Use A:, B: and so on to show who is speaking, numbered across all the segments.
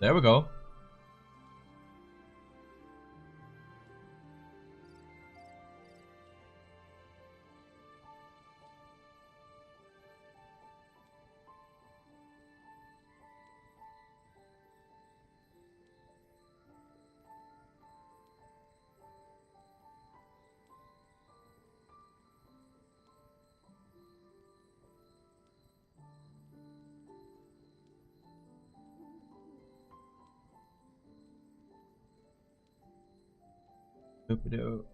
A: There we go. Doop-a-doo.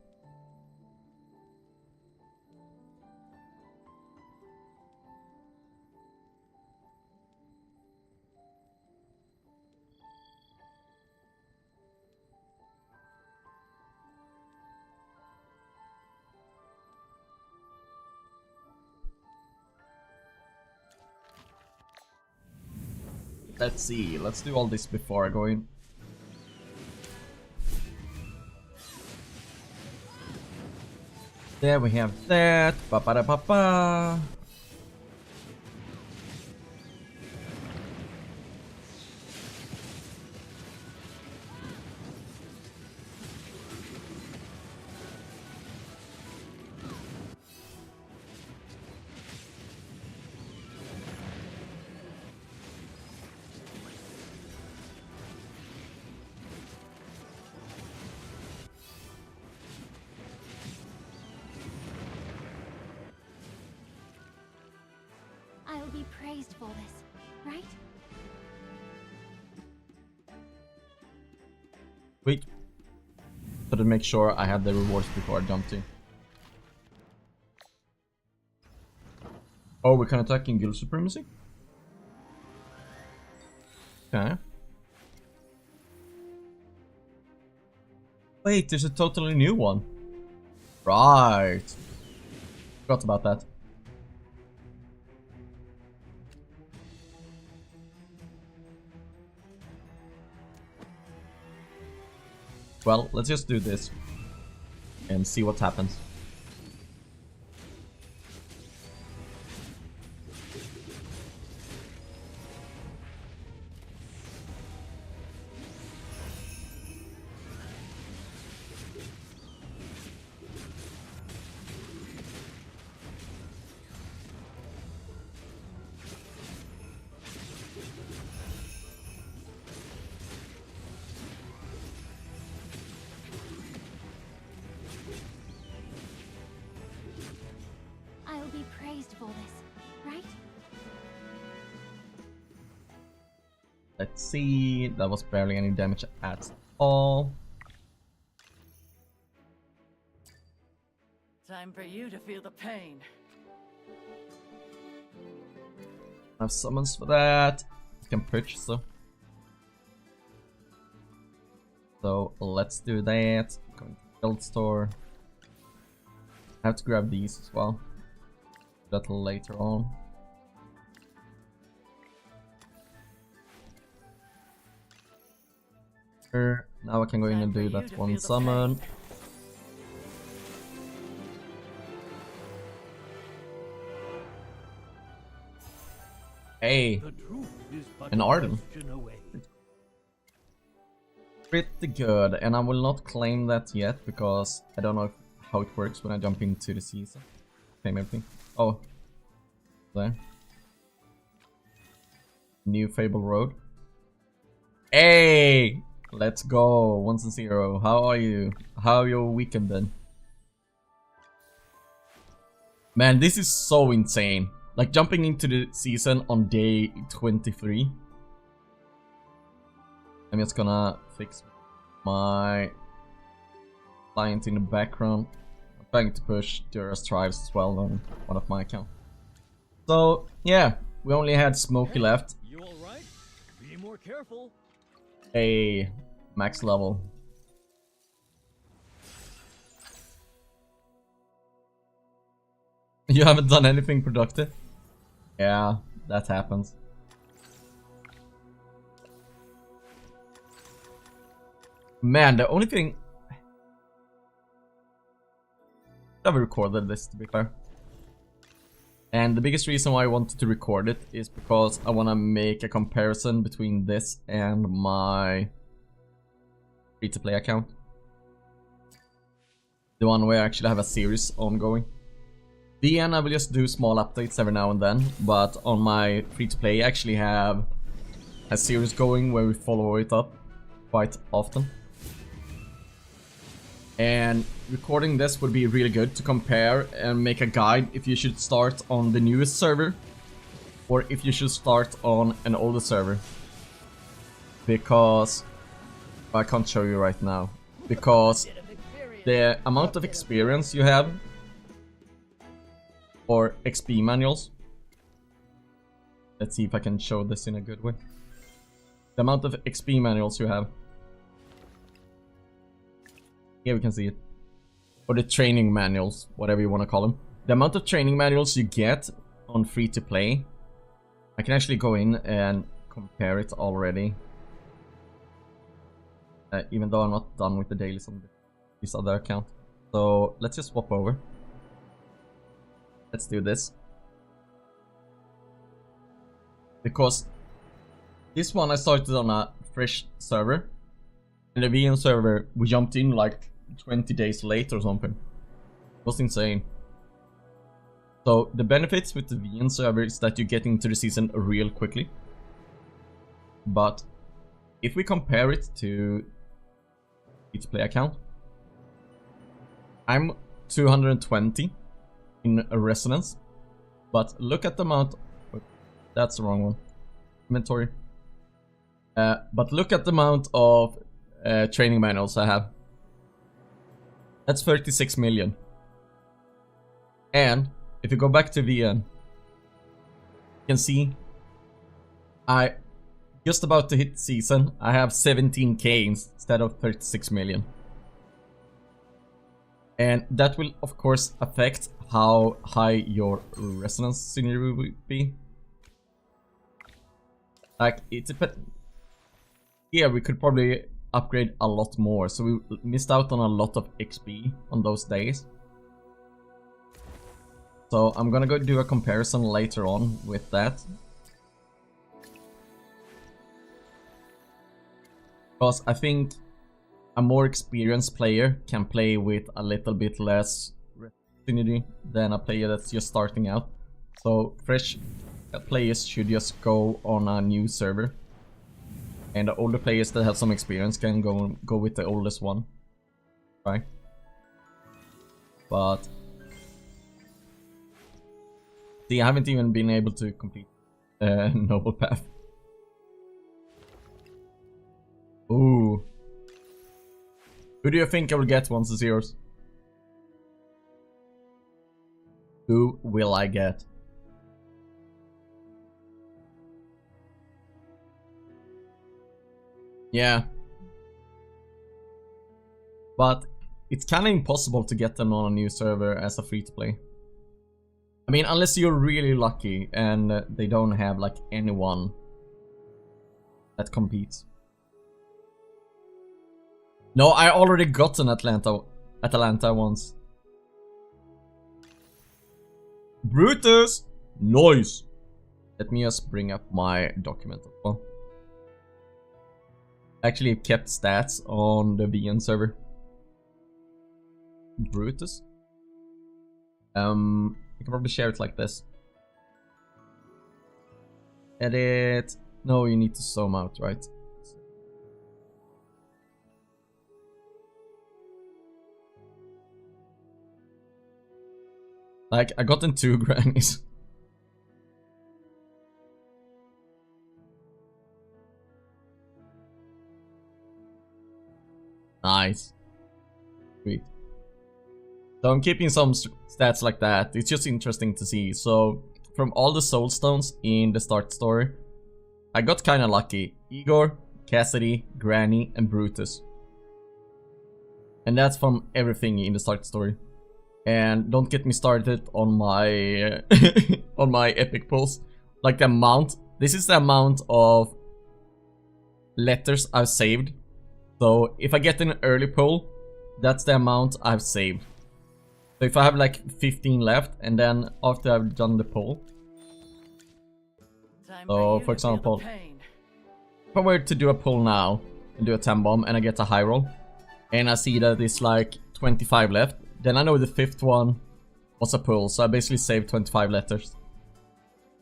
A: Let's see, let's do all this before I go in. There we have that. Ba-ba-da-ba-ba.
B: I'll be praised for this, right?
A: Wait. So to make sure I had the rewards before I jumped in. Oh, we can attack in guild supremacy? Okay. Wait, there's a totally new one. Right. Forgot about that. Well, let's just do this and see what happens.
B: I'll be praised for this, right?
A: Let's see. That was barely any damage at all.
C: Time for you to feel the pain.
A: I have summons for that. I can purchase though. So let's do that. Going to the guild store. I have to grab these as well. That later on. Now I can go in and do that one summon. Hey, an Arden. Pretty good, and I will not claim that yet because I don't know how it works when I jump into the season. Claim everything. Oh, there. New Fable Road. Hey, let's go. 1-0. How are you? How your weekend been? Man, this is so insane. Like jumping into the season on day 23. I'm just gonna fix my client in the background. I'm trying to push Duras Tribes as well on one of my accounts. So yeah, we only had Smokey left.
D: You alright? Be more careful.
A: A max level. You haven't done anything productive? Yeah, that happens. Man, the only thing... I've recorded this, to be fair. And the biggest reason why I wanted to record it is because I want to make a comparison between this and my free-to-play account. The one where I actually have a series ongoing. VN I will just do small updates every now and then, but on my free-to-play I actually have a series going where we follow it up quite often. And recording this would be really good to compare and make a guide if you should start on the newest server or if you should start on an older server. Because I can't show you right now. Because the amount of experience you have or XP manuals. Let's see if I can show this in a good way. The amount of XP manuals you have. Here we can see it. Or the training manuals, whatever you want to call them. The amount of training manuals you get on free to play. I can actually go in and compare it already. Even though I'm not done with the dailies on this other account. So let's just swap over. Let's do this. Because this one I started on a fresh server. And the VM server, we jumped in like 20 days late or something. It was insane. So the benefits with the VM server is that you get into the season real quickly. But if we compare it to each play account, I'm 220 in a resonance. But look at the amount. That's the wrong one. Inventory. But look at the amount of training manuals I have. That's 36 million. And if you go back to VN, you can see I just about to hit season. I have 17k instead of 36 million. And that will of course affect how high your resonance scenery will be. Like it depends. Here we could probably upgrade a lot more, so we missed out on a lot of XP on those days. So I'm gonna go do a comparison later on with that. Because I think a more experienced player can play with a little bit less synergy than a player that's just starting out. So fresh players should just go on a new server. And the older players that have some experience can go with the oldest one, right? But see, I haven't even been able to complete Noble Path. Ooh, who do you think I will get once it's yours? Who will I get? Yeah. But it's kind of impossible to get them on a new server as a free-to-play. I mean, unless you're really lucky and they don't have like anyone that competes. No, I already got an Atalanta once. Brutus! Nice! Let me just bring up my document as well. Actually kept stats on the VN server. Brutus. You can probably share it like this. Edit. No, you need to zoom out, right? Like, I got in 2 grannies. Nice. Sweet. So I'm keeping some stats like that. It's just interesting to see. So from all the soul stones in the start story, I got kind of lucky. Igor, Cassidy, Granny, and Brutus. And that's from everything in the start story. And don't get me started on my on my epic pulls. Like the amount. This is the amount of letters I've saved. So if I get an early pull, that's the amount I've saved. So So if I have like 15 left, and then after I've done the pull,
C: Time
A: so
C: you
A: for
C: to feel the
A: example,
C: pain.
A: if I were to do a pull now and do a 10 bomb and I get a high roll, and I see that it's like 25 left, then I know the 5th one was a pull, so I basically saved 25 letters.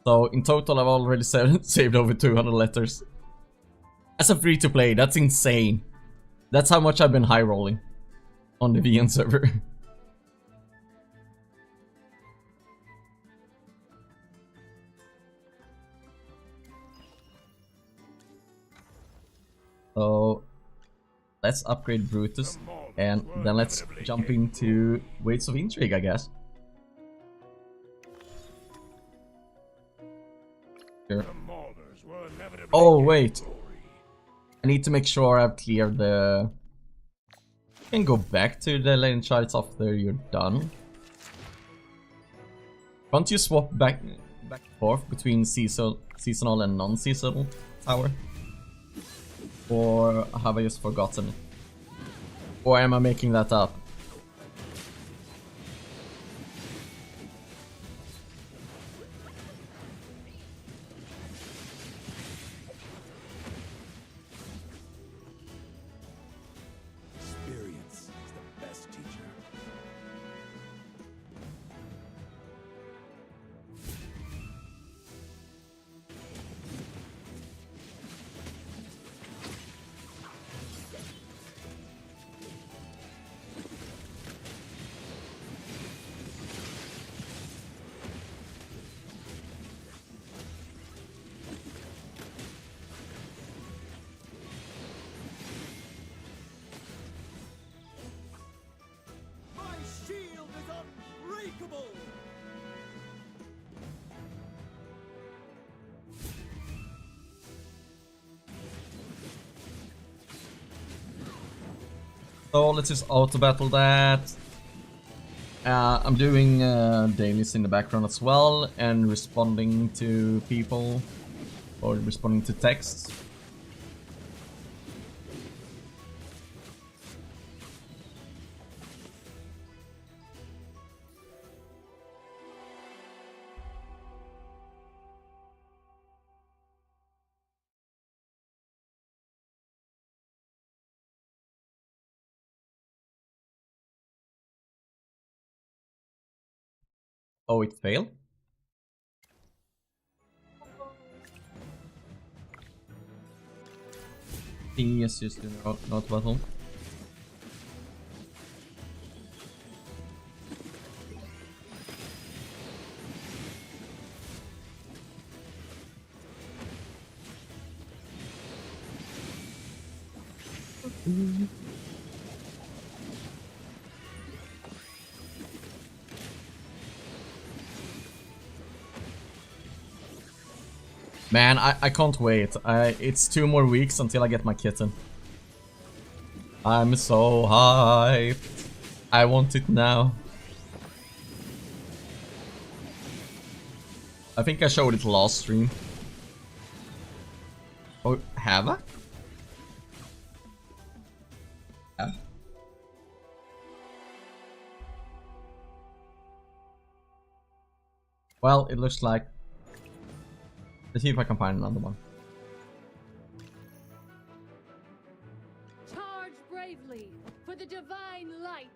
A: So in total I've already saved over 200 letters. As a free to play, that's insane. That's how much I've been high rolling on the VN server. So let's upgrade Brutus, and then let's jump into Waves of Intrigue, I guess. Sure. Oh wait, I need to make sure I've cleared the... You can go back to the lane charts after you're done. Can't you swap back and forth between seasonal and non-seasonal tower? Or have I just forgotten it? Or am I making that up?
D: Experience is the best teacher. My shield is unbreakable.
A: So let's just auto battle that. I'm doing dailies in the background as well, and responding to people, or responding to texts. Oh, it failed? Yes, just do not battle. Man, I can't wait. It's 2 more weeks until I get my kitten. I'm so hyped. I want it now. I think I showed it last stream. Oh, have I? Yeah. Well, it looks like... Let's see if I can find another one.
E: Charge bravely for the divine light.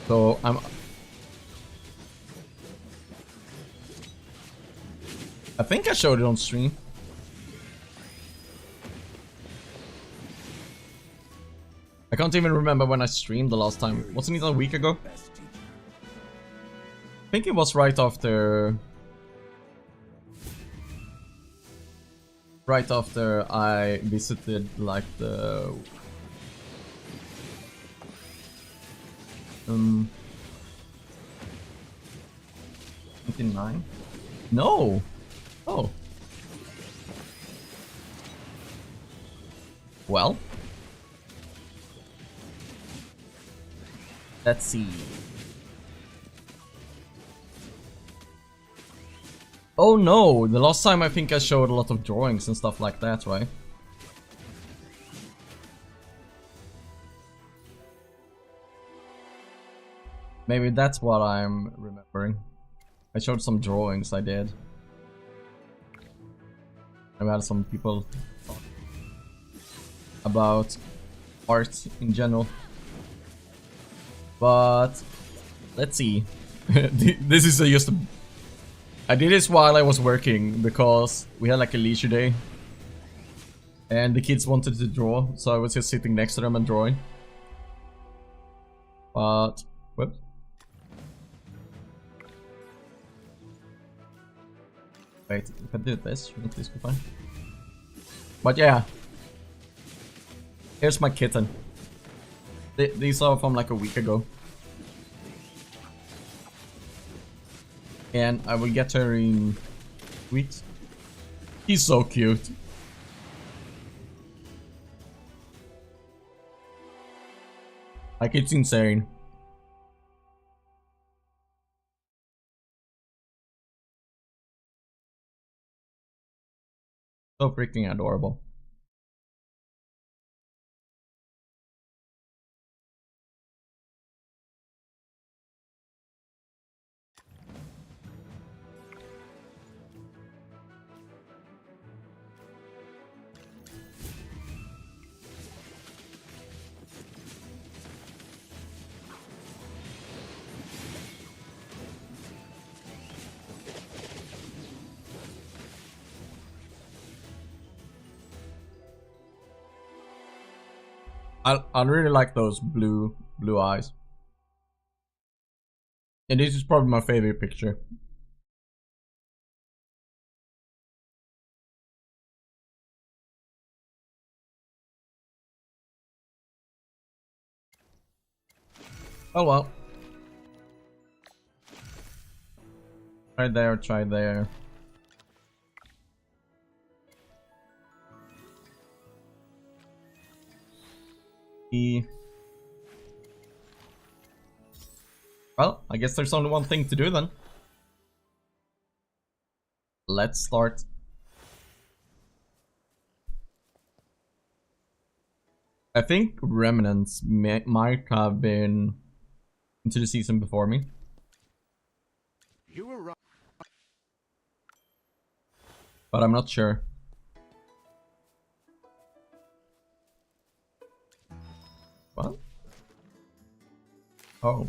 A: So I think I showed it on stream. I can't even remember when I streamed the last time. Wasn't it a week ago? I think it was right after I visited like the 29? No. Oh. Well. Let's see. Oh no, the last time I think I showed a lot of drawings and stuff like that, right? Maybe that's what I'm remembering. I showed some drawings I did. I had some people talk about art in general. But let's see. This is just a... I did this while I was working because we had like a leisure day. And the kids wanted to draw, so I was just sitting next to them and drawing. But... whoops. Wait, if I do this, shouldn't this be fine? But yeah. Here's my kitten. These are from like a week ago. And I will get her in weeks. He's so cute. Like, it's insane. So freaking adorable. I really like those blue eyes. And this is probably my favorite picture. Oh well. Try there, try there. Well, I guess there's only one thing to do then. Let's start. I think Remnants might have been into the season before me.
D: You were right.
A: But I'm not sure. What? Oh.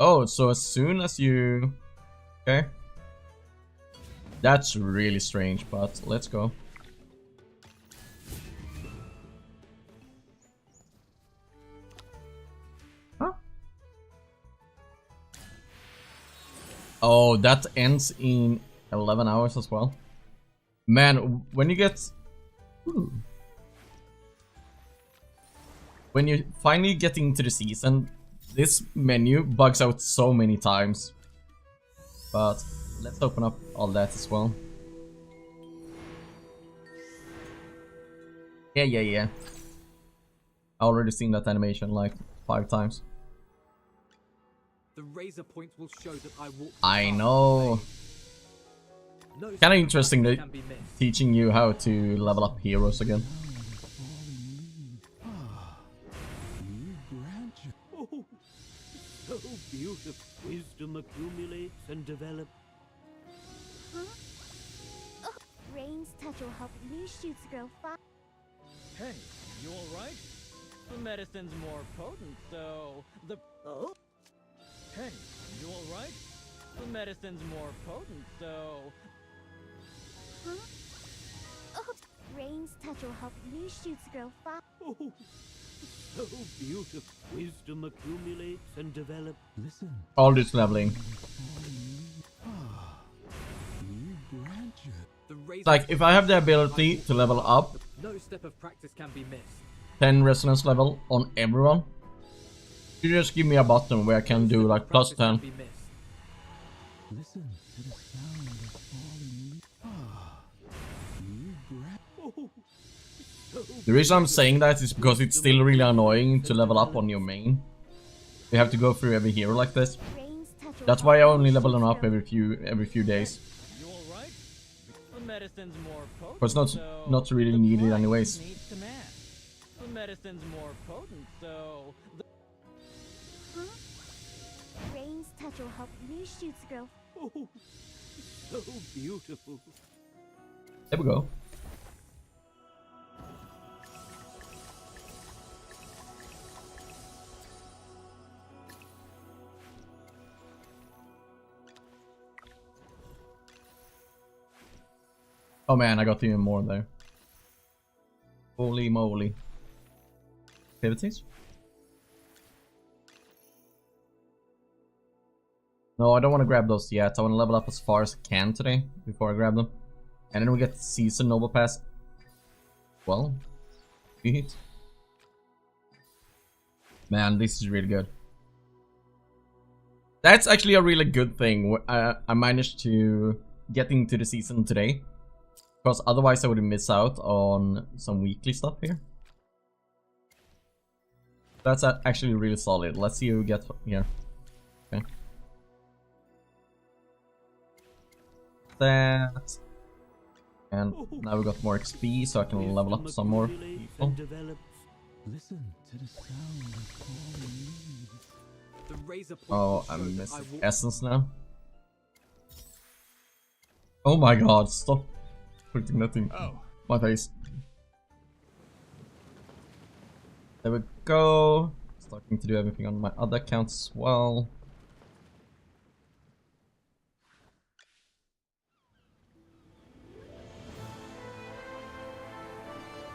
A: Oh, so as soon as you... Okay. That's really strange, but let's go. Huh? Oh, that ends in 11 hours as well. Man, when you get... Ooh. When you finally get into the season, this menu bugs out so many times. But let's open up all that as well. Yeah. I already seen that animation like 5 times.
F: The razor point will show that I walked.
A: I know. Kinda interesting that teaching you how to level up heroes again.
G: Oh, so beautiful. Wisdom accumulates and develops.
B: Huh? Oh, Rain's touch will help new shoots grow fast.
H: Hey, you alright? The medicine's more potent, so the... Oh? Hey, you alright? The medicine's more potent, so...
B: Huh? Oh, Rain's touch will help new shoots grow fast.
G: Oh, so beautiful. Wisdom accumulates and develops. Listen.
A: All this leveling. Like, if I have the ability to level up
F: No step of practice can be missed.
A: 10 resonance level on everyone, you just give me a button where I can do like plus 10.
G: Listen to the sound of falling leaves. Oh, so
A: The reason I'm saying that is because it's still really annoying to level up on your main. You have to go through every hero like this.
B: Rain's touch will
A: That's
B: help
A: why I
B: you
A: only level
B: shoot
A: them up
B: through.
A: every few days.
H: You alright? The medicine's more potent.
A: But it's not really
H: the
A: needed
H: price
A: anyways.
H: needs to match. The medicine's more potent, so the
B: Rain's touch will help new shoots grow.
G: Oh, so beautiful.
A: There we go. Oh man, I got even more there. Holy moly. Activities? No, I don't want to grab those yet. I want to level up as far as I can today before I grab them. And then we get the Season Noble Pass. Well, sweet. Man, this is really good. That's actually a really good thing. I managed to get into the season today. Because otherwise I would miss out on some weekly stuff here. That's actually really solid. Let's see who we get here. Okay. That. And now we got more XP, so I can level up some more people.
G: Listen to the sound of falling leaves.
F: The razor point
A: Oh,
F: will show
A: I'm
F: that
A: missing
F: I walk
A: essence now. Oh my god, stop putting that in my face. There we go. Starting to do everything on my other accounts as well.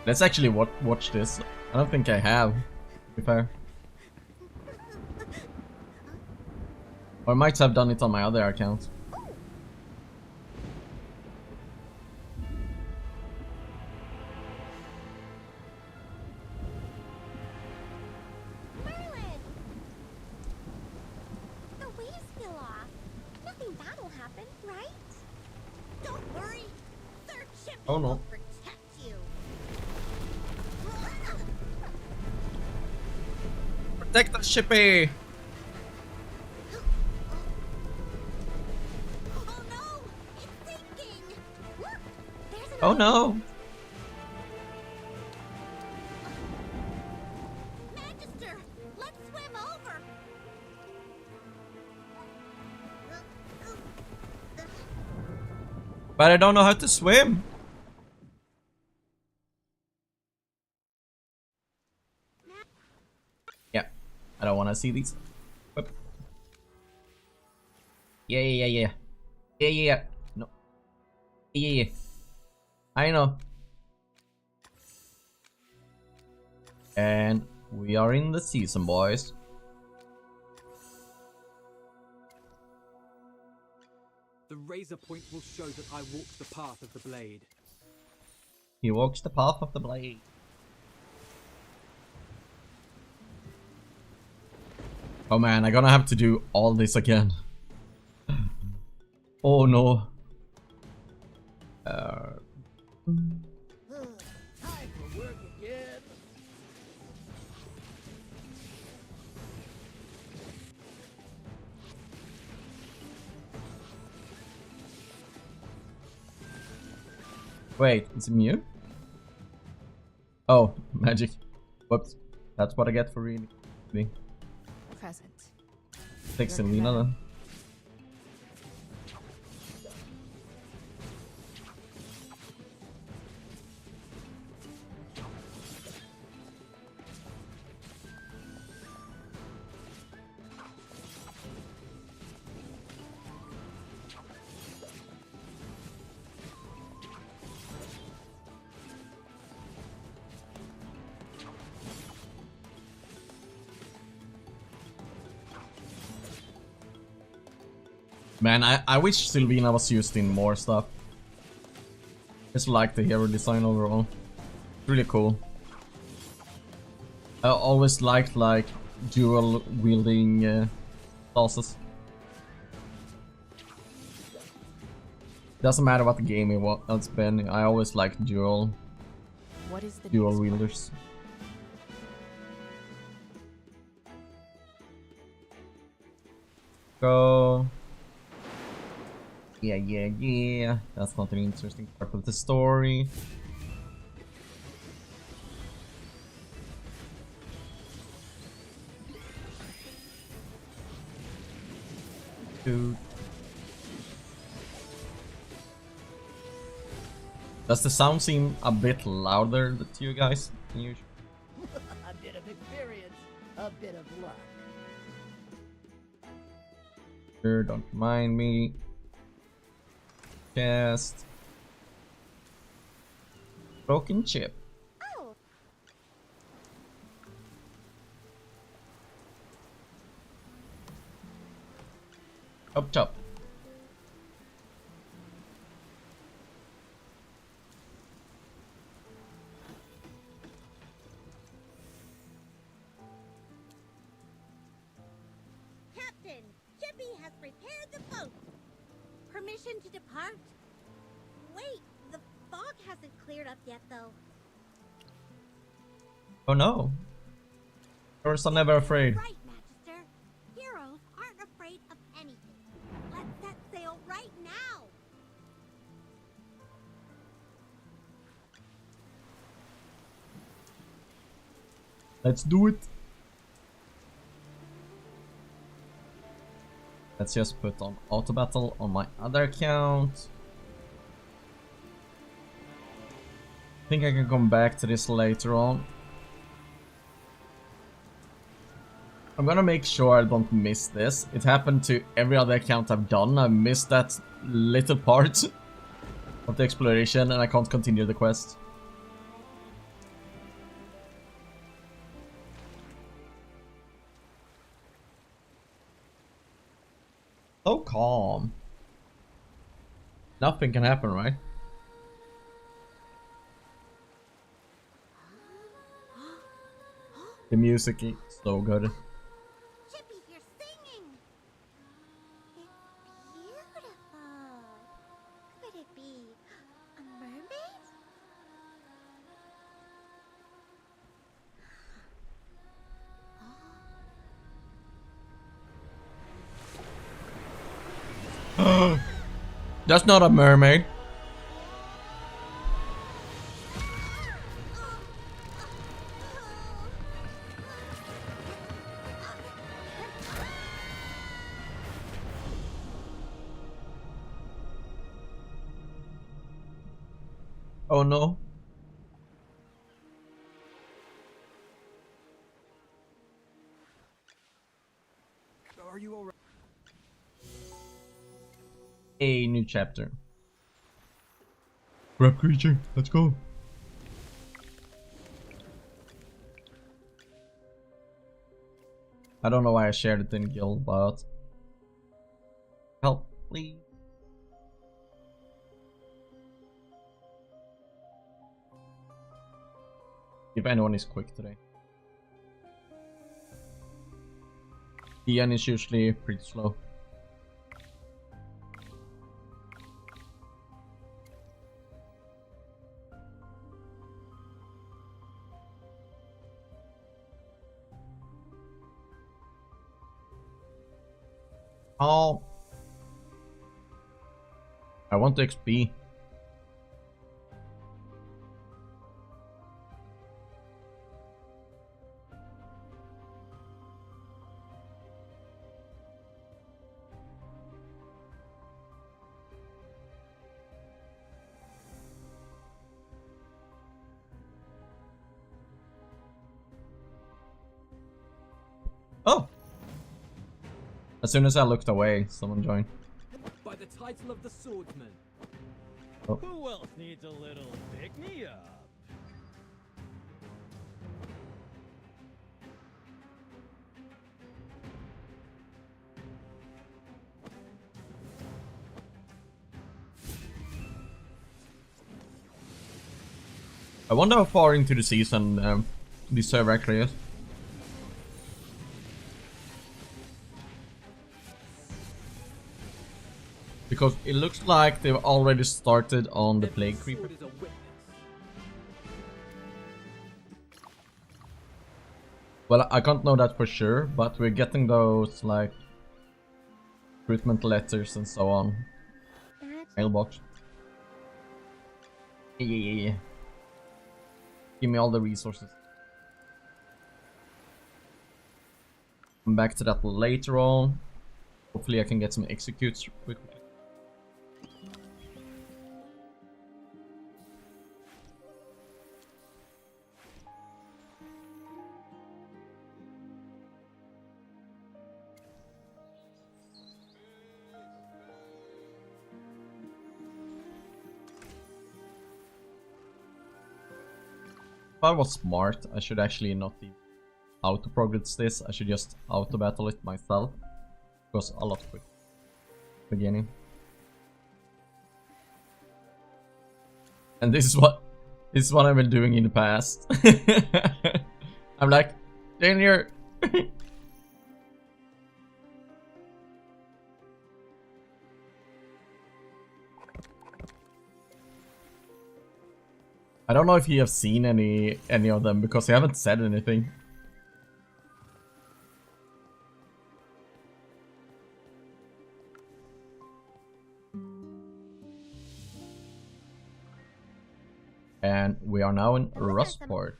A: Let's actually watch this. I don't think I have, to be fair. Or I might have done it on my other account.
B: Merlin! The waves fell off. Nothing bad will happen, right? Don't worry. Third ship
A: Oh no.
B: will protect you.
A: Protect the shippy!
B: Oh no! It's sinking! Look! There's an
A: Oh no!
B: Magister! Let's swim over!
A: But I don't know how to swim! Yeah, I don't want to see these. Whoop. Yeah. No. Yeah. I know. And we are in the season, boys.
F: The razor point will show that I walked the path of the blade.
A: He walks the path of the blade. Oh man, I'm gonna have to do all this again. Oh no.
D: Time for work again.
A: Wait, is it Mew? Oh, magic. Whoops. That's what I get for reading.
I: Present.
A: Take Selena then. Man, I wish Sylvina was used in more stuff. Just like the hero design overall. Really cool. I always liked like dual wielding classes. Doesn't matter what the game it's been, I always liked dual
I: is the
A: dual
I: next one?
A: wielders. Go. Yeah. That's not an interesting part of the story. Dude. Does the sound seem a bit louder to you guys than usual?
D: A bit of experience, a bit of luck.
A: Sure, don't mind me. Cast. Broken chip.
B: Oh,
A: Up top.
B: Captain, Chippy has repaired the boat. Permission to depart? Wait, the fog hasn't cleared up yet, though.
A: Oh no. Heroes are never afraid.
B: Right, Magister. Heroes aren't afraid of anything. Let's set sail right now.
A: Let's do it. Let's just put on auto battle on my other account. I think I can come back to this later on. I'm gonna make sure I don't miss this. It happened to every other account I've done. I missed that little part of the exploration and I can't continue the quest. So calm. Nothing can happen, right? The music is so good.
B: Chippy, you're singing. It's beautiful. Could it be a mermaid?
A: That's not a mermaid. Oh no.
F: Are you alright?
A: A new chapter. Grab creature, let's go. I don't know why I shared it in guild, but help, please. If anyone is quick today. Ian is usually pretty slow. Oh, I want XP. Oh! As soon as I looked away, someone joined.
F: By the title of the swordsman.
H: Who else needs a little pick-me-up?
A: I wonder how far into the season this server actually is. Because it looks like they've already started on the Plague Creeper.
F: Sword is a witness.
A: Well, I can't know that for sure, but we're getting those, like, recruitment letters and so on. Mailbox. Yeah. Give me all the resources. Come back to that later on. Hopefully I can get some executes quickly. If I was smart, I should actually not even auto progress this. I should just auto battle it myself. Because a lot quick beginning. And this is what I've been doing in the past. I'm like, stay here. I don't know if you have seen any of them because they haven't said anything. And we are now in Rustport.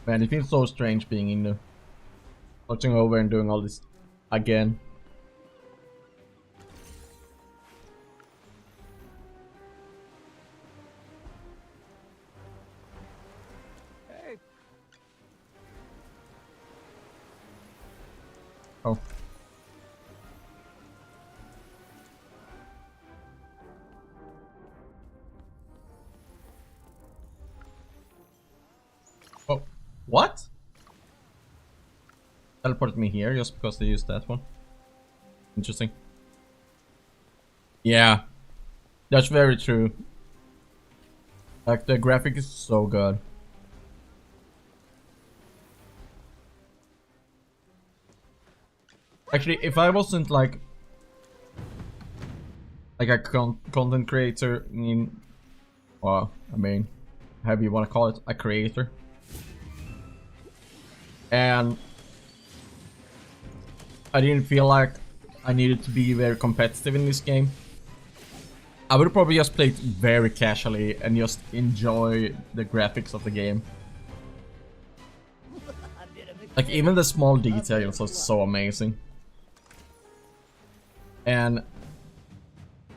A: Man, it feels so strange being in the watching over and doing all this again. Oh. Oh, what? Teleported me here just because they used that one. Interesting. Yeah, that's very true. Like, the graphic is so good. Actually, if I wasn't like a content creator in, well, I mean, however you want to call it, a creator, and I didn't feel like I needed to be very competitive in this game, I would probably just play it very casually and just enjoy the graphics of the game. Like, even the small details are so amazing. And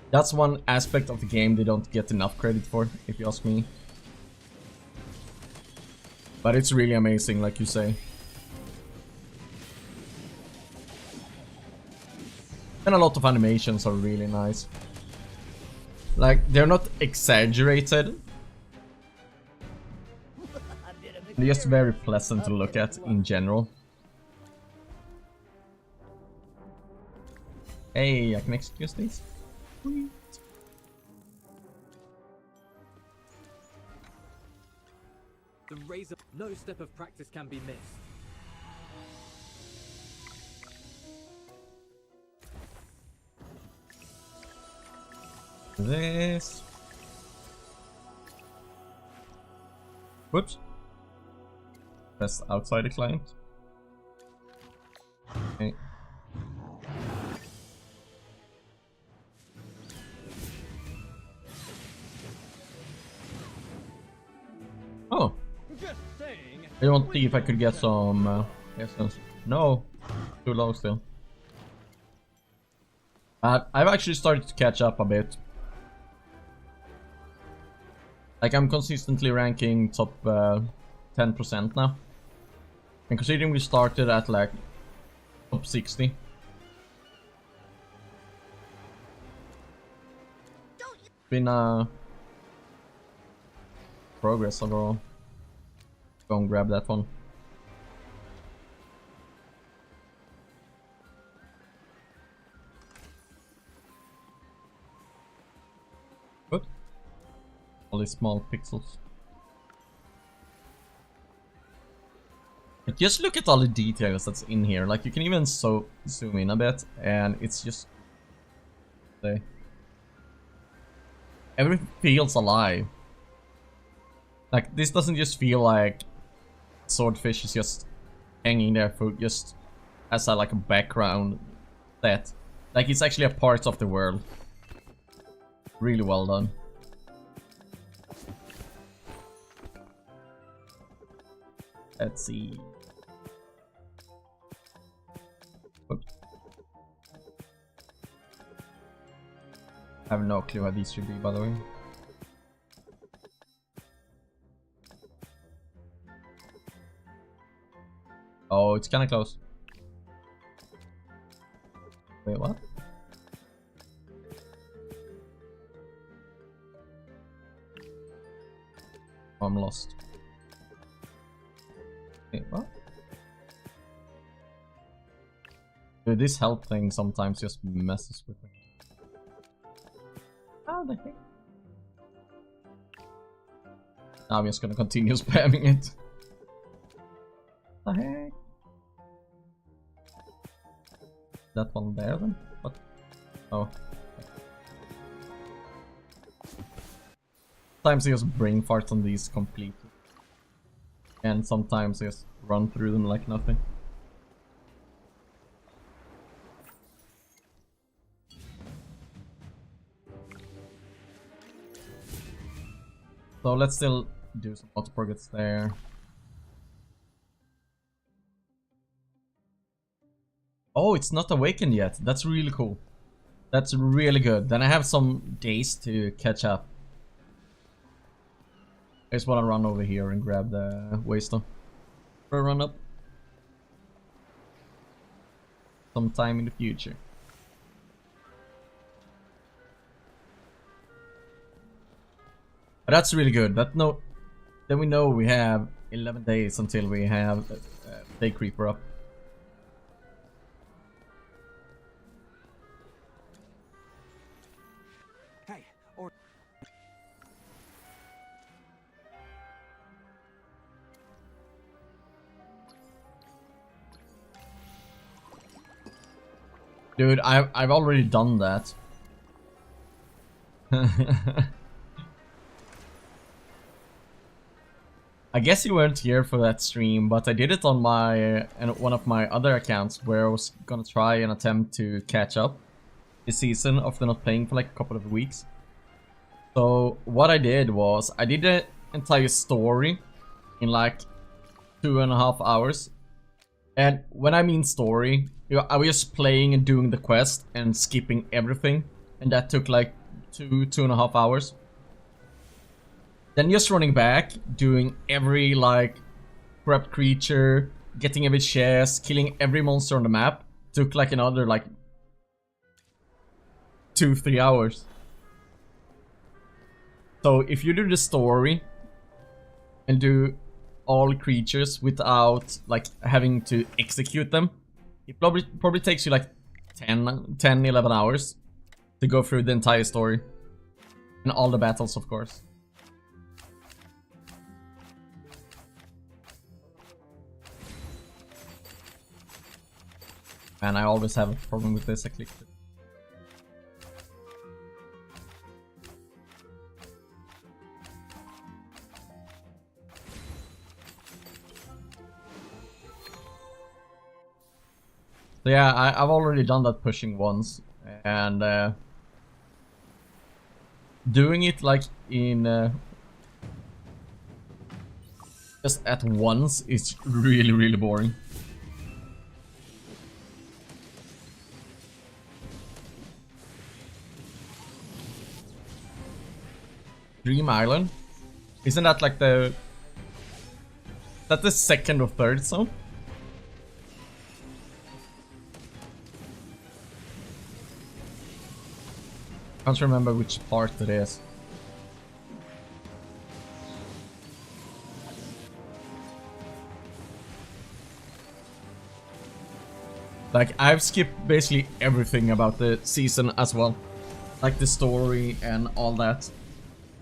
A: that's one aspect of the game they don't get enough credit for, if you ask me. But it's really amazing, like you say. And a lot of animations are really nice. Like, they're not exaggerated. They're just very pleasant to look at in general. Hey, I can execute these. Sweet.
F: The razor, no step of practice can be missed.
A: This. Whoops. Press outside the client. Okay. Oh. I want to see if I could get some essence. No. Too low still. I've actually started to catch up a bit. Like, I'm consistently ranking top 10% now. And considering we started at like top 60. Been progress overall. Go and grab that one. Good. All these small pixels. But just look at all the details that's in here. Like, you can even zoom in a bit, and it's just. everything feels alive. Like, this doesn't just feel like Swordfish is just hanging there for just as a like a background set. Like, it's actually a part of the world. Really well done. Let's see. Oops. I have no clue how these should be, by the way. Oh, it's kinda close. Wait, what? Oh, I'm lost. Wait, what? Dude, this health thing sometimes just messes with me. How the heck? Now I'm just gonna continue spamming it. What the heck? That one there then? What? Oh. Sometimes I just brain fart on these completely. And sometimes I just run through them like nothing. So let's still do some auto progress there. Oh, it's not awakened yet. That's really cool. That's really good. Then I have some days to catch up. I just want to run over here and grab the waystone for a run up sometime in the future. But that's really good. Then we know we have 11 days until we have Day Creeper up. Dude, I've already done that. I guess you weren't here for that stream, but I did it on my one of my other accounts where I was gonna try and attempt to catch up this season after not playing for like a couple of weeks. So what I did was I did the entire story in like 2.5 hours. And when I mean story, I was just playing and doing the quest and skipping everything, and that took like 2.5 hours. Then just running back, doing every like corrupt creature, getting every chest, killing every monster on the map, took like another like 2-3 hours. So if you do the story and do all creatures without like having to execute them, it probably takes you like 10-11 hours to go through the entire story and all the battles, of course. And I always have a problem with this. I clicked it. So yeah, I've already done that pushing once, and doing it like in just at once is really boring. Dream Island? Isn't that like the... Is that the second or third zone? I can't remember which part it is. Like, I've skipped basically everything about the season as well. Like the story and all that.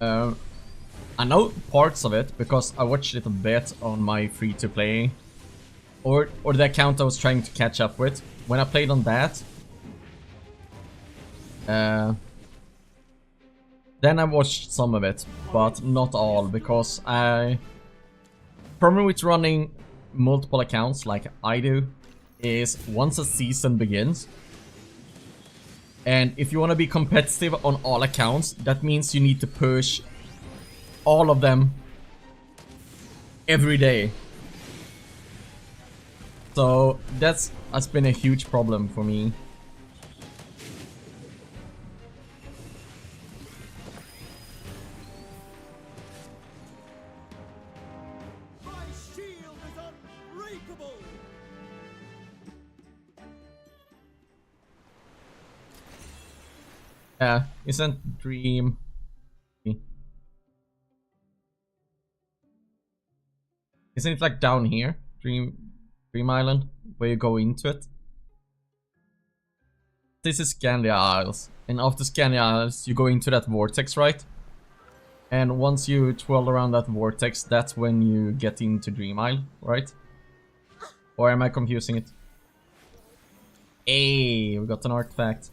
A: I know parts of it because I watched it a bit on my free-to-play or the account I was trying to catch up with. When I played on that, Then I watched some of it, but not all, because problem with running multiple accounts like I do is once a season begins, and if you want to be competitive on all accounts, that means you need to push all of them every day. So that's been a huge problem for me.
F: My shield is unbreakable!
A: Yeah, isn't Dream... Isn't it like down here? Dream Island? Where you go into it? This is Scandia Isles. And after Scandia Isles, you go into that vortex, right? And once you twirl around that vortex, that's when you get into Dream Isle, right? Or am I confusing it? Hey, we got an artifact.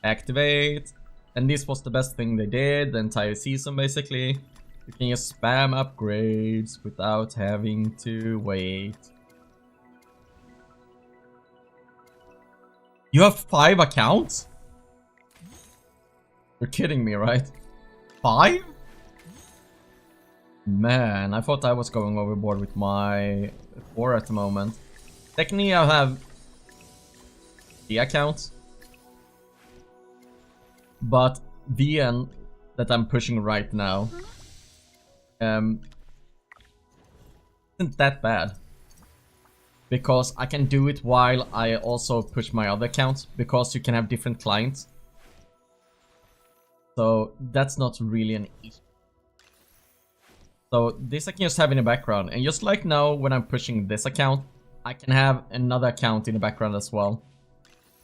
A: Activate. And this was the best thing they did the entire season, basically. You can just spam upgrades without having to wait. You have 5 accounts? You're kidding me, right? 5? Man, I thought I was going overboard with my 4 at the moment. Technically, I have 3 accounts. But VN that I'm pushing right now isn't that bad. Because I can do it while I also push my other accounts, because you can have different clients. So that's not really an issue. So this I can just have in the background, and just like now when I'm pushing this account, I can have another account in the background as well.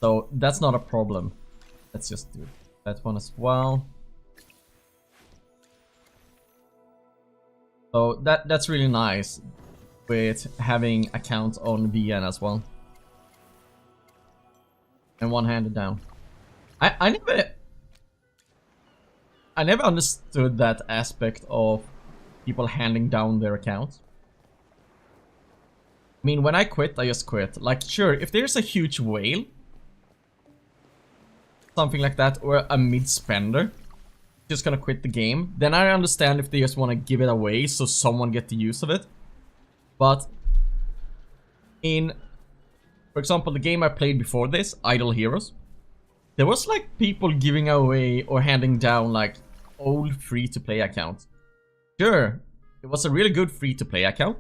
A: So that's not a problem. Let's just do that one as well. So that's really nice with having accounts on VN as well. And one-handed down. I never understood that aspect of people handing down their accounts. I mean, when I quit, I just quit. Like, sure, if there's a huge whale, something like that, or a mid-spender just gonna quit the game, then I understand if they just want to give it away so someone get the use of it. But in, for example, the game I played before this, Idle Heroes, there was like people giving away or handing down like old free-to-play accounts. Sure, it was a really good free-to-play account,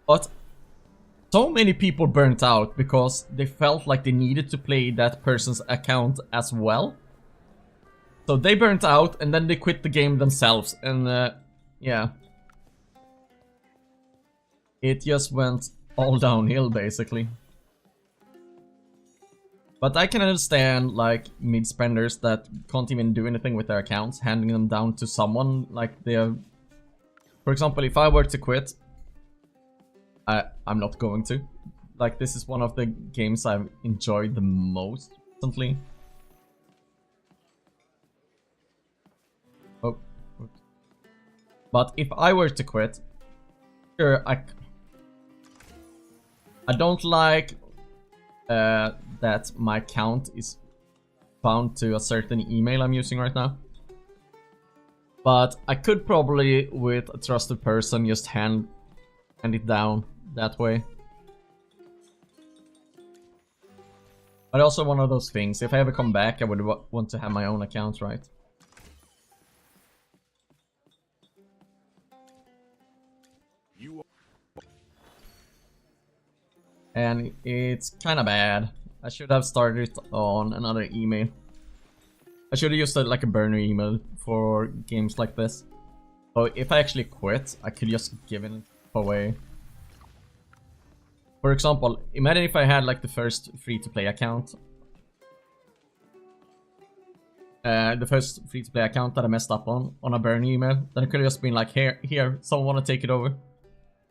A: but so many people burnt out because they felt like they needed to play that person's account as well. So they burnt out and then they quit the game themselves, and yeah. It just went all downhill basically. But I can understand like mid-spenders that can't even do anything with their accounts, handing them down to someone like they're... For example, if I were to quit, I'm not going to. Like, this is one of the games I've enjoyed the most recently. Oh. Oops. But if I were to quit, sure, I don't like that my account is bound to a certain email I'm using right now. But I could probably, with a trusted person, just hand it down that way. But also one of those things, if I ever come back, I would want to have my own account, right? And it's kind of bad. I should have started on another email. I should have used like a burner email for games like this. So if I actually quit, I could just give it away. For example, imagine if I had like the first free-to-play account. The first free-to-play account that I messed up on a burn email. Then it could have just been like, here, someone wanna take it over?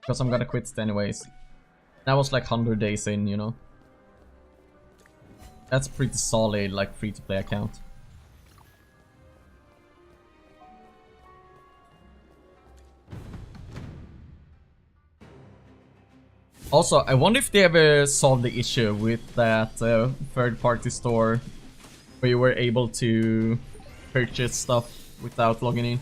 A: Because I'm gonna quit it anyways. That was like 100 days in, you know. That's pretty solid, like, free-to-play account. Also, I wonder if they ever solved the issue with that third-party store where you were able to purchase stuff without logging in.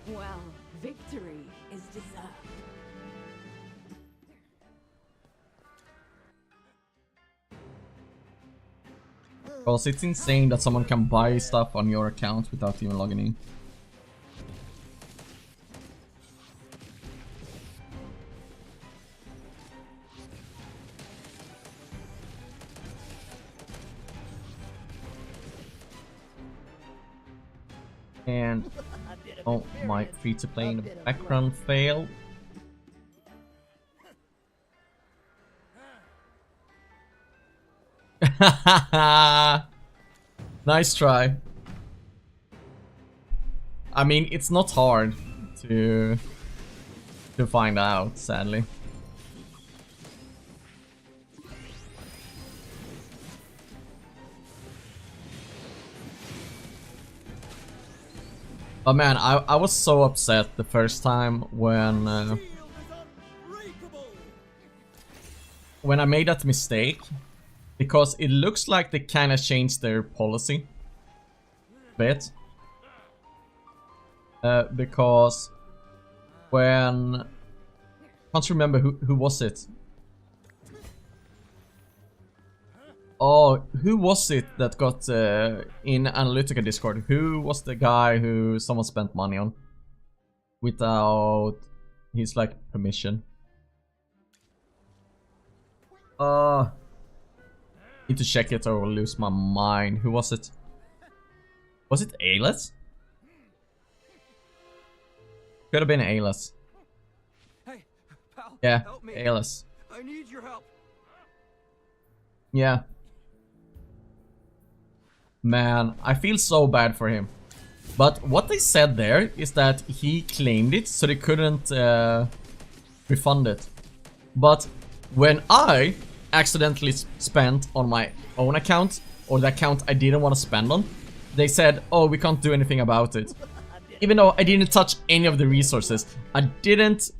D: Well, victory is deserved.
A: Because it's insane that someone can buy stuff on your account without even logging in. And oh, my free-to-play in the background failed. Nice try. I mean, it's not hard to find out, sadly. But man, I was so upset the first time when I made that mistake, because it looks like they kind of changed their policy a bit. Because when I can't remember who was it. Oh, who was it that got in Analytica Discord? Who was the guy who someone spent money on without his like permission? Need to check it or I'll lose my mind. Who was it? Was it Aylas? Could have been Aylas.
F: Hey, pal,
A: Yeah,
F: help me.
A: Aylas.
F: I need your help.
A: Yeah. Man, I feel so bad for him. But what they said there is that he claimed it, so they couldn't refund it. But when I accidentally spent on my own account, or the account I didn't want to spend on, they said, oh, we can't do anything about it. Even though I didn't touch any of the resources. I didn't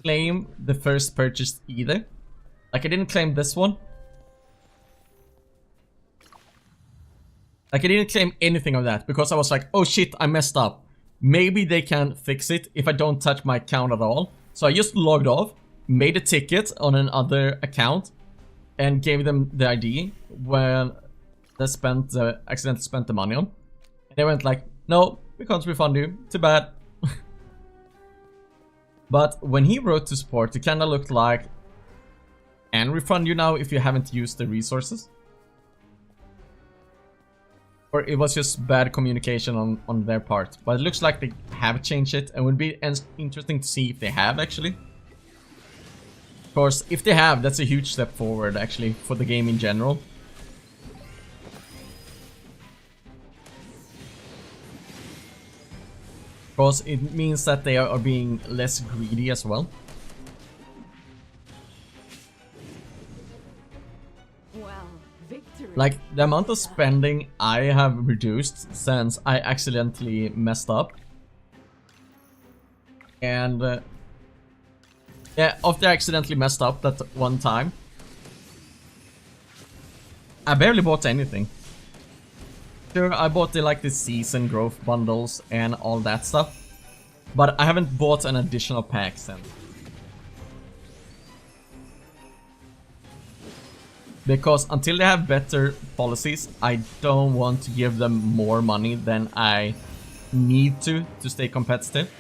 A: claim the first purchase either. Like, I didn't claim this one. Like, I didn't claim anything of that because I was like, oh shit, I messed up. Maybe they can fix it if I don't touch my account at all. So I just logged off, made a ticket on another account, and gave them the ID when they accidentally spent the money on. And they went like, no, we can't refund you. Too bad. But when he wrote to support, it kind of looked like, and refund you now if you haven't used the resources. Or it was just bad communication on their part. But it looks like they have changed it, and it would be interesting to see if they have actually. Of course, if they have, that's a huge step forward actually for the game in general. Because it means that they are being less greedy as well. Like, the amount of spending I have reduced since I accidentally messed up. And yeah, after I accidentally messed up that one time, I barely bought anything. Sure, I bought the season growth bundles and all that stuff, but I haven't bought an additional pack since. Because until they have better policies, I don't want to give them more money than I need to stay competitive.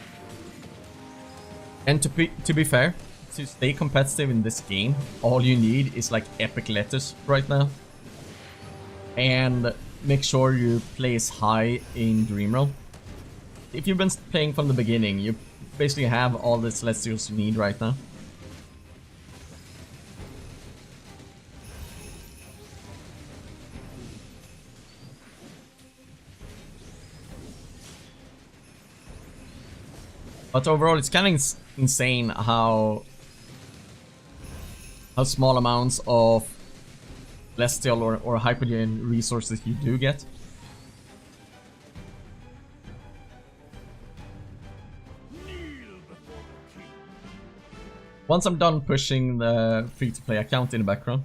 A: And to be fair, to stay competitive in this game, all you need is like epic letters right now. And make sure you place high in Dreamroll. If you've been playing from the beginning, you basically have all the Celestials you need right now. But overall, it's kind of insane how small amounts of celestial or hypogean resources you do get. Once I'm done pushing the free-to-play account in the background.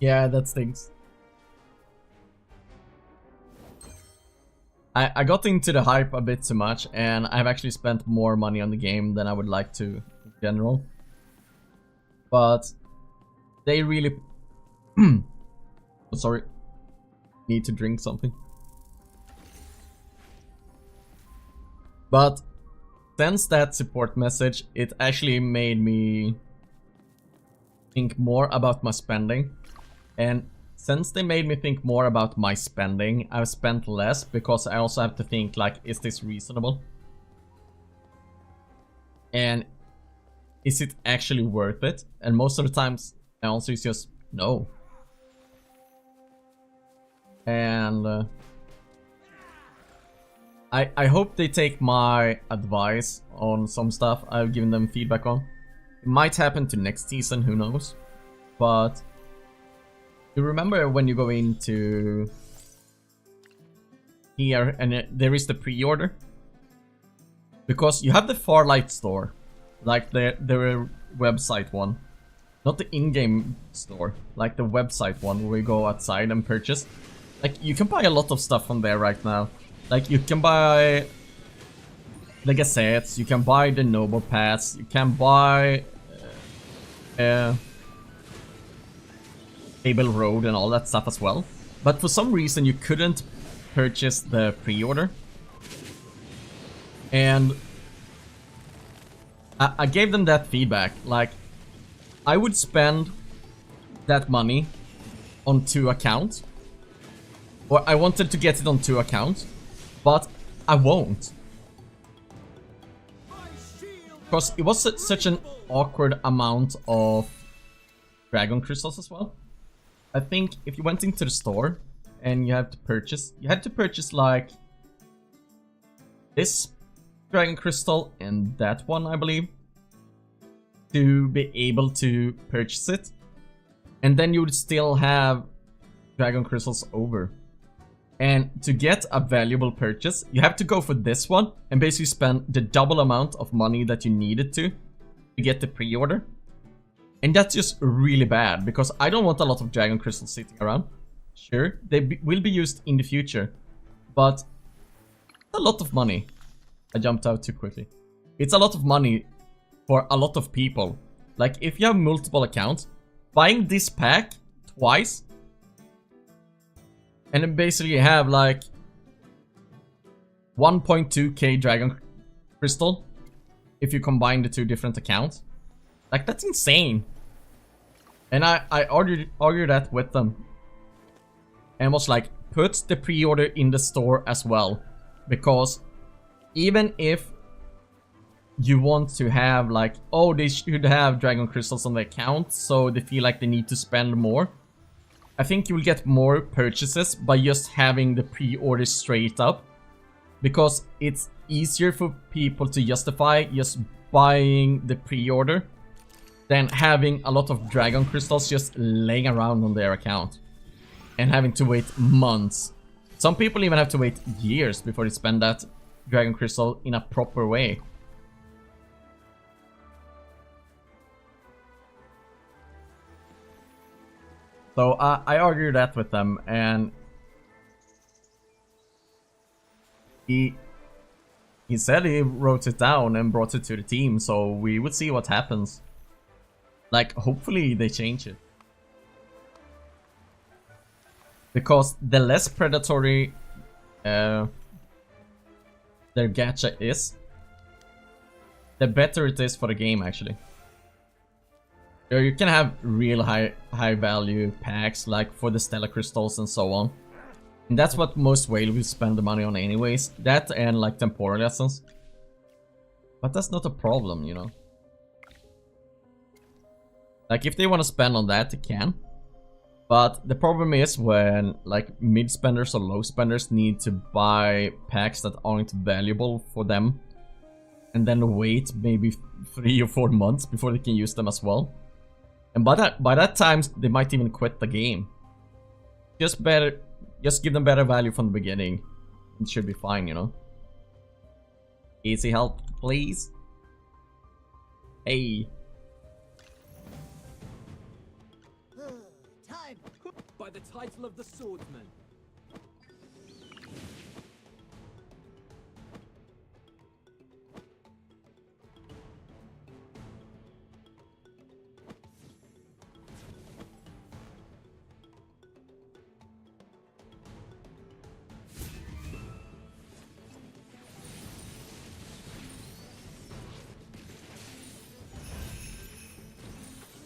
A: Yeah, that stinks. I got into the hype a bit too much, and I've actually spent more money on the game than I would like to in general. But they really... Oh, sorry. Need to drink something. But since that support message, it actually made me think more about my spending. And since they made me think more about my spending, I've spent less because I also have to think like, is this reasonable? And is it actually worth it? And most of the times the answer is just no. And I hope they take my advice on some stuff I've given them feedback on. It might happen to next season, who knows? But you remember when you go into here and there is the pre-order? Because you have the Farlight store, like the website one. Not the in-game store, like the website one where we go outside and purchase. Like, you can buy a lot of stuff from there right now. Like, you can buy the Gazettes, you can buy the Noble Pass, you can buy Cable Road and all that stuff as well. But for some reason you couldn't purchase the pre-order. And I gave them that feedback. Like, I would spend that money on 2 accounts. Or I wanted to get it on 2 accounts. But I won't. Because it was such an awkward amount of Dragon Crystals as well. I think if you went into the store and you had to purchase like this Dragon Crystal and that one, I believe, to be able to purchase it. And then you would still have Dragon Crystals over. And to get a valuable purchase, you have to go for this one and basically spend the double amount of money that you needed to get the pre-order. And that's just really bad, because I don't want a lot of Dragon Crystals sitting around. Sure, they will be used in the future, but a lot of money. I jumped out too quickly. It's a lot of money for a lot of people. Like, if you have multiple accounts, buying this pack twice, and then basically have like 1.2k Dragon Crystal if you combine the 2 different accounts. Like, that's insane. And I argued that with them. And was like, put the pre-order in the store as well. Because even if you want to have like, oh, they should have Dragon Crystals on the account, so they feel like they need to spend more, I think you will get more purchases by just having the pre-order straight up. Because it's easier for people to justify just buying the pre-order than having a lot of Dragon Crystals just laying around on their account. And having to wait months. Some people even have to wait years before they spend that Dragon Crystal in a proper way. So I argued that with them, and he said he wrote it down and brought it to the team, so we would see what happens. Like, hopefully they change it. Because the less predatory their gacha is, the better it is for the game, actually. You can have real high value packs, like for the Stellar Crystals and so on. And that's what most whale will spend the money on anyways. That and like Temporal Essence. But that's not a problem, you know. Like, if they want to spend on that, they can. But the problem is when like mid spenders or low spenders need to buy packs that aren't valuable for them, and then wait maybe 3 or 4 months before they can use them as well. And by that time they might even quit the game. Just give them better value from the beginning. It should be fine, you know. Easy help, please. Hey.
D: Time.
F: By the title of the swordsman.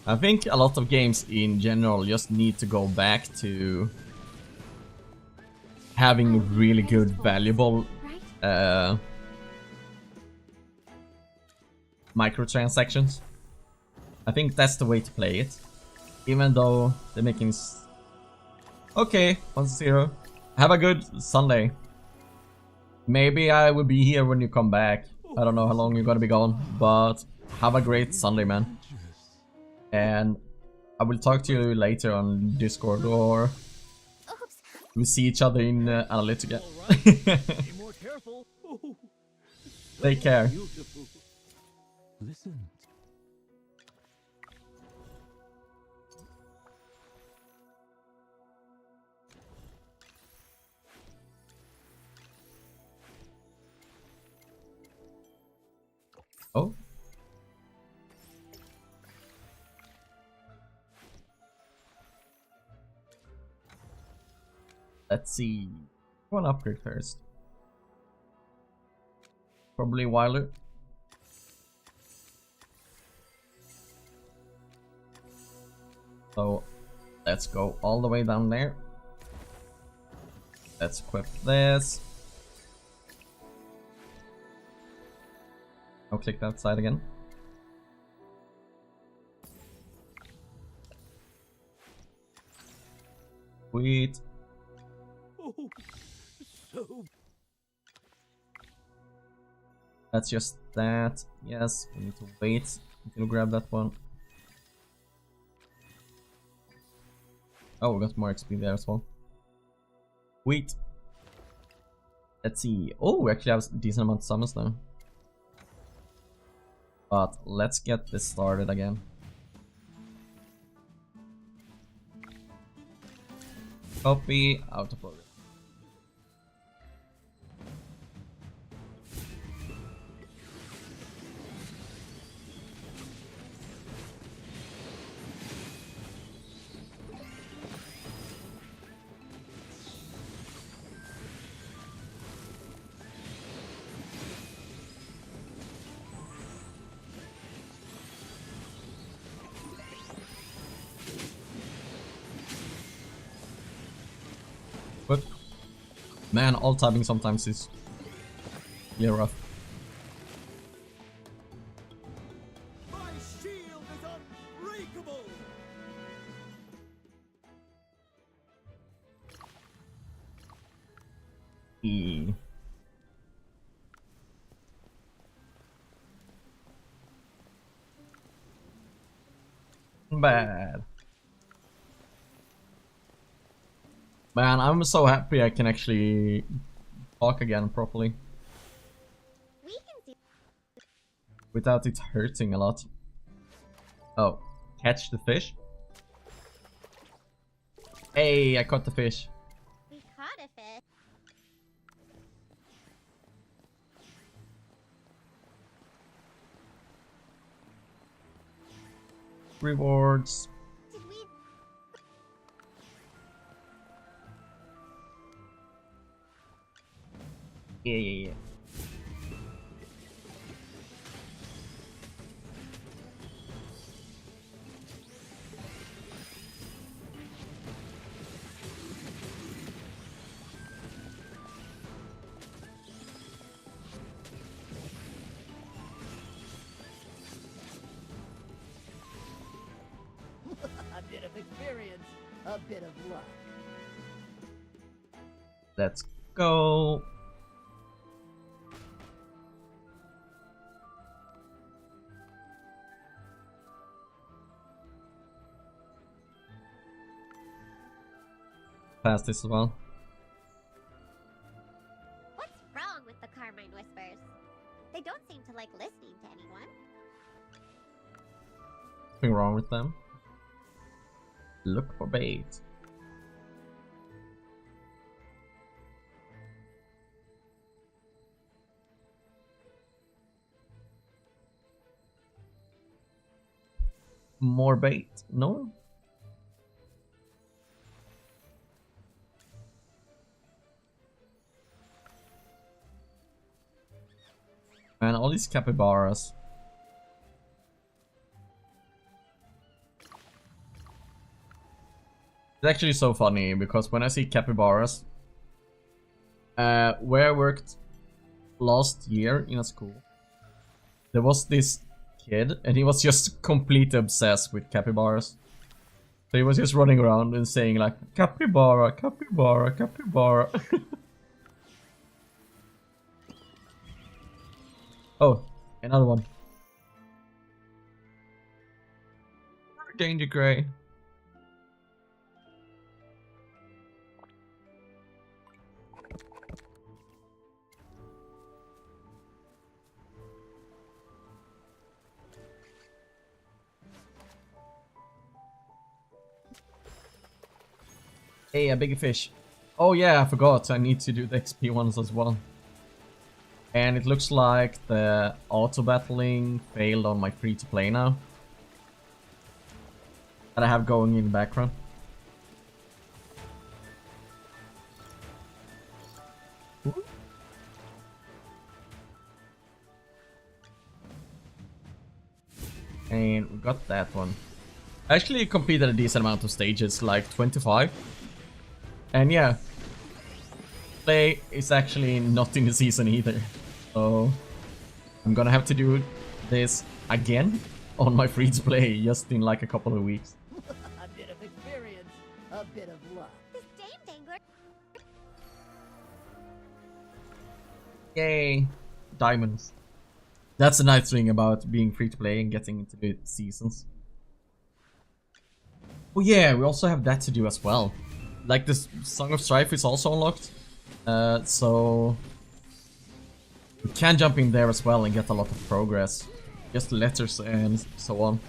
A: I think a lot of games in general just need to go back to having really good, valuable microtransactions. I think that's the way to play it. Even though they're making... Okay, 1-0. Have a good Sunday. Maybe I will be here when you come back. I don't know how long you're gonna be gone, but have a great Sunday, man. And I will talk to you later on Discord, or we see each other in Analytica.
G: Be more careful. Oh,
A: Take care.
G: beautiful. Listen.
A: Oh. Let's see. One upgrade first. Probably Wilder. So let's go all the way down there. Let's equip this. I'll click that side again. Sweet.
G: Oh, so
A: That's just that. Yes, we need to wait until we grab that one. Oh, we got more XP there as well. Sweet. Let's see. Oh, we actually have a decent amount of summons now. But let's get this started again. Copy, out of order. But man, alt tabbing sometimes is really rough.
F: My shield is unbreakable.
A: E. Bad. Man, I'm so happy I can actually talk again properly
B: We can do.
A: without it hurting a lot. Oh, catch the fish? Hey, I caught the fish.
B: We caught a fish.
A: Rewards.
B: Did we?
A: Yeah.
D: A bit of experience, a bit of luck.
A: Let's go. Pass this as well.
B: What's wrong with the Carmine Whispers? They don't seem to like listening to anyone.
A: Nothing wrong with them. Look for bait. More bait? No? Man, all these capybaras. It's actually so funny because when I see capybaras, where I worked last year in a school, there was this kid and he was just completely obsessed with capybaras. So he was just running around and saying like, capybara, capybara, capybara. Oh, another one. Danger Gray. Hey, a big fish. Oh yeah, I forgot. I need to do the XP ones as well. And it looks like the auto battling failed on my free to play now. That I have going in the background. And we got that one. I actually completed a decent amount of stages, like 25. And yeah, play is actually not in the season either. So I'm gonna have to do this again on my free to play just in like a couple of weeks.
D: A bit of experience, a bit of luck.
B: This damn dangler.
A: Yay, diamonds. That's the nice thing about being free to play and getting into the seasons. Oh yeah, we also have that to do as well. Like this Song of Strife is also unlocked. So we can jump in there as well and get a lot of progress. Just letters and so on.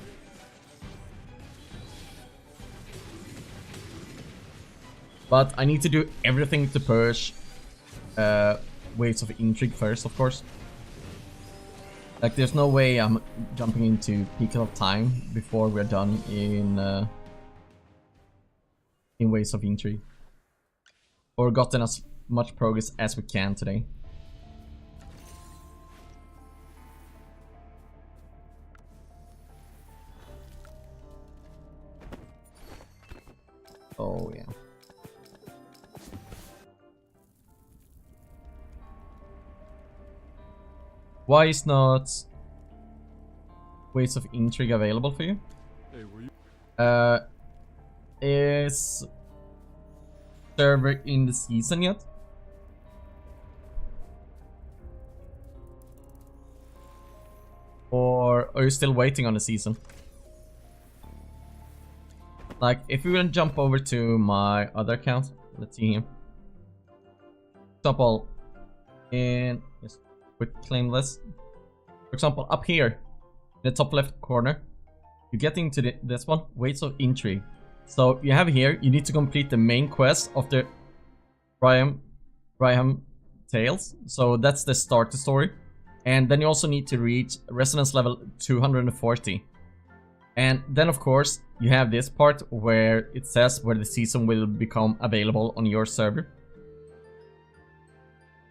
A: But I need to do everything to purge Waves of Intrigue first, of course. Like there's no way I'm jumping into Peak of Time before we're done in Waves of Intrigue. Or gotten as much progress as we can today. Oh yeah. Why is not Waves of Intrigue available for you?
F: Hey, were you?
A: Is server in the season yet? Or are you still waiting on the season? Like, if we will jump over to my other account, let's see here. For example, in just quick claim list. For example, up here in the top left corner, you get into this one, Waves of Intrigue. So you have here, you need to complete the main quest of the Braham Tales. So that's the start the story. And then you also need to reach resonance level 240. And then of course, you have this part where it says where the season will become available on your server.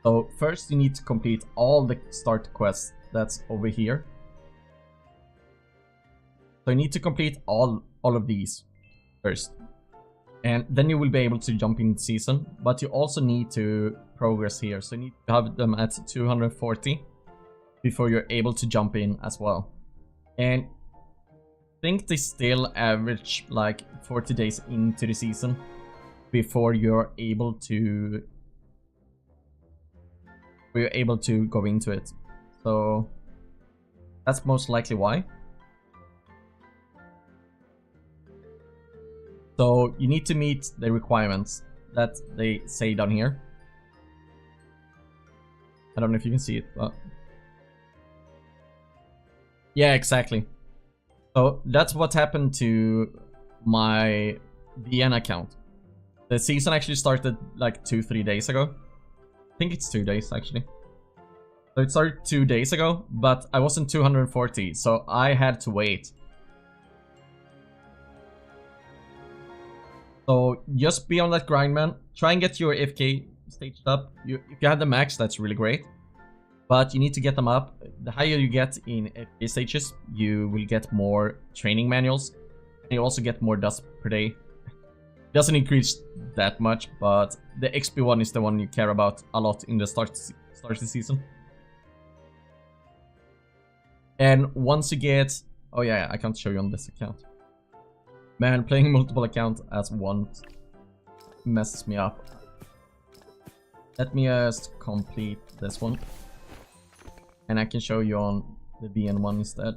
A: So first you need to complete all the start quests that's over here. So you need to complete all of these first. And then you will be able to jump in season, but you also need to progress here. So you need to have them at 240 before you're able to jump in as well. And think they still average like 40 days into the season before you're able to go into it. So that's most likely why. So you need to meet the requirements that they say down here. I don't know if you can see it, but yeah, exactly. So that's what happened to my VN account. The season actually started like 2-3 days ago. I think it's 2 days actually. So it started 2 days ago, but I wasn't 240, so I had to wait. So just be on that grind, man. Try and get your AFK staged up. If you have the max, that's really great. But you need to get them up. The higher you get in AFK stages, you will get more training manuals. And you also get more dust per day. It doesn't increase that much, but the XP one is the one you care about a lot in the start of the season. And once you get... Oh yeah, I can't show you on this account. Man, playing multiple accounts as one messes me up. Let me just complete this one. And I can show you on the VN one instead.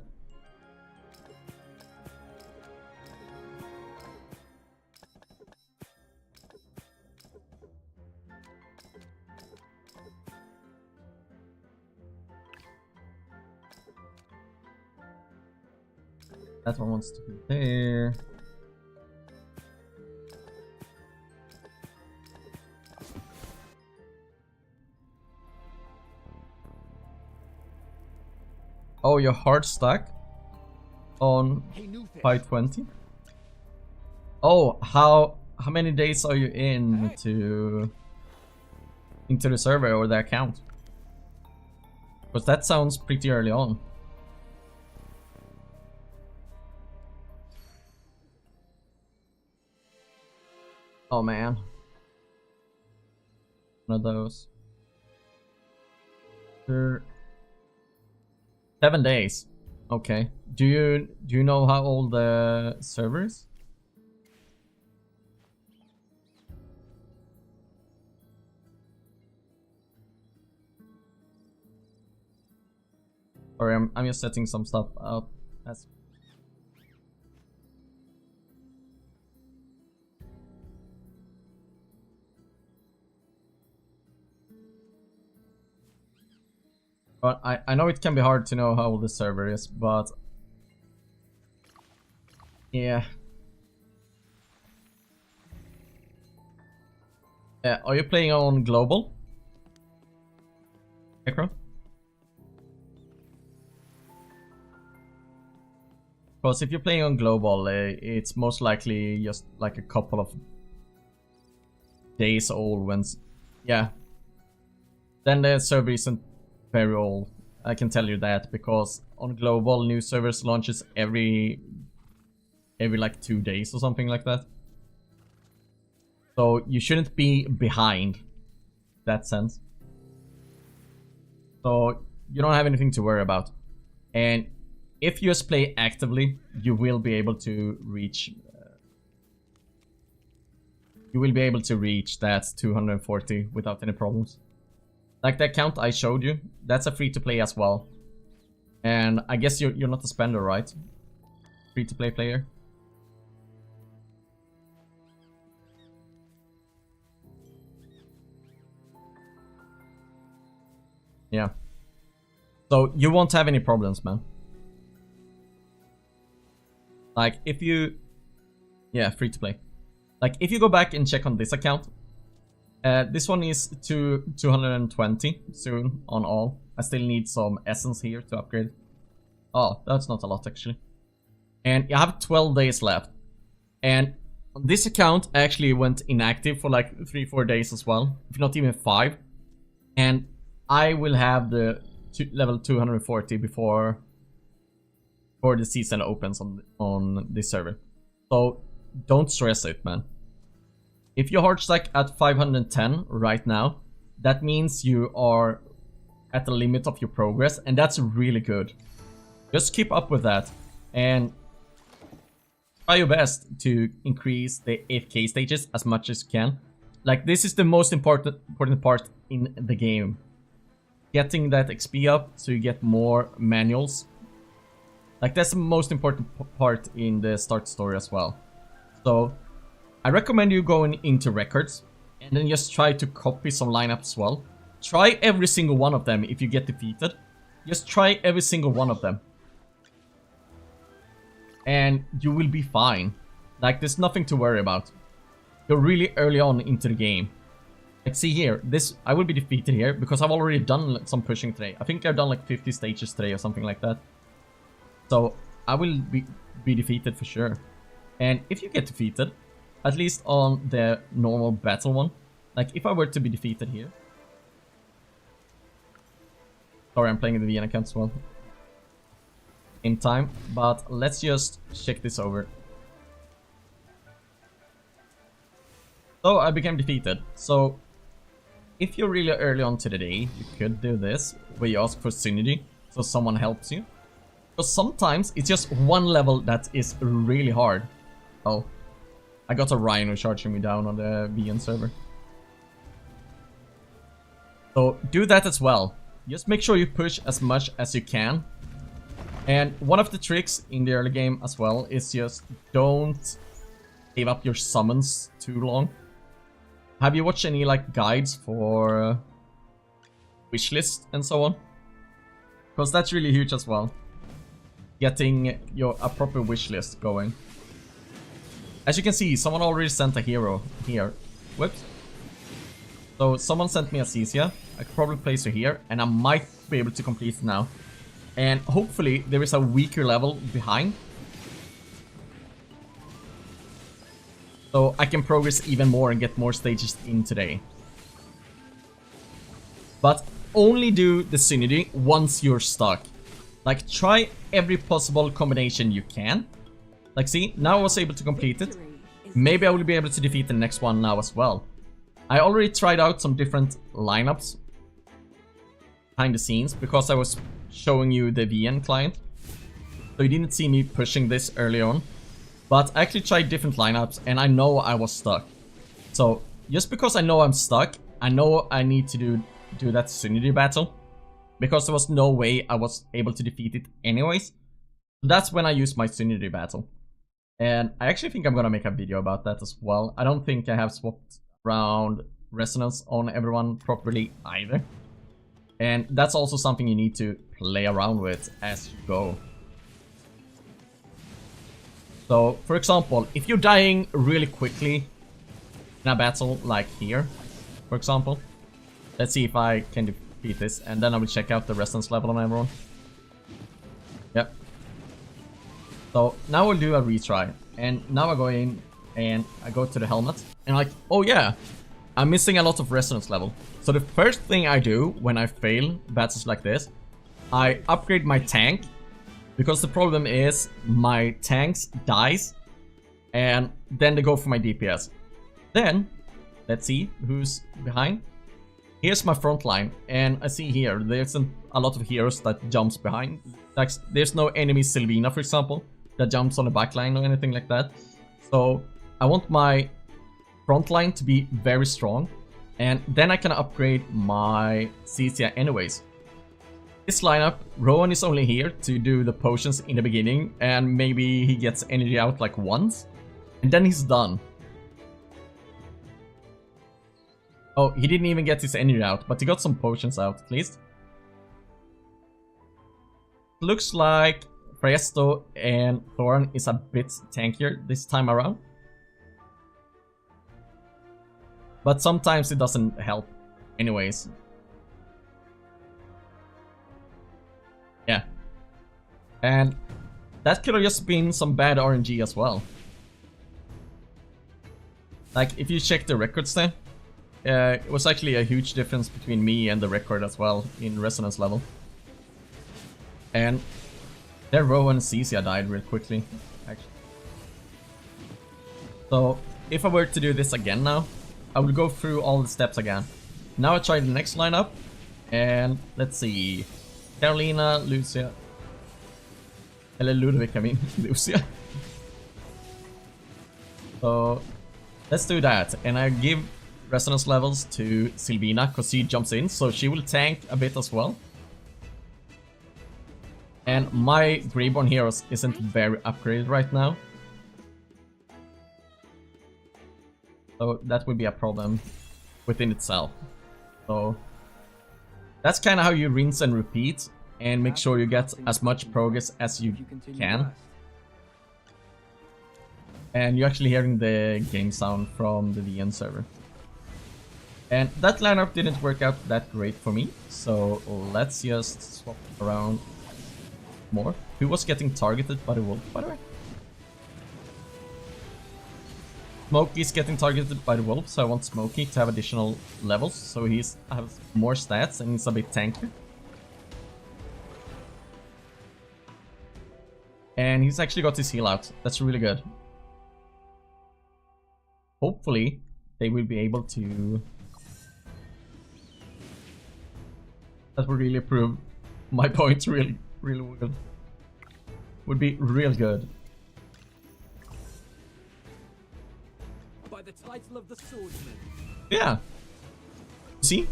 A: That one wants to be there. Oh, you're hard stuck on 520? Oh, how many days are you into the server or the account? Because that sounds pretty early on. Oh man. One of those. Sure. 7 days. Okay. Do you know how old the server is? Sorry, I'm just setting some stuff up. That's But I know it can be hard to know how old the server is, but yeah. Are you playing on global? Necro? Because if you're playing on global, it's most likely just like a couple of days old when, yeah. Then the server isn't very old. I can tell you that because on global, new servers launches every like 2 days or something like that. So you shouldn't be behind that sense. So you don't have anything to worry about. And if you just play actively, you will be able to reach that 240 without any problems. Like the account I showed you, that's a free-to-play as well. And I guess you're not a spender, right? Free-to-play player. Yeah. So you won't have any problems, man. Like if you... Yeah, free-to-play. Like if you go back and check on this account, this one is to 220 soon on all. I still need some essence here to upgrade. Oh, that's not a lot actually. And you have 12 days left. And this account actually went inactive for like 3-4 days as well, if not even 5. And I will have the level 240 before the season opens on this server. So don't stress it, man. If you're hard stack at 510 right now, that means you are at the limit of your progress, and that's really good. Just keep up with that, and try your best to increase the AFK stages as much as you can. Like, this is the most important part in the game. Getting that XP up so you get more manuals. Like, that's the most important part in the start story as well. So, I recommend you going into records and then just try to copy some lineups as well. Try every single one of them if you get defeated. Just try every single one of them. And you will be fine. Like, there's nothing to worry about. You're really early on into the game. Like, see here, this, I will be defeated here because I've already done some pushing today. I think I've done like 50 stages today or something like that. So, I will be defeated for sure. And if you get defeated, at least on the normal battle one, like if I were to be defeated here. Sorry, I'm playing the VN account as well. In time, but let's just check this over. So I became defeated. So if you're really early on to the day, you could do this, where you ask for synergy, so someone helps you. Because sometimes it's just one level that is really hard. Oh, I got a rhino charging me down on the VN server. So do that as well. Just make sure you push as much as you can. And one of the tricks in the early game as well is just don't save up your summons too long. Have you watched any like guides for wishlist and so on? Because that's really huge as well. Getting a proper wishlist going. As you can see, someone already sent a hero here. Whoops. So someone sent me a Zacess. I could probably place her here, and I might be able to complete it now. And hopefully there is a weaker level behind. So I can progress even more and get more stages in today. But only do the synergy once you're stuck. Like, try every possible combination you can. Like, see, now I was able to complete it. Maybe I will be able to defeat the next one now as well. I already tried out some different lineups behind the scenes because I was showing you the VN client. So you didn't see me pushing this early on. But I actually tried different lineups and I know I was stuck. So just because I know I'm stuck, I know I need to do that synergy battle. Because there was no way I was able to defeat it anyways. That's when I used my synergy battle. And I actually think I'm gonna make a video about that as well. I don't think I have swapped around resonance on everyone properly either. And that's also something you need to play around with as you go. So, for example, if you're dying really quickly in a battle like here, for example. Let's see if I can defeat this, and then I will check out the resonance level on everyone. Yep. So, now we'll do a retry. And now I go in and I go to the helmet. And like, oh yeah, I'm missing a lot of resonance level. So the first thing I do when I fail battles like this, I upgrade my tank. Because the problem is my tanks dies and then they go for my DPS. Then, let's see who's behind. Here's my front line, and I see here there's a lot of heroes that jumps behind. Like, there's no enemy Sylvina, for example, that jumps on the back line or anything like that. So I want my front line to be very strong, and then I can upgrade my Zacess anyways. This lineup, Rowan is only here to do the potions in the beginning, and maybe he gets energy out like once, and then he's done. Oh, he didn't even get his energy out, but he got some potions out at least. Looks like Presto and Thorn is a bit tankier this time around. But sometimes it doesn't help anyways. Yeah. And that could have just been some bad RNG as well. Like, if you check the records there, it was actually a huge difference between me and the record as well in resonance level. And then Rowan and Zacess died real quickly, actually. So, if I were to do this again now, I will go through all the steps again. Now I try the next lineup, and let's see. Carolina, Lucia. Eller Ludwig, I mean. Lucia. So let's do that. And I give resonance levels to Sylvina because she jumps in, so she will tank a bit as well. And my Reborn Heroes isn't very upgraded right now. So that will be a problem within itself. So that's kind of how you rinse and repeat and make sure you get as much progress as you can. And you're actually hearing the game sound from the VN server. And that lineup didn't work out that great for me, so let's just swap around more. Who was getting targeted by the wolf, by the way? Smokey's getting targeted by the wolf, so I want Smokey to have additional levels, so he has more stats and he's a bit tanky. And he's actually got his heal out. That's really good. Hopefully, they will be able to... That would really prove my point really good. Would be real good.
F: By the title of the swordsman.
A: Yeah. See?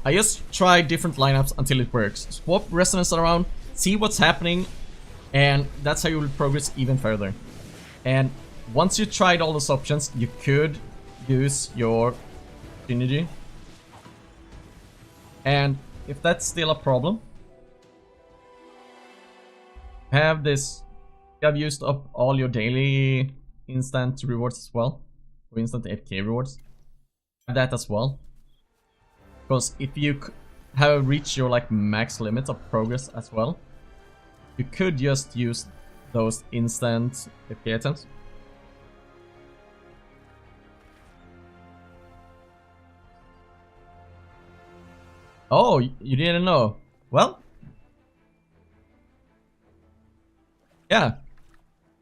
A: I just try different lineups until it works. Swap resonance around, see what's happening, and that's how you will progress even further. And once you tried all those options, you could use your synergy. And if that's still a problem, have this. You have used up all your daily instant rewards as well, or instant AFK rewards. Have that as well, because if you have reached your like max limit of progress as well, you could just use those instant AFK items. Oh, you didn't know? Well, yeah,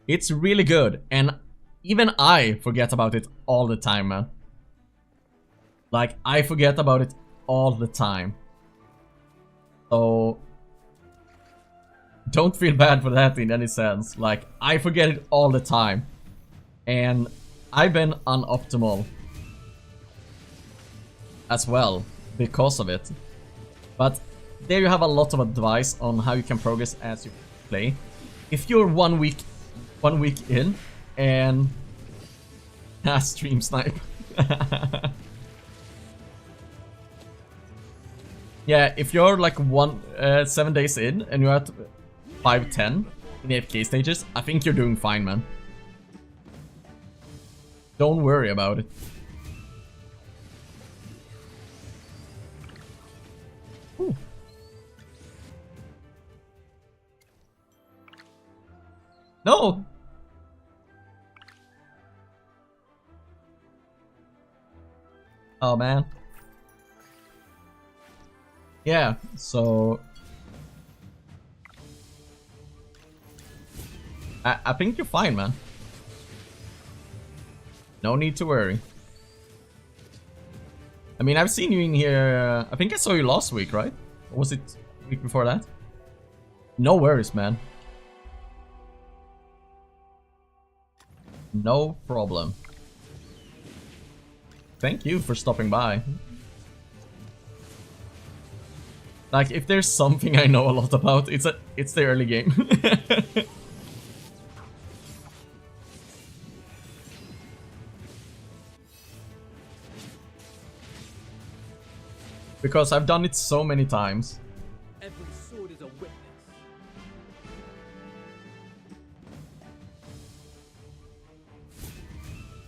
A: it's really good, and even I forget about it all the time, man. Like, I forget about it all the time. So don't feel bad for that in any sense. Like, I forget it all the time, and I've been unoptimal as well because of it. But there you have a lot of advice on how you can progress as you play. If you're one week in and stream snipe. Yeah, if you're like 7 days in and you're at 5-10 in AFK stages, I think you're doing fine, man. Don't worry about it. Ooh. No! Oh man. Yeah, so I think you're fine, man. No need to worry. I mean, I've seen you in here. I think I saw you last week, right? Or was it the week before that? No worries, man. No problem. Thank you for stopping by. Like, if there's something I know a lot about, it's the early game. Because I've done it so many times.
F: Every sword is a witness.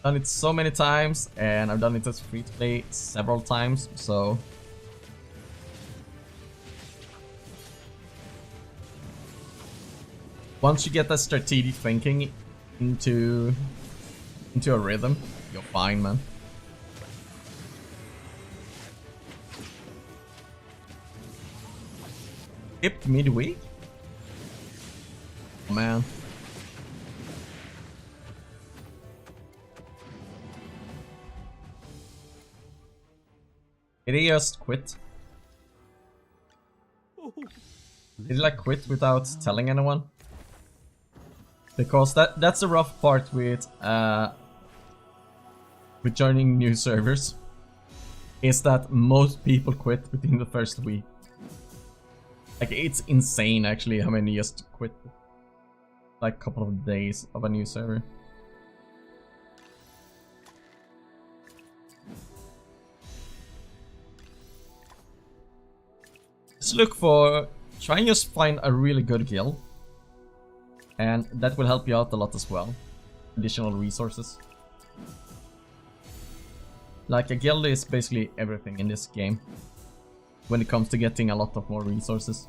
A: Done it so many times, and I've done it as free to play several times, so once you get that strategic thinking into a rhythm, you're fine, man. Skipped midweek? Oh, man. Did he just quit? Did he like quit without telling anyone? Because that's the rough part with with joining new servers is that most people quit within the first week. Like, it's insane actually how many just quit like a couple of days of a new server. Just look for, try and just find a really good guild, and that will help you out a lot as well. Additional resources. Like, a guild is basically everything in this game when it comes to getting a lot of more resources.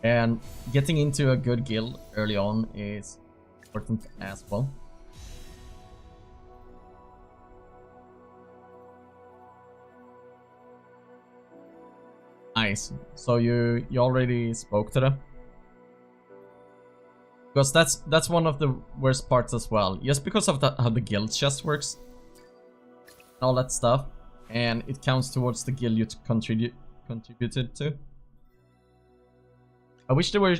A: And getting into a good guild early on is important as well. Nice. So you already spoke to them? Because that's one of the worst parts as well. Just because of how the guild chest works. All that stuff. And it counts towards the guild you contributed to. I wish they were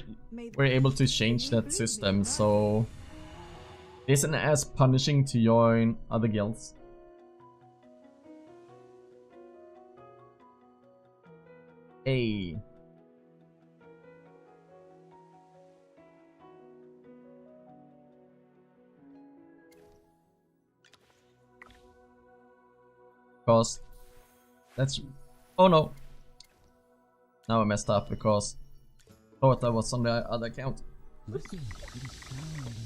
A: able to change that system so it isn't as punishing to join other guilds. Hey. Because that's, oh no, now I messed up because I thought that was on the other account.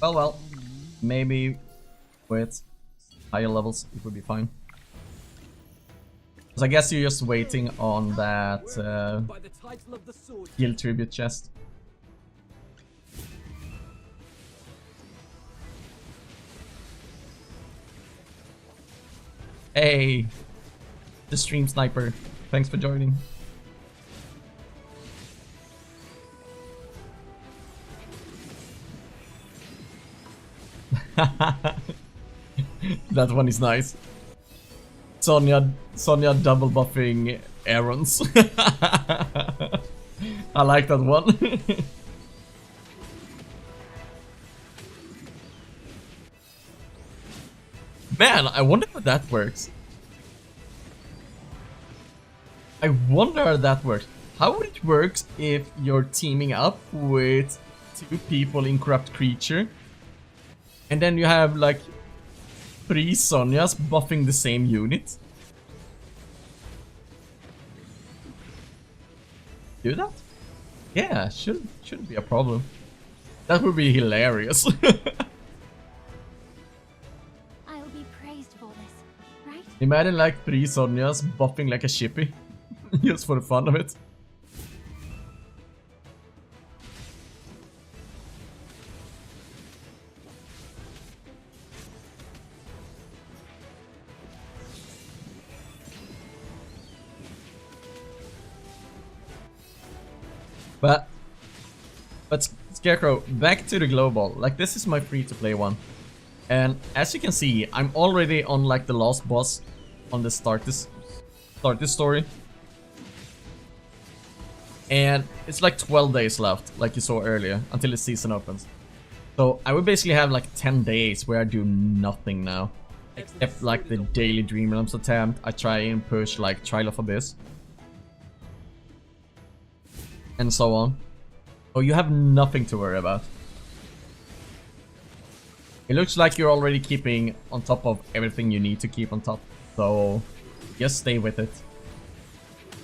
A: Well, maybe with higher levels it would be fine. So I guess you're just waiting on that guild tribute chest. Hey, the stream sniper, thanks for joining. That one is nice. Sonja double buffing Aarons. I like that one. Man, I wonder how that works. I wonder how that works. How would it work if you're teaming up with 2 people in Corrupt Creature and then you have like 3 Sonjas buffing the same unit? Do that? Yeah, shouldn't be a problem. That would be hilarious.
B: I'll be praised for this, right?
A: Imagine like 3 Sonjas buffing like a shippy. Just for the fun of it. But Scarecrow, back to the global. Like, this is my free-to-play one. And as you can see, I'm already on like the last boss on the start this story. And it's like 12 days left, like you saw earlier, until the season opens. So I would basically have like 10 days where I do nothing now. Except like the daily Dream Realms attempt. I try and push like Trial of Abyss. And so on. So you have nothing to worry about. It looks like you're already keeping on top of everything you need to keep on top. So just stay with it.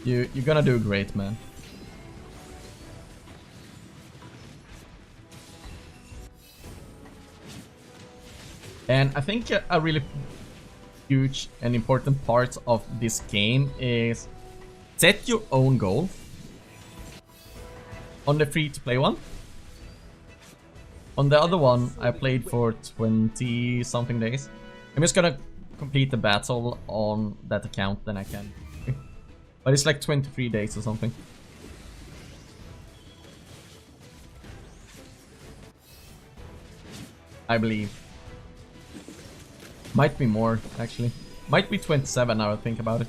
A: You're gonna do great, man. And I think a really huge and important part of this game is set your own goal. On the free-to-play one. On the other one, I played for 20-something days. I'm just gonna complete the battle on that account, then I can. But it's like 23 days or something. I believe. Might be more, actually. Might be 27 now I think about it.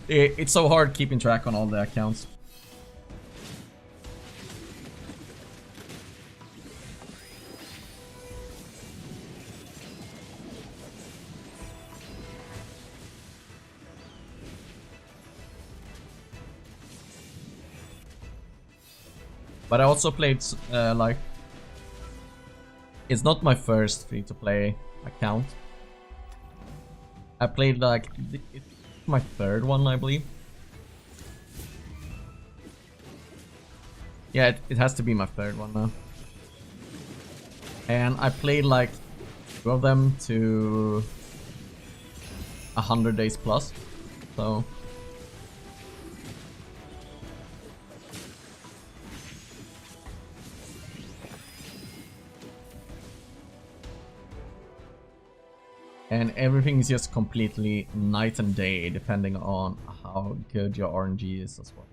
A: It's so hard keeping track on all the accounts. But I also played like, it's not my first free-to-play account. I played like it's my third one, I believe. Yeah, it has to be my third one now. And I played like 2 of them to 100 days plus, so. And everything is just completely night and day depending on how good your RNG is as well.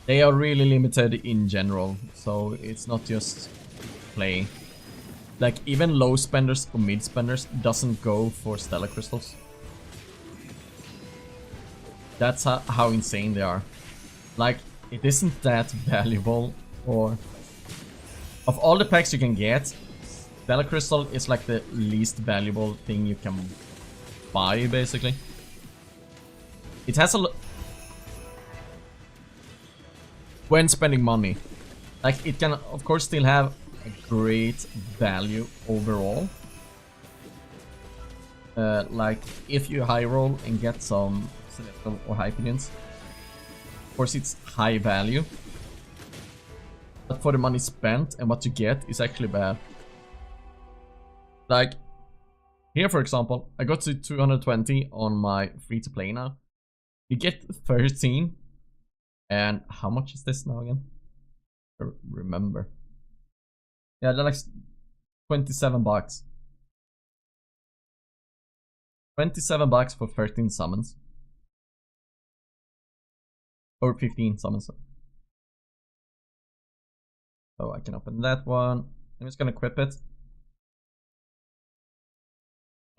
A: They are really limited in general, so it's not just play. Like even low spenders or mid spenders doesn't go for stellar crystals. That's how insane they are. Like, it isn't that valuable, or of all the packs you can get, stellar crystal is like the least valuable thing you can buy, basically. It has a when spending money, like it can of course still have a great value overall. Like if you high roll and get some celestial or hyperions, of course it's high value, but for the money spent and what you get is actually bad. Like here, for example, I got to 220 on my free to play now. You get 13, and how much is this now again? Remember? Yeah, they're like 27 bucks. 27 bucks for 13 summons. Or 15 summons. So I can open that one. I'm just gonna equip it.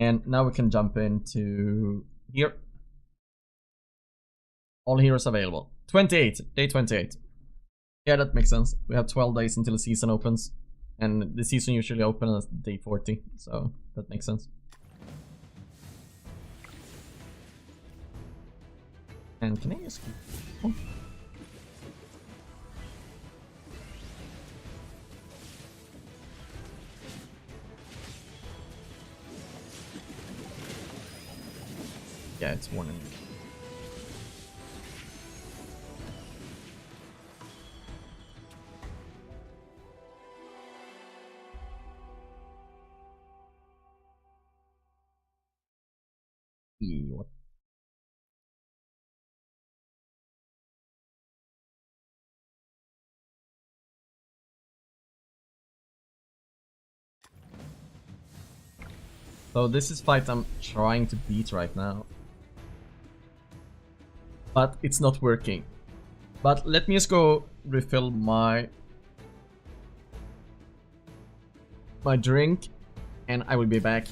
A: And now we can jump into here. All heroes available. 28, day 28. Yeah, that makes sense. We have 12 days until the season opens. And the season usually opens at day 40, so that makes sense. And can I just keep... Oh. Yeah, it's warning. What? So this is fight I'm trying to beat right now. But it's not working. But let me just go refill my drink and I will be back.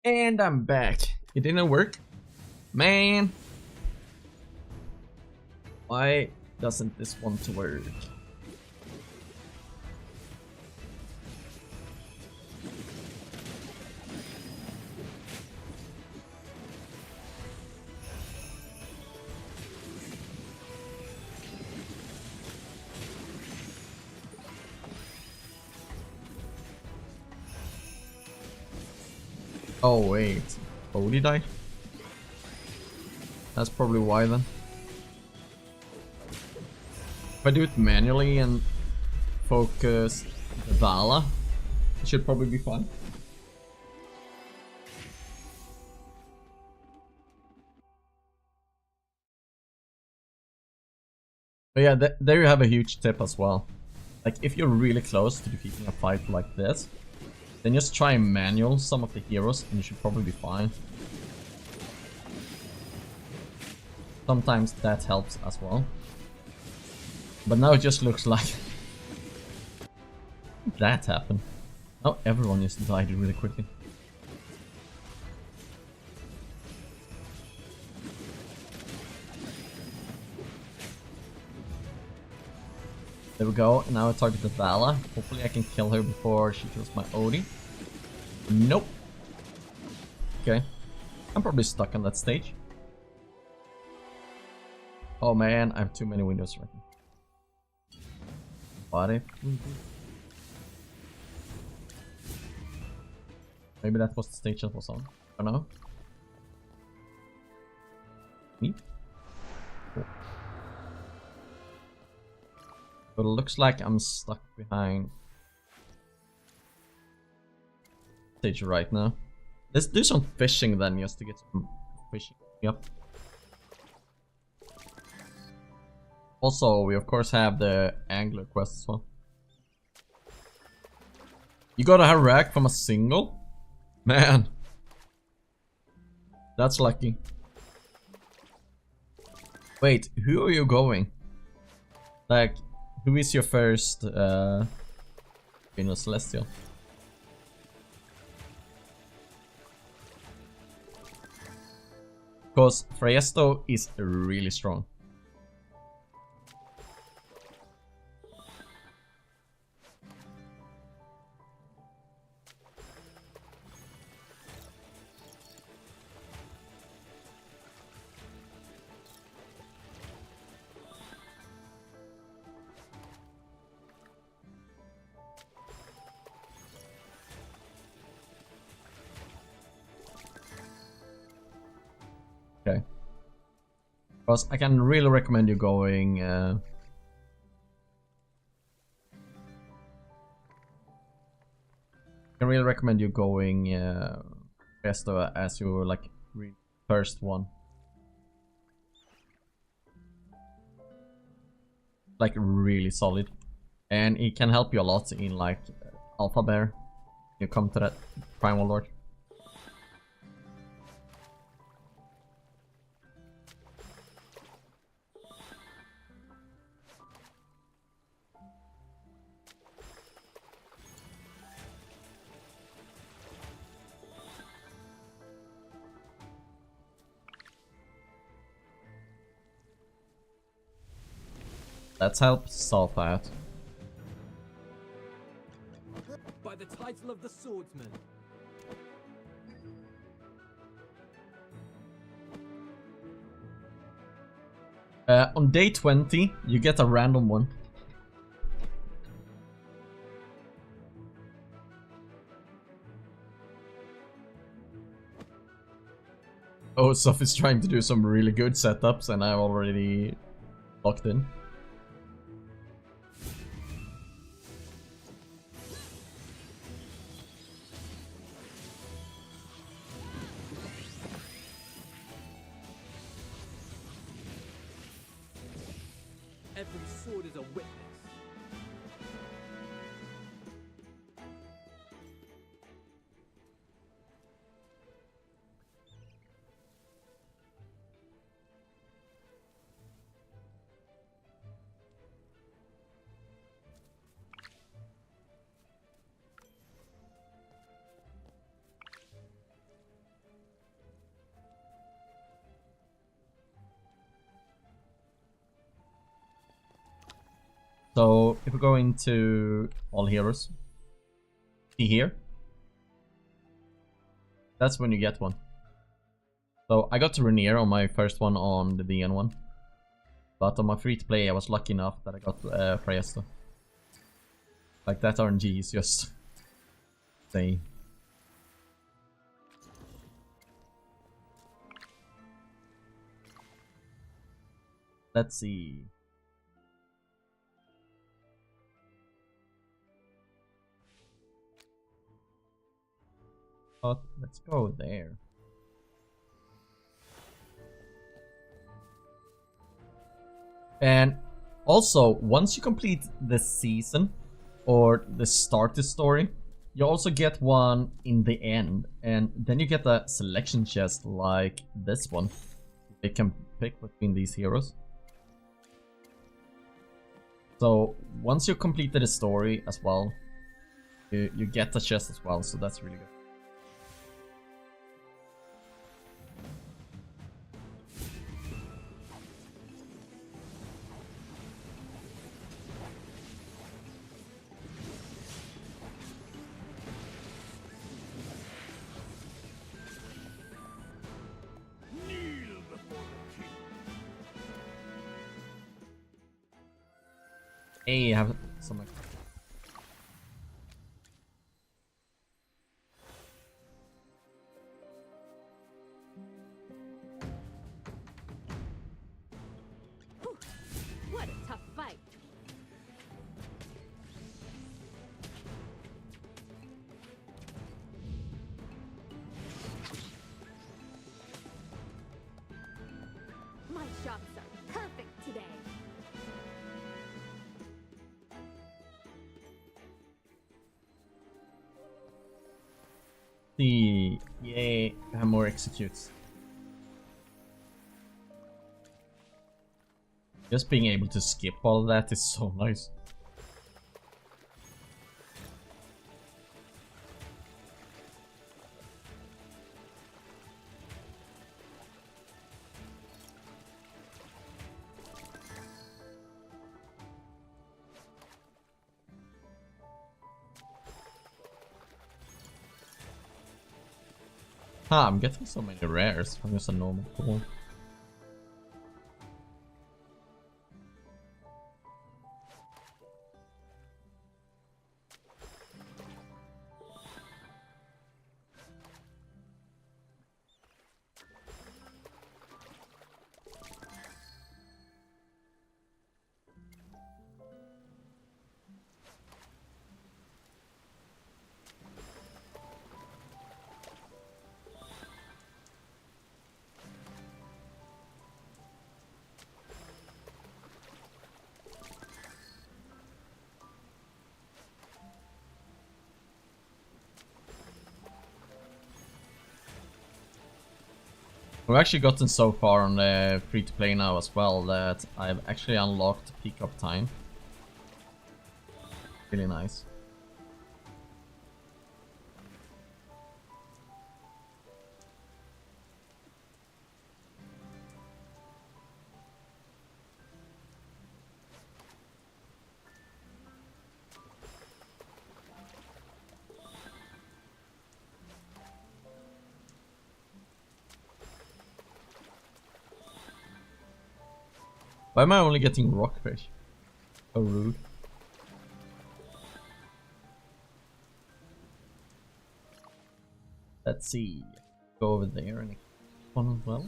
A: And I'm back. It didn't work. Man. Why doesn't this want to work? Oh wait, Odie died? That's probably why then. If I do it manually and focus the Vala, it should probably be fine. But yeah, there you have a huge tip as well. Like, if you're really close to defeating a fight like this, then just try and manual some of the heroes and you should probably be fine. Sometimes that helps as well. But now it just looks like that happened. Now everyone just died really quickly. There we go, now I target the Vala. Hopefully I can kill her before she kills my Odie. Nope. Okay. I'm probably stuck on that stage. Oh man, I have too many windows right now. What if we do? Maybe that was the stage that was on. I don't know. Me? Cool. But it looks like I'm stuck behind stage right now. Let's do some fishing then, just to get some fishing. Yep. Also, we of course have the angler quest as well. You got a harak from a single? Man. That's lucky. Wait, who are you going? Like, who is your first Celestial? Because Freyasto is really strong. Okay. Because I can really recommend you going Resto as your like first one. Like really solid. And it can help you a lot in like Alpha Bear. You come to that Primal Lord. Let's help Salt out.
F: By the title of the swordsman.
A: On day 20, you get a random one. Oh, Soph is trying to do some really good setups and I'm already locked in.
F: Every sword is a witness.
A: So if we go into all heroes, see here, that's when you get one. So I got to Rainier on my first one on the VN one, but on my free to play I was lucky enough that I got Freyasto. Like that RNG is just insane. Let's see. But let's go there. And also, once you complete the season or the starter story, you also get one in the end, and then you get a selection chest like this one. You can pick between these heroes. So once you completed the story as well, you get the chest as well, so that's really good. Hey, I have some.
E: What a tough fight. My shots are perfect today.
A: Yay, I have more executes. Just being able to skip all of that is so nice. I'm getting so many rares from just a normal pool. We've actually gotten so far on the free to play now as well that I've actually unlocked pick up time. Really nice. Why am I only getting rockfish? So rude. Let's see. Go over there and one as well.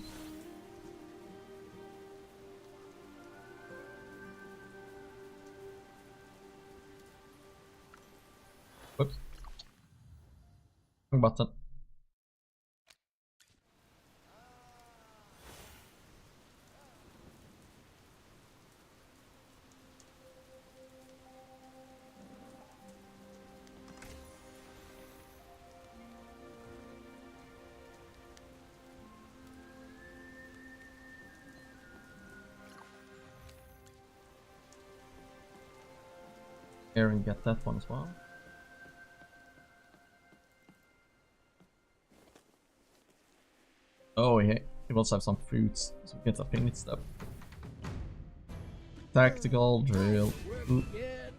A: Whoops. Wrong button. Here and get that one as well. Oh yeah, we also have some fruits, so we get a picnic stuff. Tactical drill.
D: again.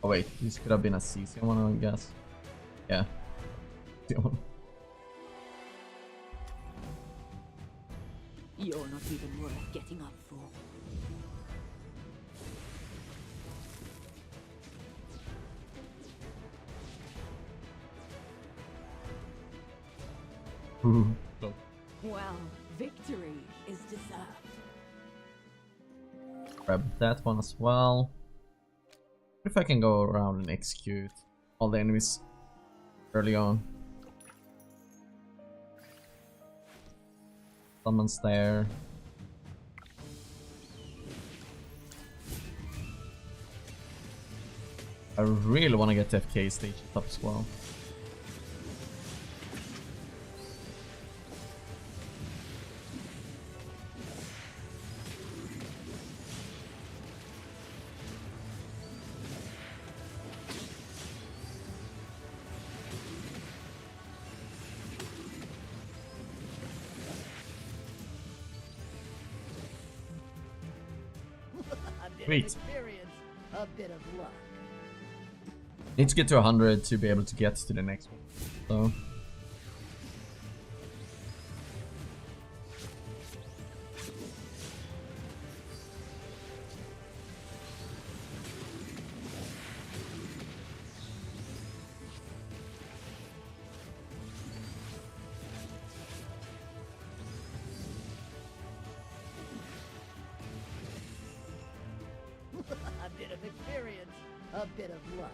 A: Oh wait, this could have been a CC one, I guess. Yeah.
D: You're not even worth getting up for.
E: Well, victory is deserved.
A: Grab that one as well. If I can go around and execute all the enemies early on. Someone's there. I really want to get the FK stages up as well. Sweet.
D: Experience, a bit of luck.
A: Need to get to 100 to be able to get to the next one. So.
D: A bit of experience, a bit of luck.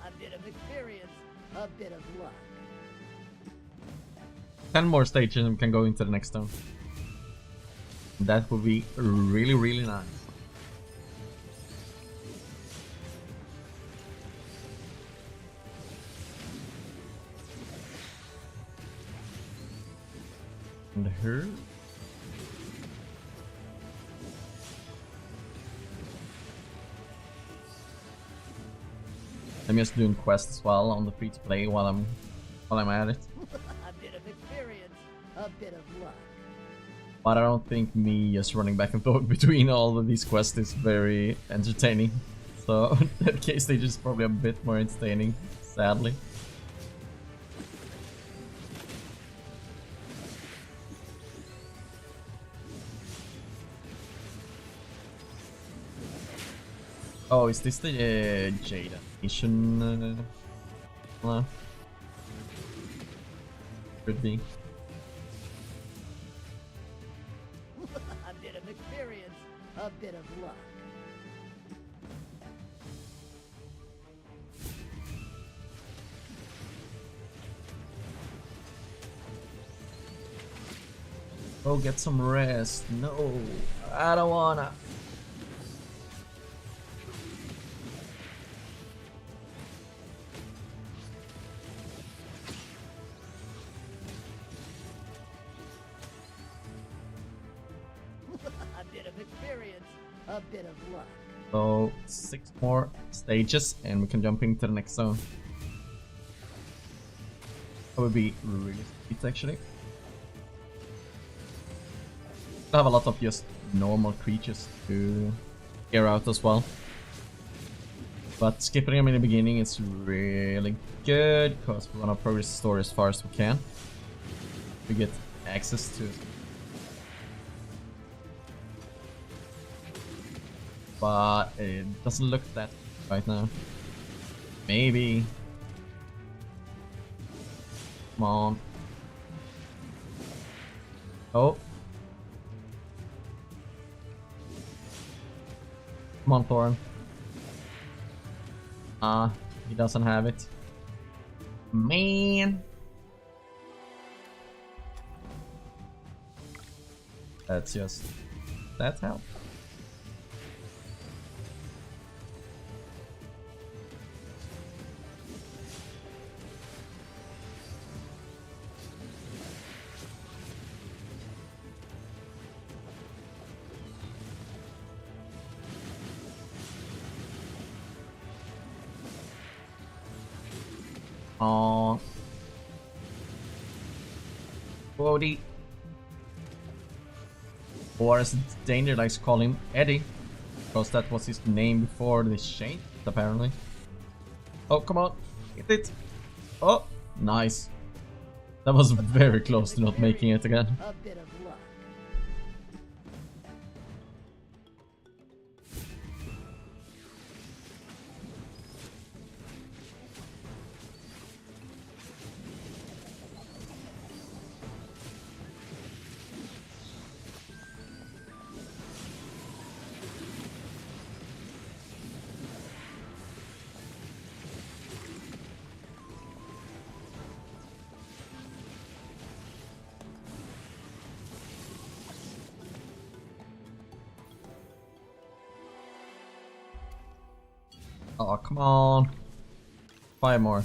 D: A bit of experience, a bit of luck.
A: 10 more stages and we can go into the next zone. That would be really, really nice. And her. I'm just doing quests as well on the free to play while I'm at it.
D: A bit of experience, a bit of luck.
A: But I don't think me just running back and forth between all of these quests is very entertaining. So that case stage is probably a bit more entertaining, sadly. Oh, is this the Jada mission? No. Could be.
D: A bit of experience, a bit of luck.
A: Oh, get some rest. No, I don't wanna.
D: A bit of experience, a bit of luck.
A: So 6 more stages and we can jump into the next zone. That would be really sweet actually. I have a lot of just normal creatures to clear out as well. But skipping them in the beginning is really good because we want to progress the story as far as we can. We get access to it. But it doesn't look that right now. Maybe. Come on. Oh. Come on, Thorin. He doesn't have it. Man. That's just that help. Aww. Bodhi. Or as Danger likes to call him, Eddie. Because that was his name before this change, apparently. Oh, come on. Hit it. Oh, nice. That was very close to not making it again.
D: A bit of luck.
A: Oh, come on. 5 more.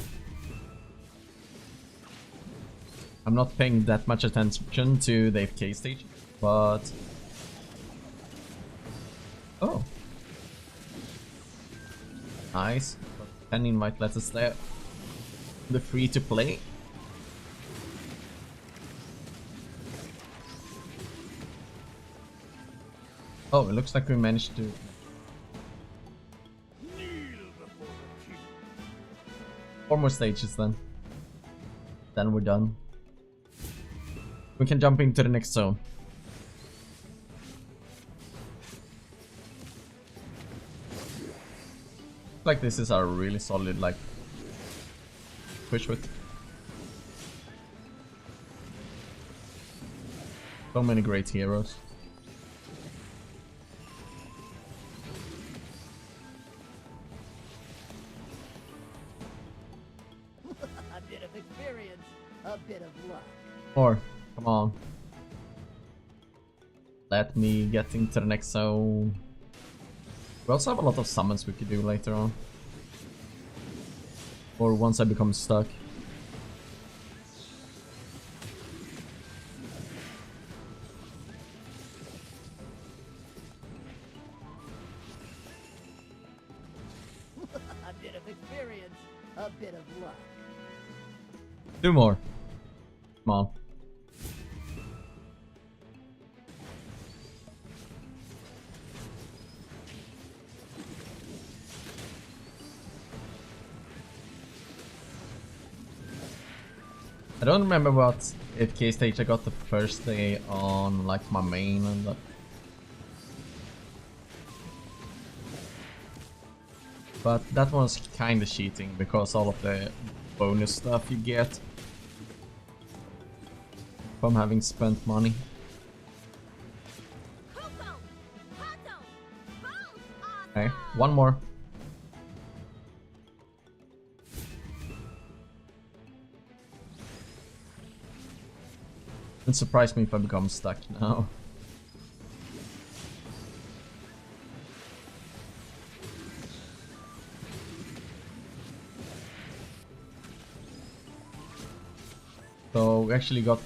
A: I'm not paying that much attention to the AFK stage, but... Oh. Nice. 10 invite letters there. The free to play. Oh, it looks like we managed to... 4 more stages then. Then we're done. We can jump into the next zone. Like this is a really solid like push with. So many great heroes.
D: A bit of experience, a bit of luck.
A: Or, come on. Let me get into the next zone. We also have a lot of summons we could do later on. Or once I become stuck.
D: A bit of experience, a bit of luck.
A: 2 more. Come on. I don't remember what AFK stage I got the first day on like my main and that. But that was kinda cheating because all of the bonus stuff you get from having spent money. Okay, 1 more. It surprise me if I become stuck now. So we actually got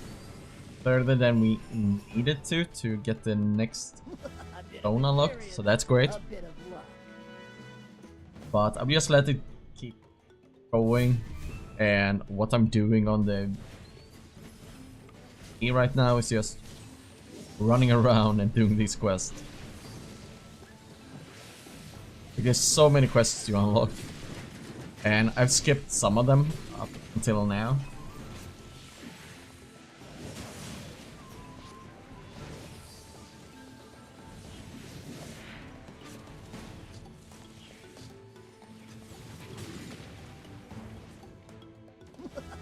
A: further than we needed to get the next zone unlocked, so that's great.
D: A bit of luck.
A: But I'll just let it keep going, and what I'm doing on the right now is just running around and doing these quests. There's so many quests to unlock, and I've skipped some of them up until now.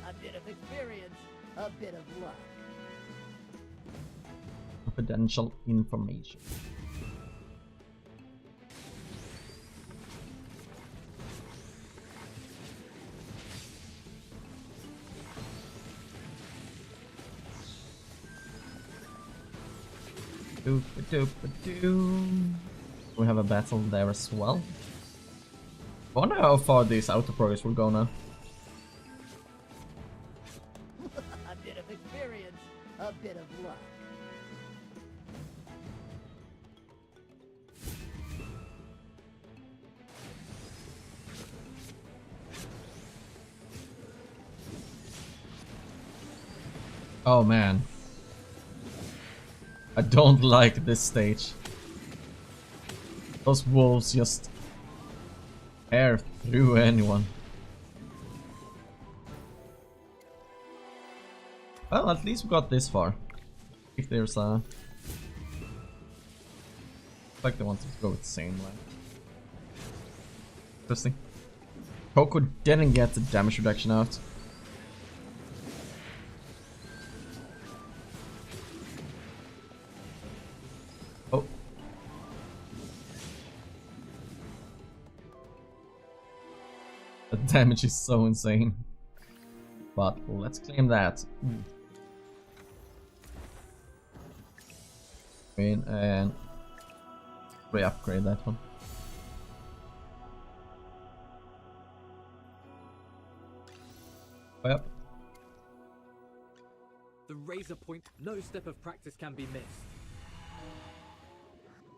D: A bit of experience, a bit of luck.
A: Confidential information. We have a battle there as well. I wonder how far these auto progress will go now.
D: A bit of experience, a bit of luck.
A: Oh man. I don't like this stage. Those wolves just tear through anyone. Well, at least we got this far. If there's a... like they wanted to go with the same line. Interesting. Coco didn't get the damage reduction out. Oh. The damage is so insane. But let's claim that. Win and re-upgrade that one. Oh, yep.
F: The razor point, no step of practice can be missed.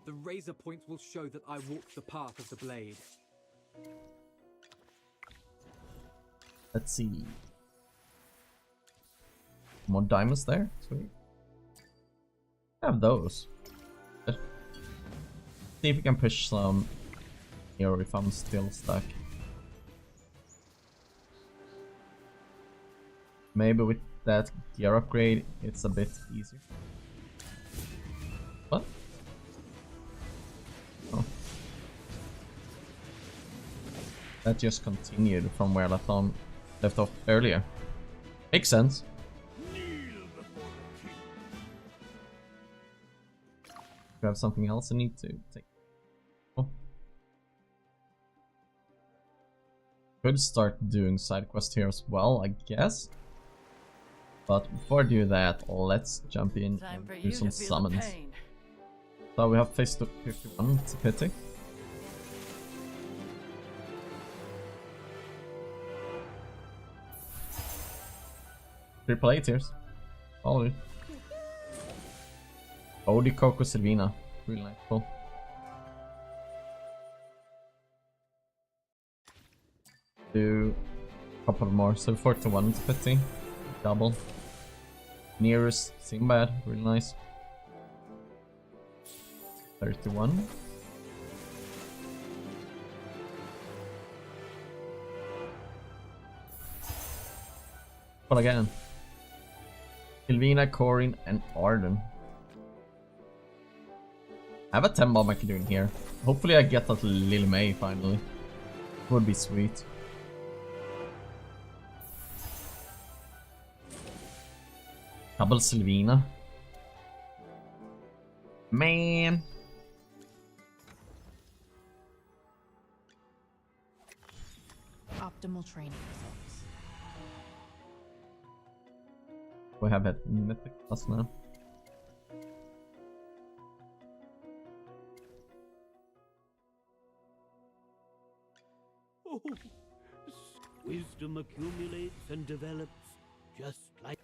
F: The razor point will show that I walked the path of the blade.
A: Let's see. More diamonds there? Sweet. Have those. Let's see if we can push some here if I'm still stuck. Maybe with that gear upgrade it's a bit easier. What? Oh. That just continued from where I left off earlier. Makes sense. Do I have something else I need to take? Oh. Could start doing side quests here as well, I guess. But before I do that, let's jump in and do some summons. So we have phase 51, it's a pity. Triple A tiers. Follow it. Odie Coco Silvina. Really nice. Cool. Do a couple more. So 41 is a pity. Double. Nearest Sinbad. Really nice. 31. But again. Silvina, Corin, and Arden. I have a 10 bomb I can do in here. Hopefully I get that Lily May finally. Would be sweet. Double Silvina. Man.
I: Optimal training results.
A: We have that mythic plus now.
G: Oh, wisdom accumulates and develops just like...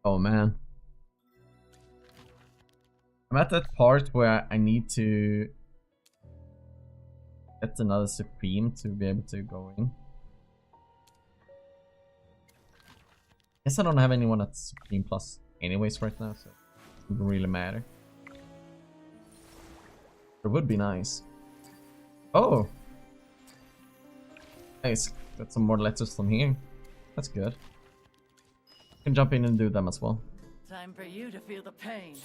A: Oh man. I'm at that part where I need to get another Supreme to be able to go in. Guess I don't have anyone at Supreme Plus anyways right now, so it doesn't really matter. It would be nice. Oh! Nice. Got some more letters from here. That's good. Can jump in and do them as well.
C: Time for you to feel the pain.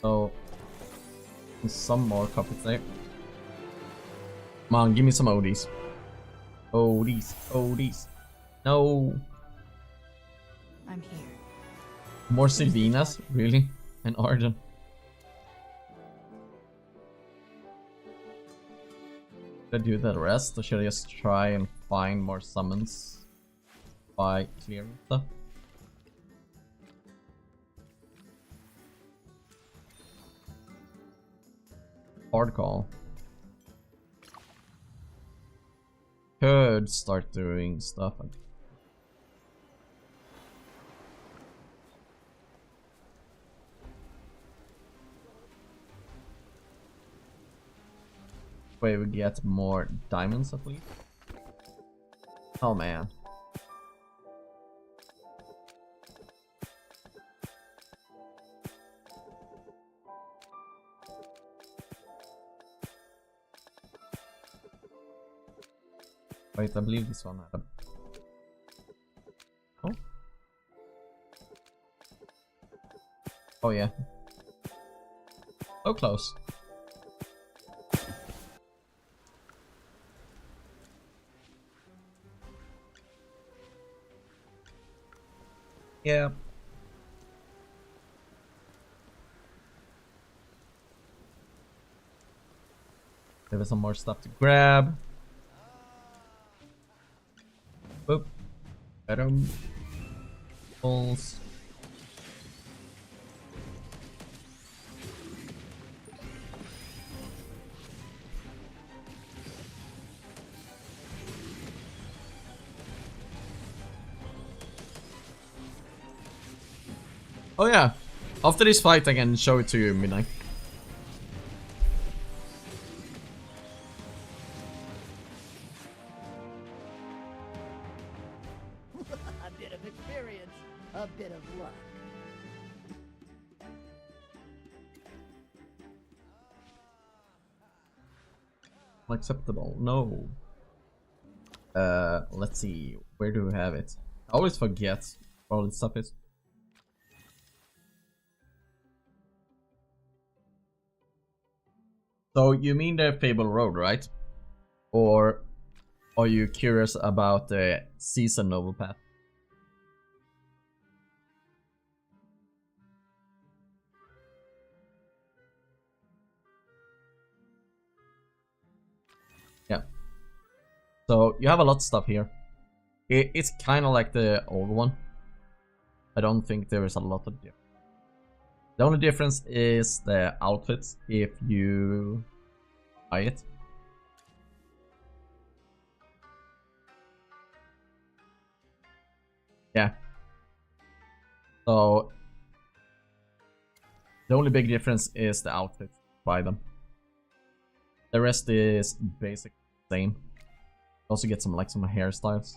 A: So, some more copies there. Come on, give me some ODs. ODs. No.
I: I'm here.
A: More Silvinas, really? And Arden. Should I do the rest, or should I just try and find more summons by clearing stuff? hard call. Could start doing stuff. Way we get more diamonds at least. Oh man. Wait, I believe this one had a... Oh? Oh yeah. So close. Yeah. There was some more stuff to grab. Boop. Better pulls. Oh yeah. After this fight I can show it to you, Midnight.
D: A bit of experience, a bit of luck.
A: Unacceptable. No. Let's see. Where do we have it? I always forget where all this stuff is. So you mean the Fable Road, right? Or are you curious about the Season Noble Path? Yeah. So you have a lot of stuff here. It's kind of like the old one. I don't think there is a lot of difference. The only difference is the outfits if you buy it. Yeah. So the only big difference is the outfits. Buy them. The rest is basically the same. Also get some some hairstyles.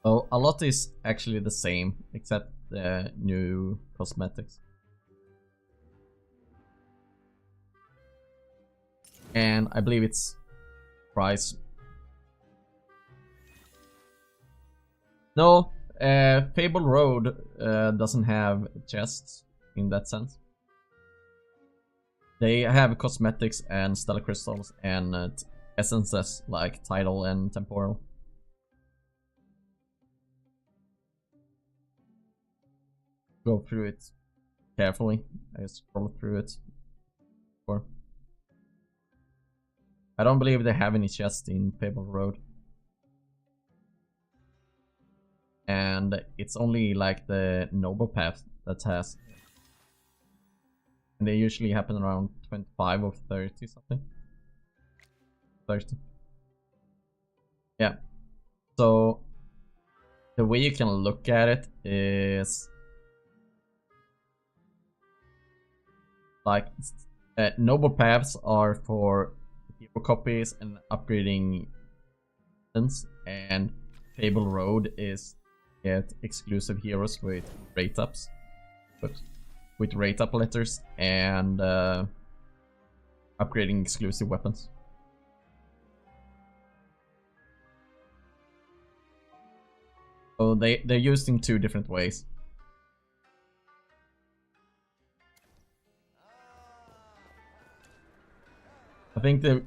A: So a lot is actually the same except the new cosmetics. And I believe it's price. No, Fable Road doesn't have chests in that sense. They have cosmetics and stellar crystals and essences like tidal and temporal. Go through it carefully. I just scroll through it. I don't believe they have any chests in Fable Road. And it's only like the noble path that has. And they usually happen around 25 or 30 something. 30. Yeah. So the way you can look at it is like noble paths are for hero copies and upgrading items, and Fable Road is get exclusive heroes with rate ups, with rate up letters and upgrading exclusive weapons. So they're used in two different ways. I think if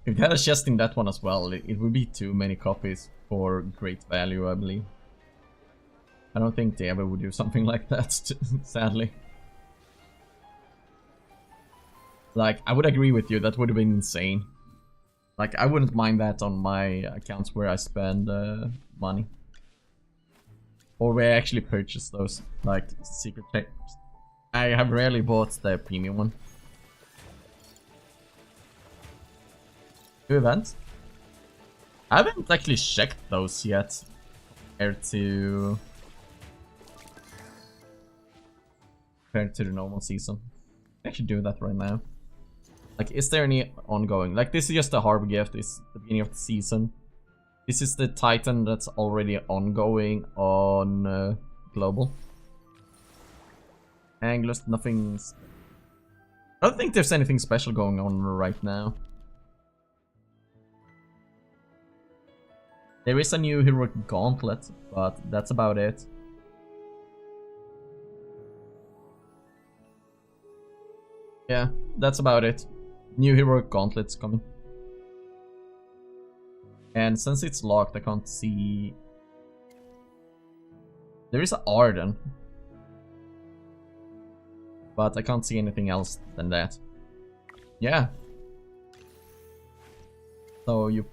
A: you had a chest in that one as well, it would be too many copies for great value, I believe. I don't think they ever would do something like that, sadly. Like, I would agree with you, that would have been insane. Like, I wouldn't mind that on my accounts where I spend money. Or we actually purchased those, like, secret checks. I have rarely bought the premium one. New events? I haven't actually checked those yet. Compared to the normal season. I should do that right now. Like, is there any ongoing? Like, this is just a harbor gift. It's the beginning of the season. This is the Titan that's already ongoing on global. Anglers, nothing. I don't think there's anything special going on right now. There is a new heroic gauntlet, but that's about it. Yeah, that's about it. New heroic gauntlets coming. And since it's locked, I can't see... There is an Arden. But I can't see anything else than that. Yeah. So you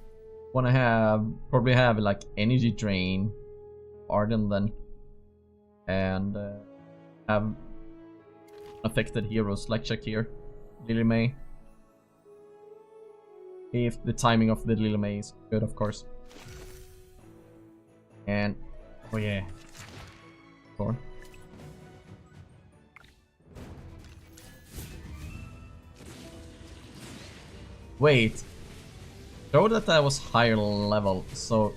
A: wanna probably have like energy drain, Arden then, and have affected heroes like Shakir, Lily May. If the timing of the Lily May is good, of course. And oh yeah, Thorn. Wait. Show that was higher level, so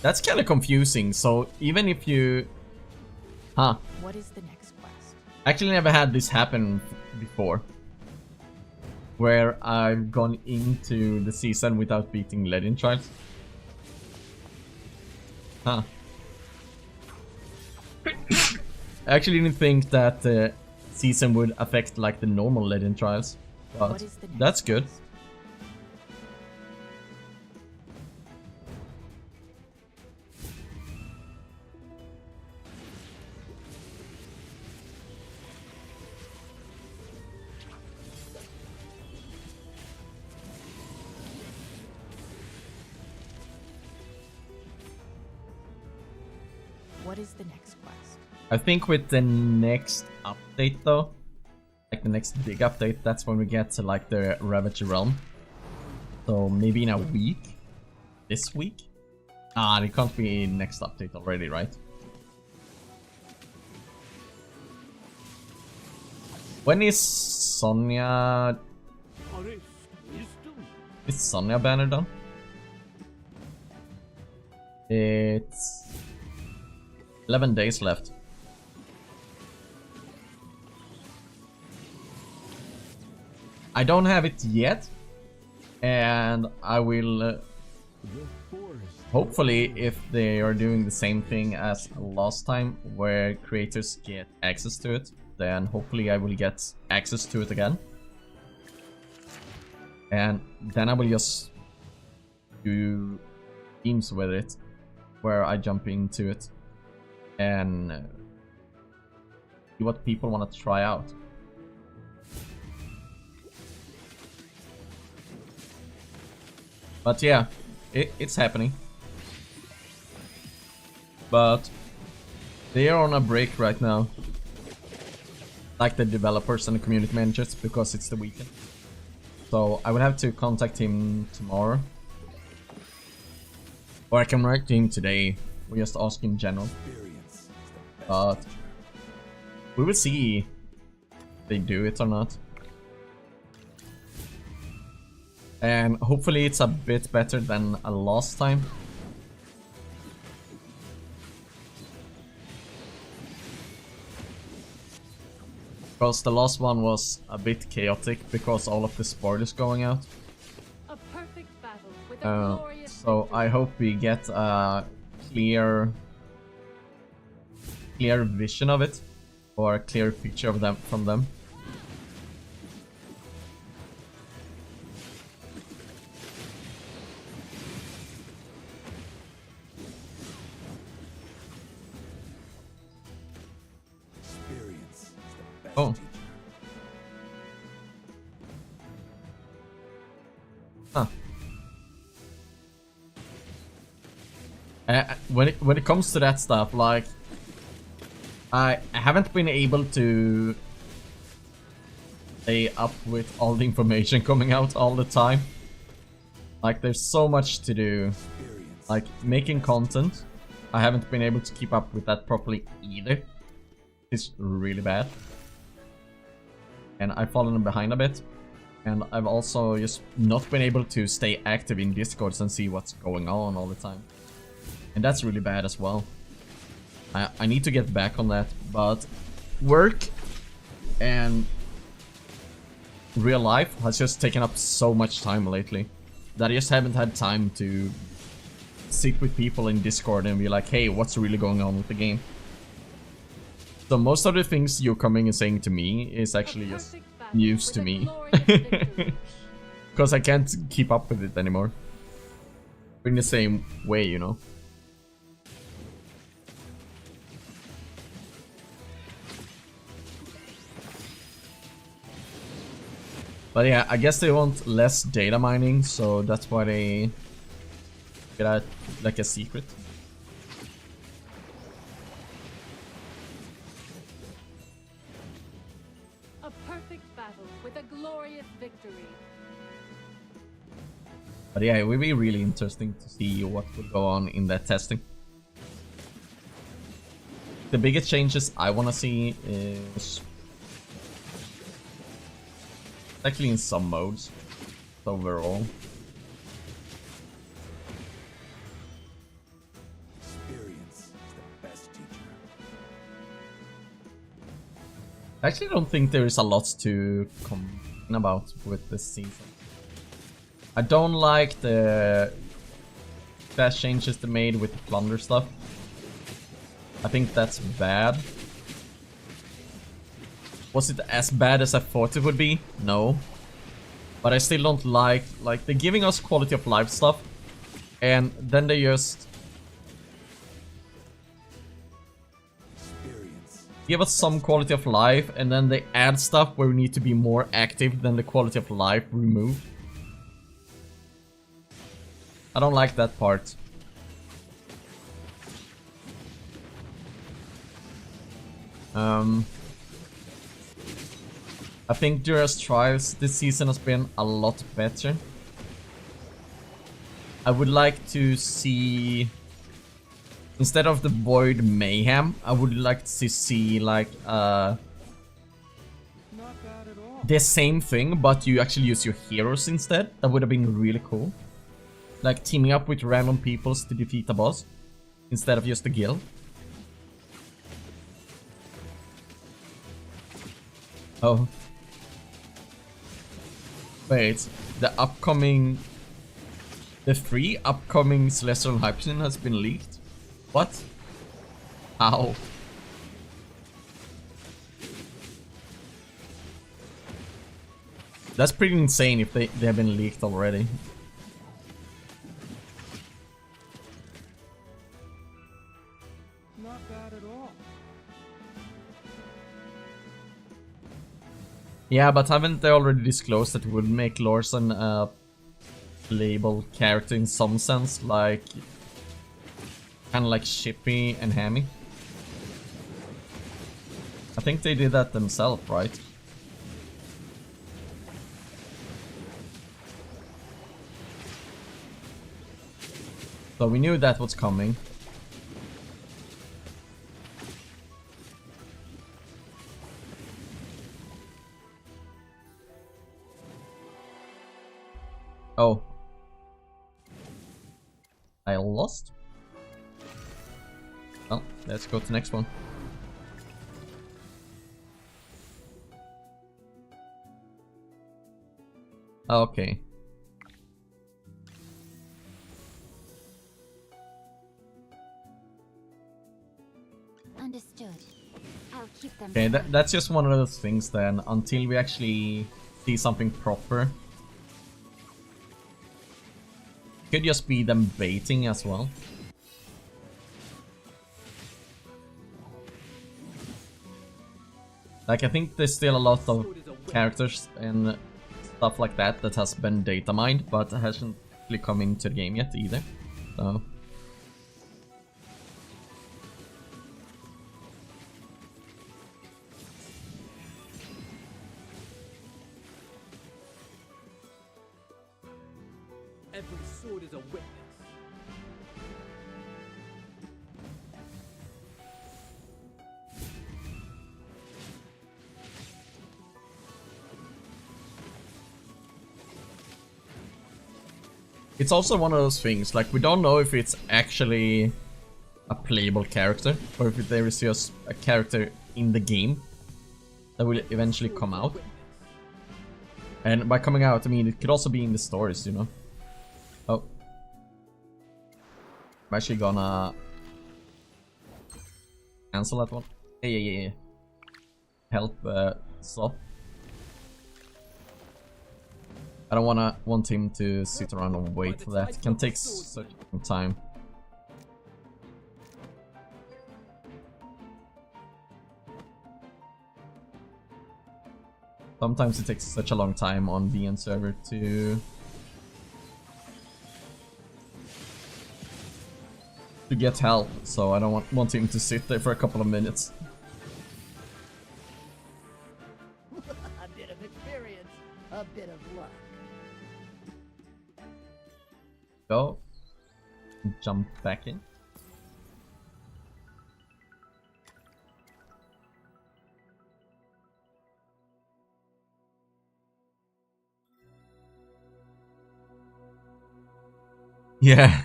A: that's kind of confusing. So even if you,
I: What is the next quest?
A: actually never had this happen before, where I've gone into the season without beating Legend Trials. I actually didn't think that the season would affect like the normal Legend Trials, but that's good.
I: What is the next quest?
A: I think with the next update though, like the next big update, that's when we get to like the Ravager Realm. So maybe in a week? This week? It can't be next update already, right? When is Sonja... Is Sonja banner done? It's 11 days left. I don't have it yet, and I will hopefully, if they are doing the same thing as last time where creators get access to it, then hopefully I will get access to it again, and then I will just do teams with it where I jump into it and see what people want to try out. But yeah, it's happening. But they are on a break right now, like the developers and the community managers, because it's the weekend. So I will have to contact him tomorrow, or I can write to him today. We just ask in general. But we will see if they do it or not. And hopefully it's a bit better than last time. Because the last one was a bit chaotic because all of the spoilers going out.
E: A perfect battle with a glorious
A: So I hope we get a clear vision of it, or a clear picture of them from them. Oh. When it comes to that stuff, like, I haven't been able to stay up with all the information coming out all the time. Like, there's so much to do. Like, making content, I haven't been able to keep up with that properly either. It's really bad. And I've fallen behind a bit. And I've also just not been able to stay active in Discords and see what's going on all the time. And that's really bad as well. I need to get back on that, but work and real life has just taken up so much time lately that I just haven't had time to sit with people in Discord and be like, hey, what's really going on with the game? So most of the things you're coming and saying to me is actually just news to me. Because I can't keep up with it anymore. In the same way, you know. But yeah, I guess they want less data mining, so that's why they get out like a secret.
E: A perfect battle with a glorious victory.
A: But yeah, it will be really interesting to see what will go on in that testing. The biggest changes I want to see is actually in some modes overall.
J: Experience is the best teacher.
A: I actually don't think there is a lot to complain about with this season. I don't like the fast changes they made with the plunder stuff. I think that's bad. Was it as bad as I thought it would be? No. But I still don't like they're giving us quality of life stuff, and then they just give us some quality of life, and then they add stuff where we need to be more active than the quality of life removed. I don't like that part. I think Dura's Trials this season has been a lot better. I would like to see, instead of the Void Mayhem, I would like to see like the same thing, but you actually use your heroes instead. That would have been really cool. Like teaming up with random peoples to defeat a boss instead of just the guild. Oh. Wait, the 3 upcoming Celestial Hypsin has been leaked? What? How? That's pretty insane if they have been leaked already.
G: Not bad at all.
A: Yeah, but haven't they already disclosed that it would make Lorson a playable character in some sense, like kind of like Shippy and Hammy? I think they did that themselves, right? So we knew that was coming. Oh. I lost? Well, let's go to the next one. Okay.
B: Understood. I'll keep them.
A: Okay, that's just one of those things then, until we actually see something proper. Could just be them baiting as well. Like, I think there's still a lot of characters and stuff like that that has been data mined, but hasn't really come into the game yet either. So
F: Every sword is a witness.
A: It's also one of those things, like we don't know if it's actually a playable character or if there is just a character in the game that will eventually come out. And by coming out, I mean it could also be in the stories, you know. Oh. I'm actually gonna cancel that one. Yeah. Help stop. I don't want him to sit around and wait for that. It can take such a long time. Sometimes it takes such a long time on VN server to get help, so I don't want him to sit there for a couple of minutes.
D: A bit of experience, a bit of luck.
A: Go. Jump back in. Yeah.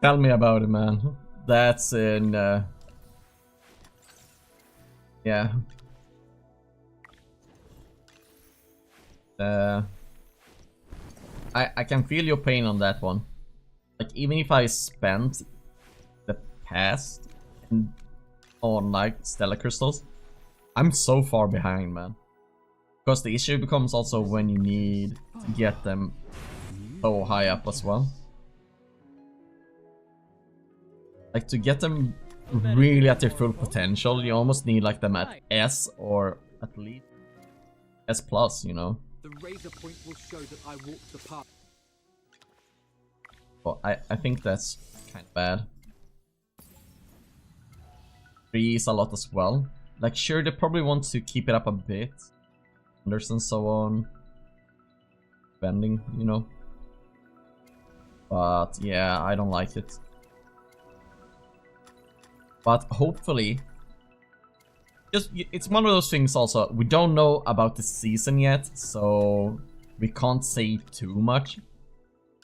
A: Tell me about it, man. That's in yeah. I can feel your pain on that one. Like, even if I spent the past on like stellar crystals, I'm so far behind, man. Because the issue becomes also when you need to get them so high up as well. Like, to get them really at their full potential, you almost need like them at S or at least S plus, you know.
F: The razor point will show that I walked the path.
A: Well, I think that's kind of bad. 3 is a lot as well. Like, sure, they probably want to keep it up a bit. Wonders and so on. Bending, you know. But yeah, I don't like it. But hopefully, it's one of those things also, we don't know about the season yet, so we can't say too much.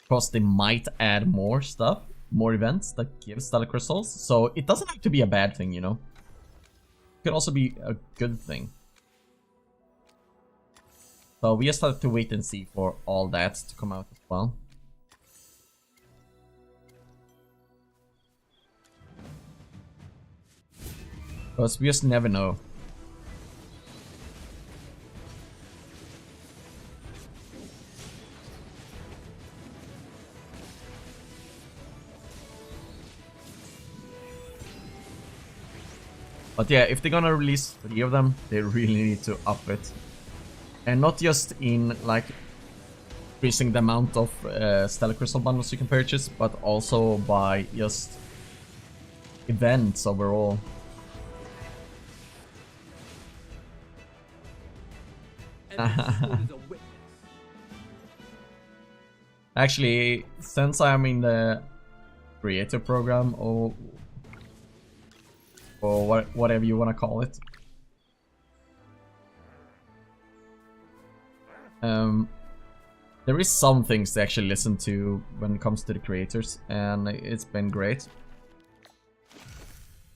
A: Because they might add more stuff, more events that give stellar crystals, so it doesn't have to be a bad thing, you know. It could also be a good thing. So we just have to wait and see for all that to come out as well. Because we just never know. But yeah, if they're gonna release 3 of them, they really need to up it. And not just in like increasing the amount of stellar crystal bundles you can purchase, but also by just events overall. Actually, since I'm in the creator program or whatever you want to call it, there is some things to actually listen to when it comes to the creators, and it's been great.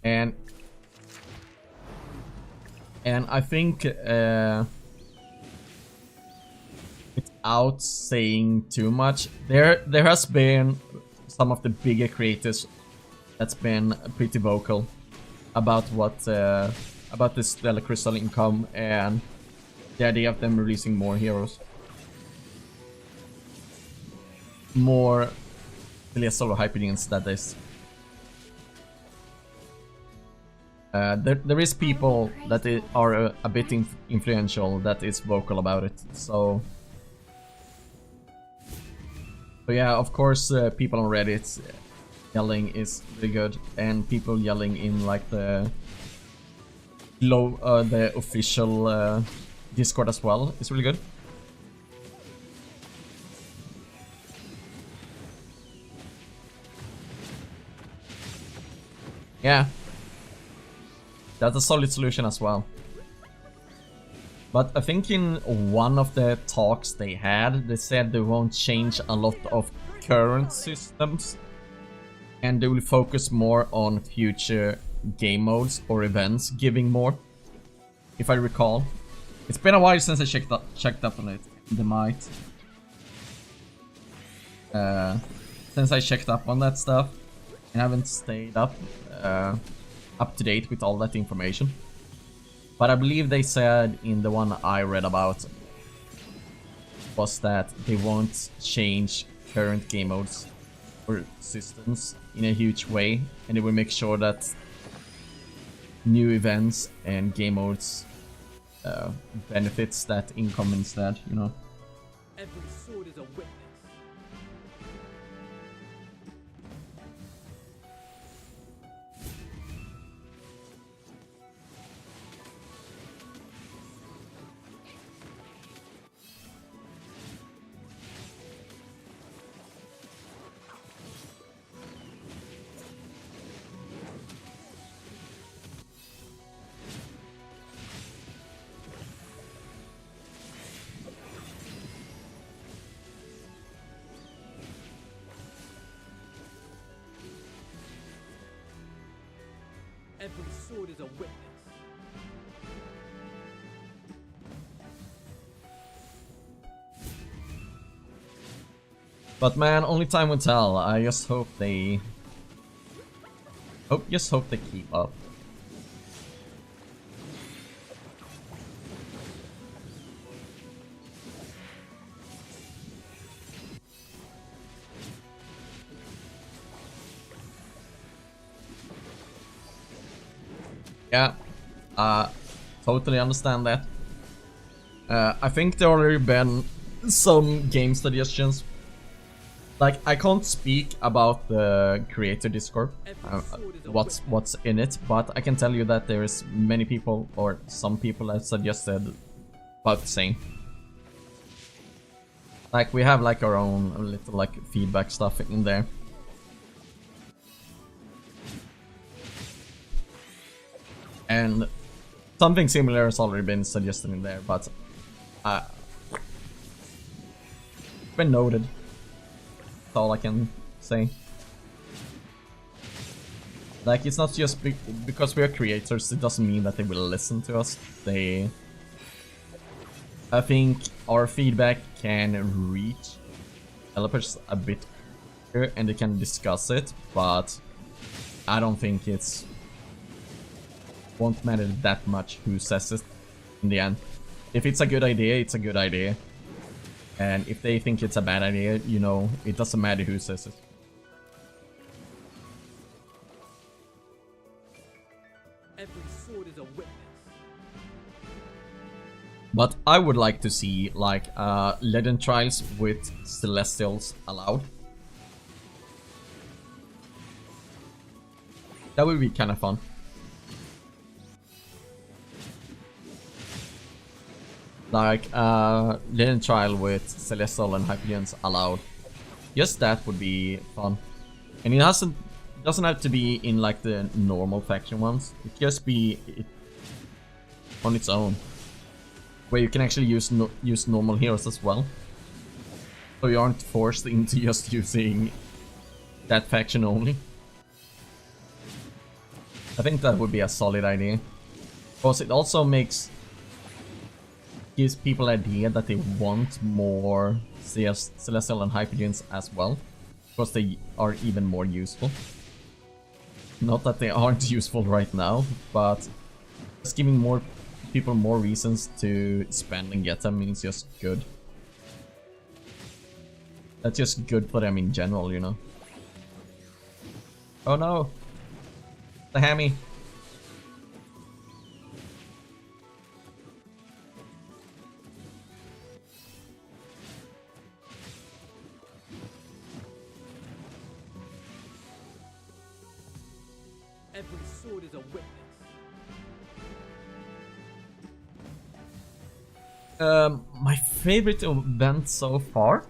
A: And I think without saying too much, there has been some of the bigger creators that's been pretty vocal about what about this stellar crystal income and the idea of them releasing more heroes, more solo hyperdians, that is. There is people that are a bit influential that is vocal about it, so yeah, of course, people on Reddit yelling is really good, and people yelling in like the official Discord as well is really good. Yeah. That's a solid solution as well. But I think in one of the talks they had, they said they won't change a lot of current systems. And they will focus more on future game modes or events, giving more. If I recall. It's been a while since I checked up on it. They might. Since I checked up on that stuff. And haven't stayed up to date with all that information. But I believe they said in the one I read about was that they won't change current game modes or systems in a huge way, and they will make sure that new events and game modes benefits that income instead, you know.
F: Every sword is a witness. Every sword is a witness.
A: But man, only time will tell. I just hope they... just hope they keep up. Yeah, totally understand that. I think there already been some game suggestions. Like, I can't speak about the creator Discord, what's in it, but I can tell you that there is many people, or some people have suggested about the same. Like, we have like our own little like feedback stuff in there. And something similar has already been suggested in there, but been noted. That's all I can say. Like, it's not just because we are creators, it doesn't mean that they will listen to us. I think our feedback can reach developers a bit quicker and they can discuss it, but I don't think won't matter that much who says it in the end. If it's a good idea, it's a good idea. And if they think it's a bad idea, you know, it doesn't matter who says it.
F: Every sword is a witness.
A: But I would like to see like legend trials with celestials allowed. That would be kind of fun. Like legend trial with celestial and hypergeons allowed. Just that would be fun. And it doesn't have to be in like the normal faction ones. It can just be on its own, where you can actually use normal heroes as well. So you aren't forced into just using that faction only. I think that would be a solid idea. Because it also gives people an idea that they want more celestial and hypergeons as well. Because they are even more useful. Not that they aren't useful right now, but just giving more people more reasons to spend and get them is just good. That's just good for them in general, you know. Oh no! The hammy!
F: Every sword is a witness.
A: My favorite event so far?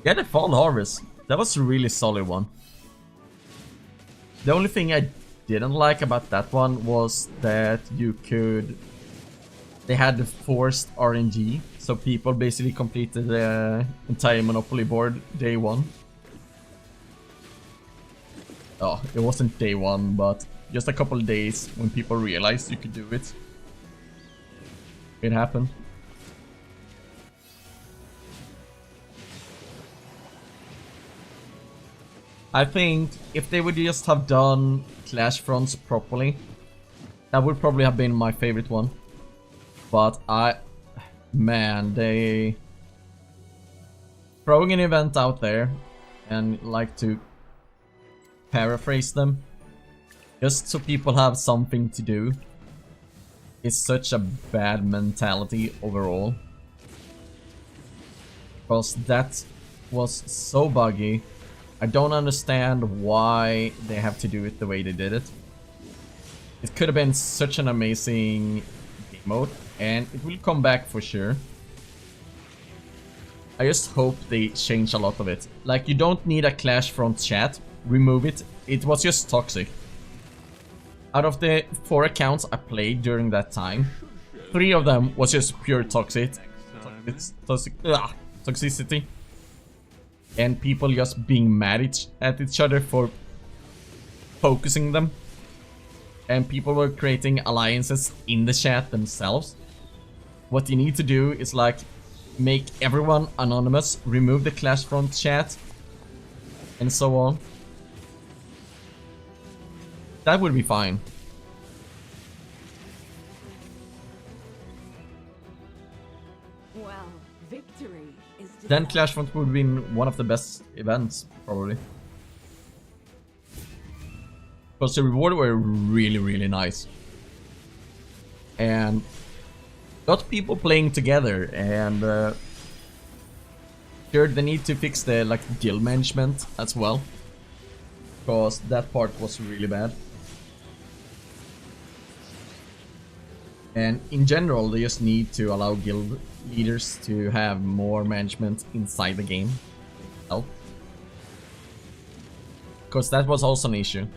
A: Yeah, the Fall Harvest. That was a really solid one. The only thing I didn't like about that one was that they had the forced RNG, so people basically completed the entire Monopoly board day one. Oh, it wasn't day one, but just a couple of days when people realized you could do it. It happened. I think if they would just have done Clash Fronts properly, that would probably have been my favorite one. But man, they throwing an event out there and like to paraphrase them just so people have something to do is such a bad mentality overall. Because that was so buggy. I don't understand why they have to do it the way they did it. It could have been such an amazing game mode, and it will come back for sure. I just hope they change a lot of it. Like, you don't need a Clash Front chat. Remove it. It was just toxic. Out of the 4 accounts I played during that time, 3 of them was just pure toxicity. And people just being mad at each other for focusing them. And people were creating alliances in the chat themselves. What you need to do is like make everyone anonymous, remove the Clash Front chat, and so on. That would be fine.
C: Well, victory is
A: Then Clash Front would have been one of the best events, probably. Because the rewards were really, really nice. And got people playing together, and sure, they need to fix the like guild management as well. Because that part was really bad. And in general, they just need to allow guild leaders to have more management inside the game. Because that was also an issue.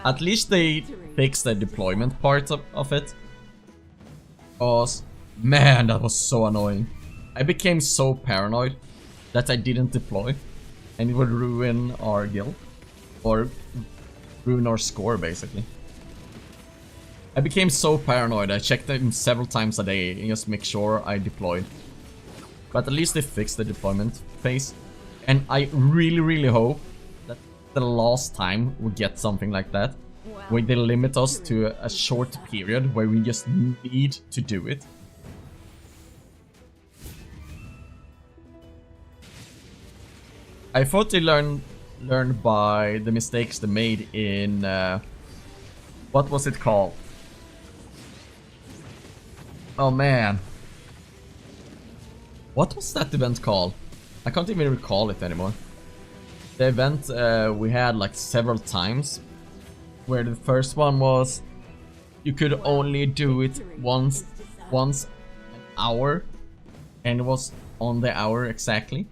A: At least they fixed the deployment part of it. Because, man, that was so annoying. I became so paranoid that I didn't deploy. And it would ruin our guild. Or ruin our score, basically. I became so paranoid, I checked them several times a day and just make sure I deployed. But at least they fixed the deployment phase. And I really, really hope that the last time we get something like that. Where they limit us to a short period where we just need to do it. I thought they learned by the mistakes they made in... what was it called? Oh man. What was that event called? I can't even recall it anymore. The event we had like several times. Where the first one was you could only do it once an hour. And it was on the hour exactly.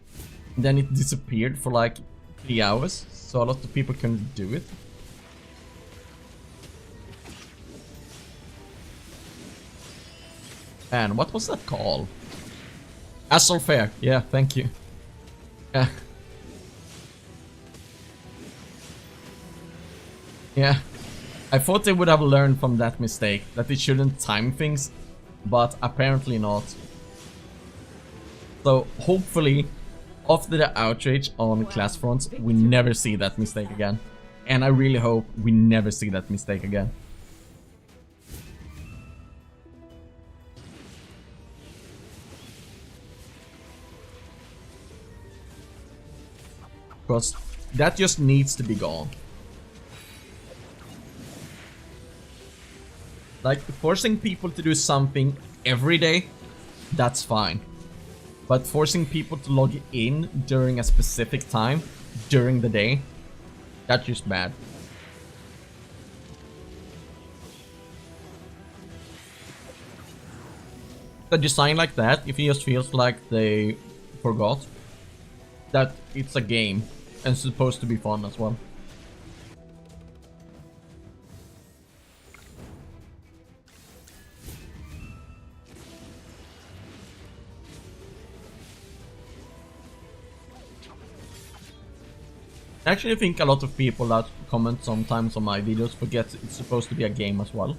A: And then it disappeared for like 3 hours. So a lot of people couldn't do it. And what was that called? Assault Fair. Yeah, thank you. Yeah. Yeah. I thought they would have learned from that mistake, that they shouldn't time things, but apparently not. So hopefully, after the outrage on Clash Fronts, we never see that mistake again. And I really hope we never see that mistake again. Because that just needs to be gone. Like, forcing people to do something every day, that's fine. But forcing people to log in during a specific time, during the day, that's just bad. A design like that, if it just feels like they forgot that it's a game and supposed to be fun as well. I actually think a lot of people that comment sometimes on my videos forget it's supposed to be a game as well.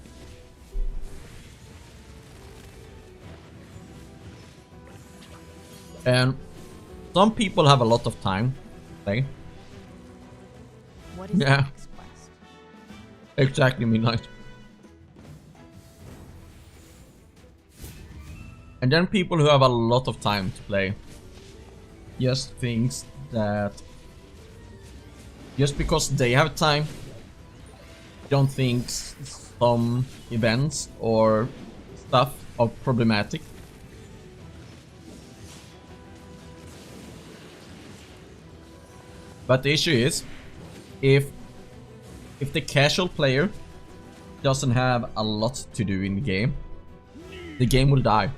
A: And some people have a lot of time to play.
I: What is the
A: Yeah,
I: next quest?
A: exactly midnight. And then people who have a lot of time to play just thinks that just because they have time, don't think some events or stuff are problematic. But the issue is, if the casual player doesn't have a lot to do in the game will die.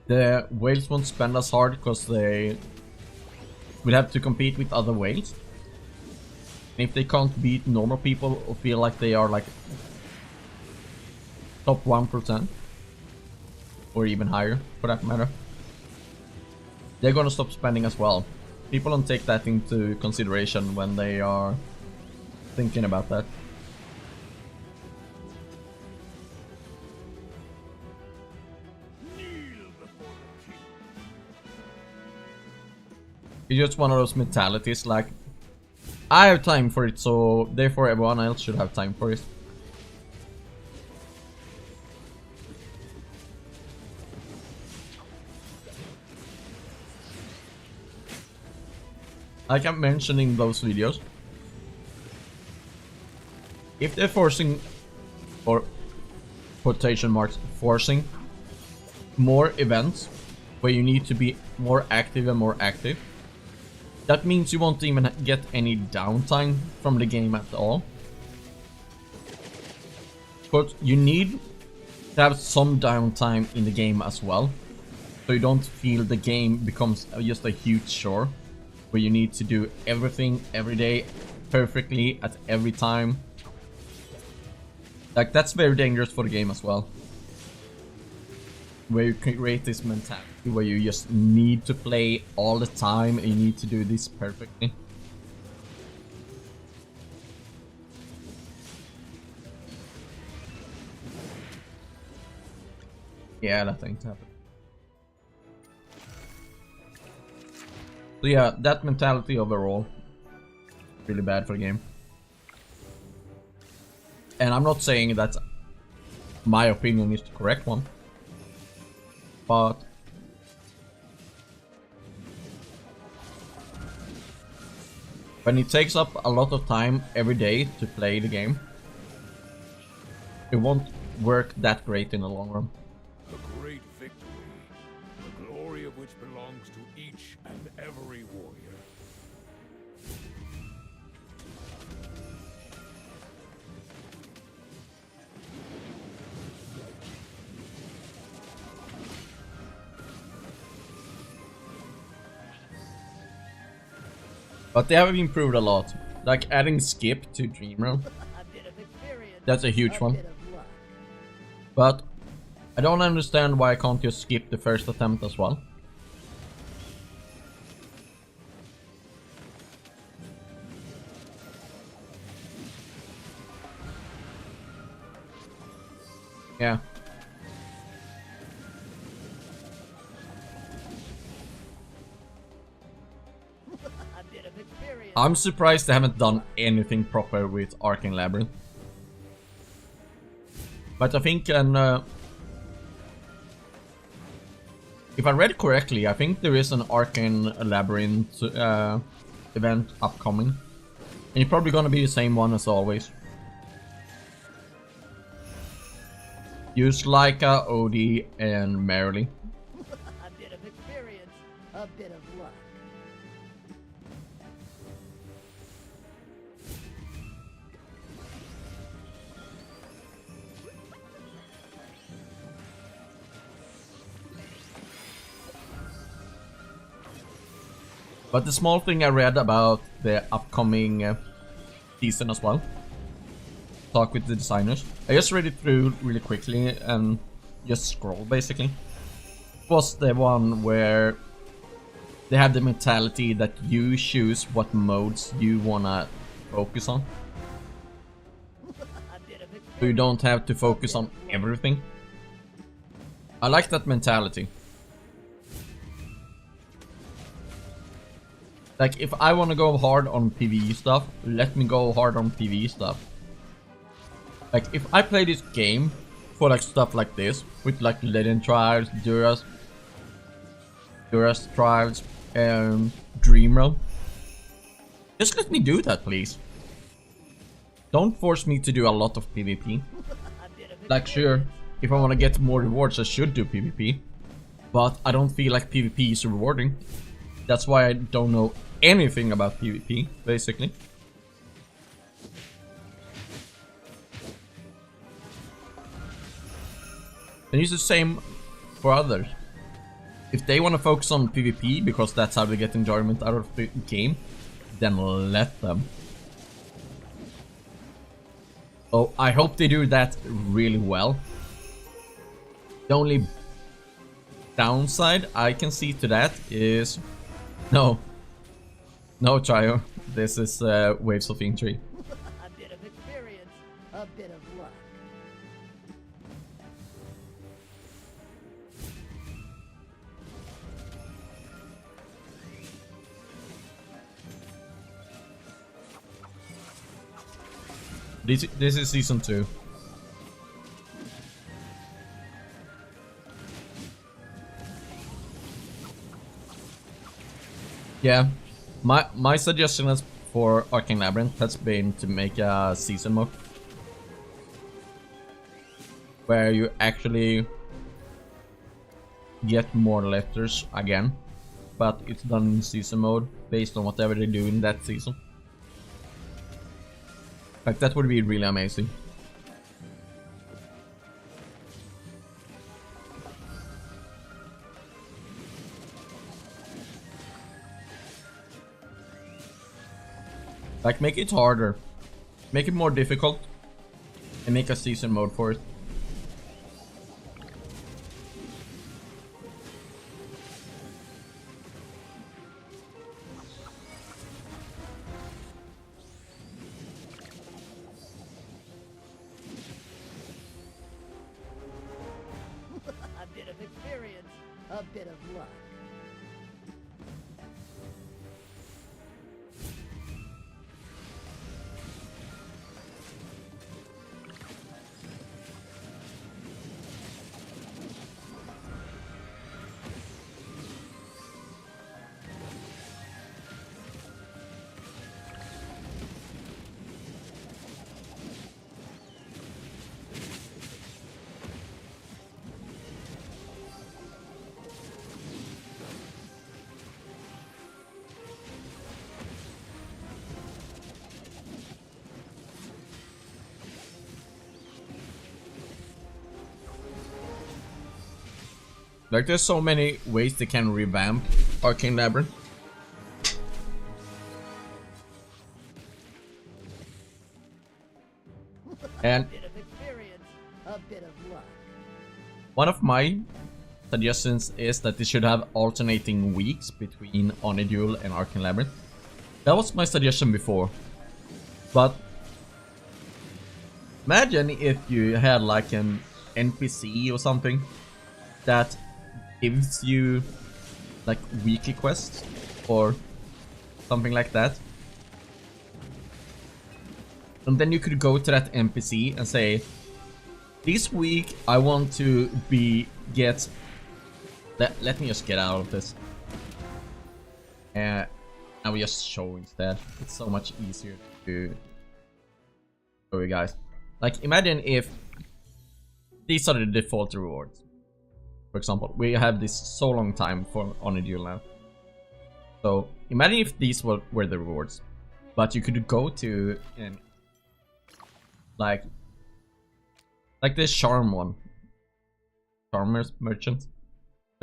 A: The whales won't spend as hard because they will have to compete with other whales. And if they can't beat normal people or feel like they are like top 1% or even higher for that matter, they're gonna stop spending as well. People don't take that into consideration when they are thinking about that. It's just one of those mentalities like, I have time for it, so therefore everyone else should have time for it. Like I'm mentioning in those videos, if they're forcing, or quotation marks, forcing more events where you need to be more active and more active, that means you won't even get any downtime from the game at all. But you need to have some downtime in the game as well, so you don't feel the game becomes just a huge chore where you need to do everything every day perfectly at every time. Like, that's very dangerous for the game as well, where you create this mentality where you just need to play all the time and you need to do this perfectly. Yeah, that thing's happened. So yeah, that mentality overall, really bad for the game. And I'm not saying that my opinion is the correct one, but when it takes up a lot of time every day to play the game, it won't work that great in the long run.
J: A great victory, the glory of which belongs to each and every warrior.
A: But they have improved a lot, like adding skip to Dream Realm. That's a huge one. But I don't understand why I can't just skip the first attempt as well. Yeah. I'm surprised they haven't done anything proper with Arcane Labyrinth. But I think if I read correctly, I think there is an Arcane Labyrinth event upcoming. And it's probably gonna be the same one as always. Use Laika, Odie, and Merrily.
D: A bit of experience, a bit of luck.
A: But the small thing I read about the upcoming season as well, talk with the designers, I just read it through really quickly and just scroll basically. was the one where they have the mentality that you choose what modes you wanna focus on. So you don't have to focus on everything. I like that mentality. Like, if I want to go hard on PvE stuff, let me go hard on PvE stuff. Like, if I play this game for like stuff like this, with like Legend Trials, Duras Trials, Dream Realm, just let me do that, please. Don't force me to do a lot of PvP. Like, sure, if I want to get more rewards, I should do PvP. But I don't feel like PvP is rewarding. That's why I don't know anything about PvP, basically. And it's the same for others. If they want to focus on PvP because that's how they get enjoyment out of the game, then let them. Oh, I hope they do that really well. The only downside I can see to that is... No, Trio. This is Waves of Intrigue.
D: A bit of experience, a bit of luck.
A: This is season 2. Yeah, my suggestion is for Arcane Labyrinth has been to make a season mode where you actually get more letters again, but it's done in season mode based on whatever they do in that season. Like, that would be really amazing. Like, make it harder, make it more difficult, and make a season mode for it.
D: A bit of experience, a bit of luck.
A: Like, there's so many ways they can revamp Arcane Labyrinth. And one of my suggestions is that they should have alternating weeks between Oniduel and Arcane Labyrinth. That was my suggestion before. But imagine if you had like an NPC or something that gives you like weekly quests or something like that. And then you could go to that NPC and say, this week I want to let me just get out of this. I will just show instead. It's so much easier to show you guys. Like, imagine if these are the default rewards. For example, we have this so long time for Oniduel now. So imagine if these were the rewards, but you could go to like this charm one, Charmer's Merchant. So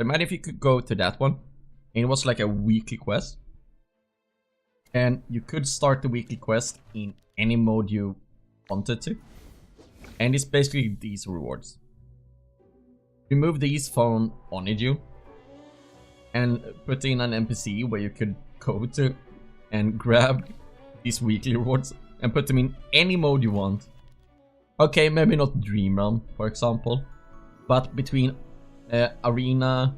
A: imagine if you could go to that one, and it was like a weekly quest, and you could start the weekly quest in any mode you wanted to, and it's basically these rewards. Remove these from Oniduel, and put in an NPC where you could go to and grab these weekly rewards and put them in any mode you want. Okay, maybe not Dream Realm, for example, but between Arena,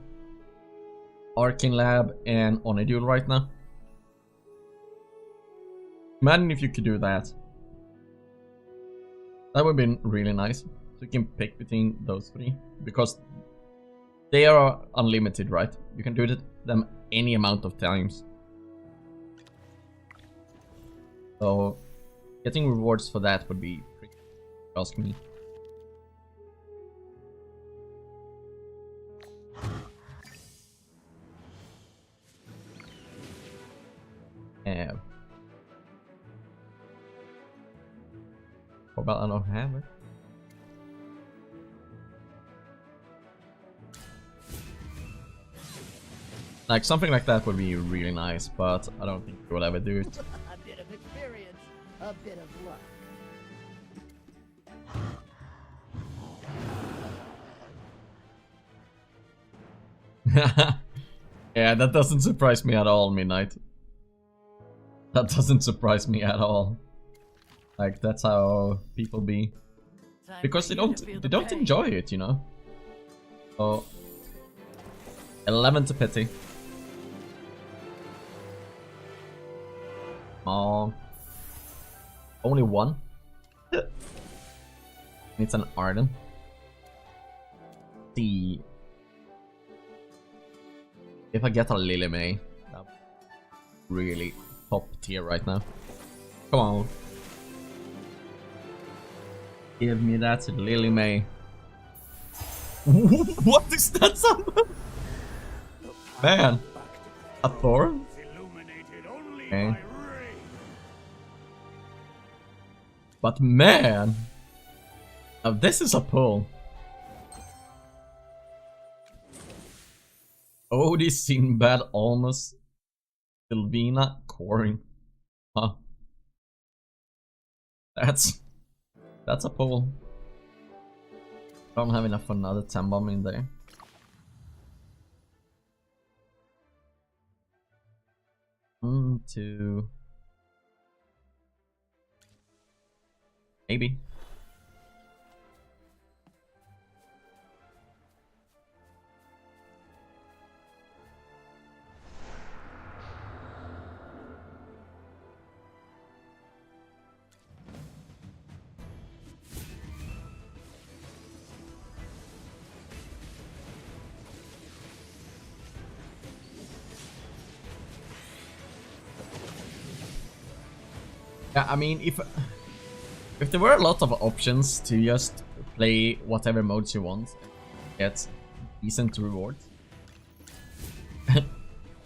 A: Arcane Lab, and Honeydew right now. Imagine if you could do that. That would be really nice. So you can pick between those three, because they are unlimited, right? You can do them any amount of times. So getting rewards for that would be pretty, ask me. Yeah. What about I don't have it? Like something like that would be really nice, but I don't think we will ever do it.
D: A bit of experience, a bit of luck.
A: Yeah, that doesn't surprise me at all, Midnight. That doesn't surprise me at all. Like that's how people be, because they don't enjoy it, you know. So 11 to pity. Oh, only one. It's an Arden. See if I get a Lily May, that's really top tier right now. Come on. Give me that Lily May. What is that summon? Man. A thorn? Okay. But man. Now this is a pull. Odie, Sinbad, Almost, Sylvina, Corin. Huh. That's a pull. Don't have enough for another 10 bomb in there. Two. Maybe. Yeah, I mean, if there were a lot of options to just play whatever modes you want and get decent rewards,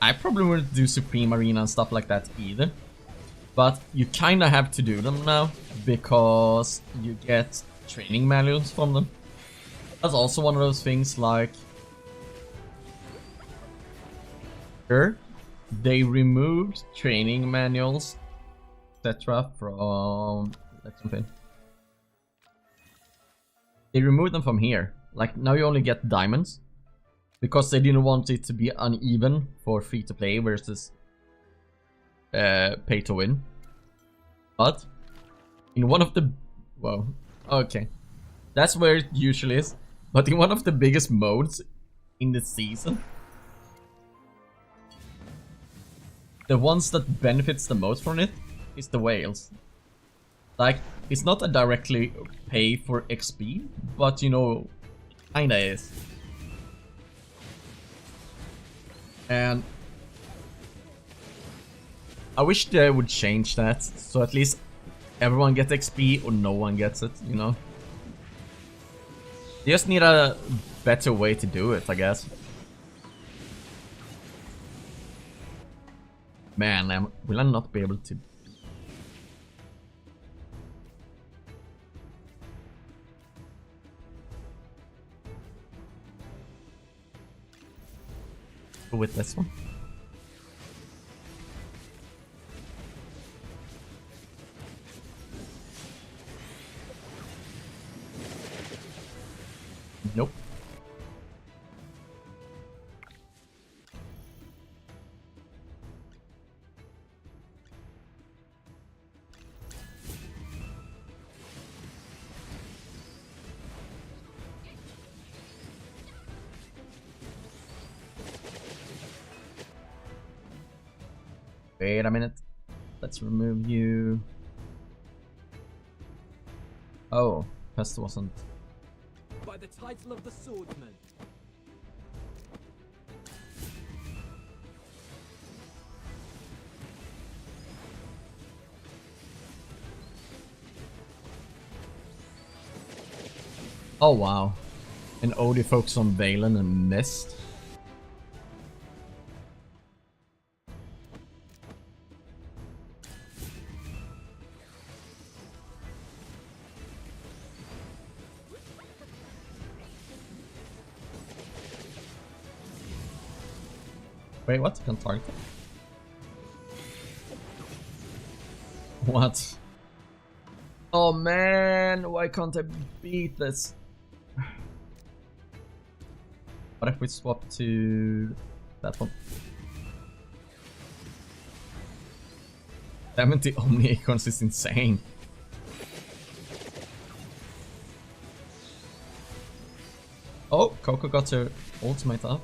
A: I probably wouldn't do Supreme Arena and stuff like that either. But you kinda have to do them now, because you get training manuals from them. That's also one of those things, like... Sure, they removed training manuals, etc. from... Let's jump in. They removed them from here. Like, now you only get diamonds. Because they didn't want it to be uneven for free to play versus pay to win. But in one of the... Well, okay. That's where it usually is. But in one of the biggest modes in the season, the ones that benefits the most from it is the whales. Like, it's not a directly pay for XP, but you know, kinda is. And I wish they would change that, so at least everyone gets XP or no one gets it, you know? They just need a better way to do it, I guess. Man, will I not be able to... Go with this one. Nope. Wait a minute. Let's remove you. Oh, Pest wasn't.
F: By the title of the swordsman.
A: Oh wow. And Odie focused on Valen and missed. Wait, what? Can target? What? Oh man, why can't I beat this? What if we swap to that one? 70 Omni Acorns is insane. Oh, Coco got her ultimate up.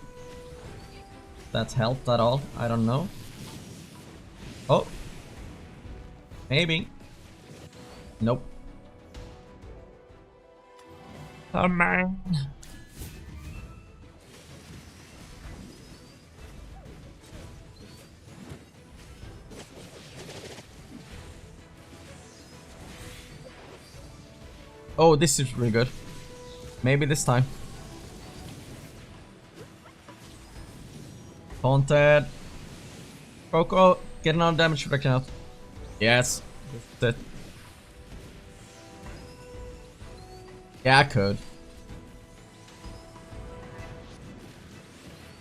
A: That helped at all? I don't know. Oh. Maybe. Nope. Oh man. Oh, this is really good. Maybe this time. Haunted. Coco, get another damage reduction out. Yes. That's it. Yeah, I could.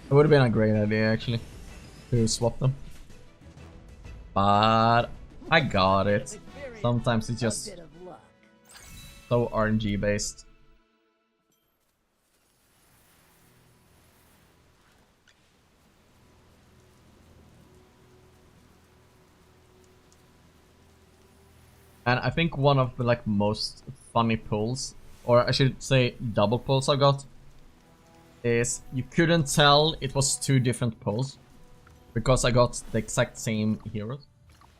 A: It would have been a great idea actually to swap them. But I got it. Sometimes it's just so RNG based. And I think one of the like most funny pulls, or I should say double pulls I got, is you couldn't tell it was two different pulls because I got the exact same heroes.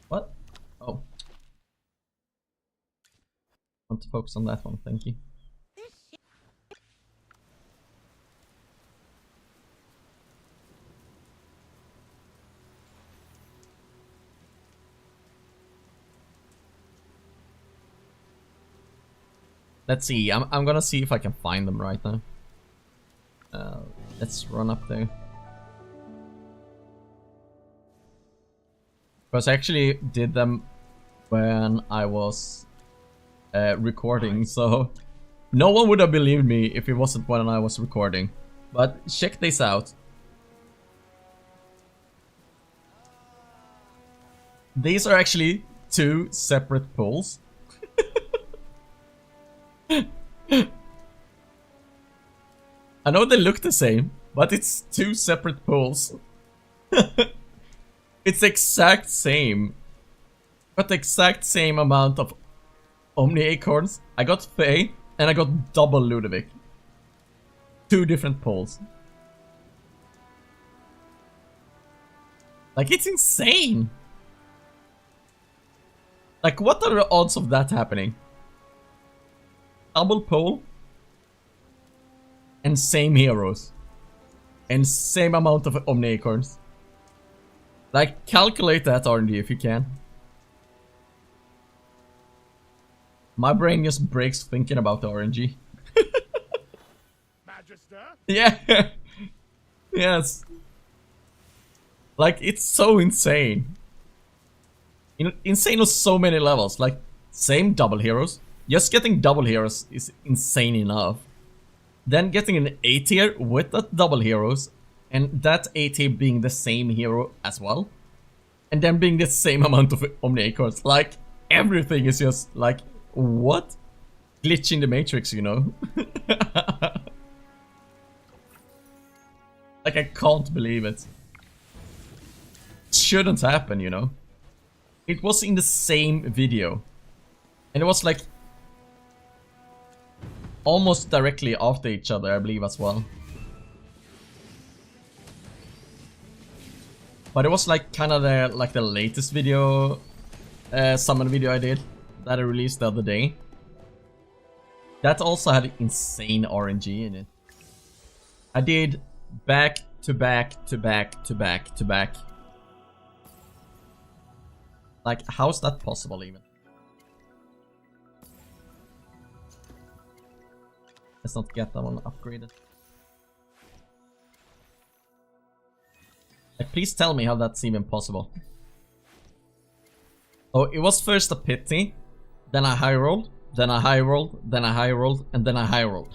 A: What? Oh. I want to focus on that one, thank you. Let's see, I'm gonna see if I can find them right now. Let's run up there. Because I actually did them when I was recording, so no one would have believed me if it wasn't when I was recording. But check this out. These are actually two separate pulls. I know they look the same, but it's two separate pulls. It's the exact same. Got the exact same amount of Omni Acorns. I got Faye and I got double Ludovic. Two different pulls. Like, it's insane. Like, what are the odds of that happening? Double pull and same heroes and same amount of Omni Acorns. Like, calculate that RNG if you can. My brain just breaks thinking about the RNG.
J: Magister?
A: Yeah. Yes. Like, it's so insane. Insane on so many levels. Like, same double heroes. Just getting double heroes is insane enough. Then getting an A tier with that double heroes, and that A tier being the same hero as well. And then being the same amount of Omni Acorns. Like, everything is just like, what? Glitch in the Matrix, you know? Like, I can't believe it. It shouldn't happen, you know? It was in the same video. And it was like almost directly after each other, I believe, as well. But it was like kind of the latest video, summon video I did that I released the other day. That also had insane RNG in it. I did back to back to back to back to back. Like, how's that possible even? Let's not get that one upgraded. Like, please tell me how that's even possible. Oh, it was first a pity, then a high roll, then a high roll, then a high roll, and then a high roll.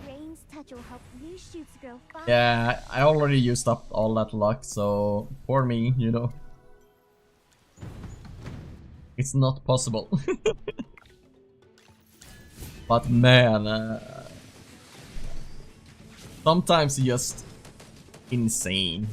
B: Rain's touch will help new shoots grow fast.
A: Yeah, I already used up all that luck, so poor me, you know. It's not possible. But man, sometimes it's just insane.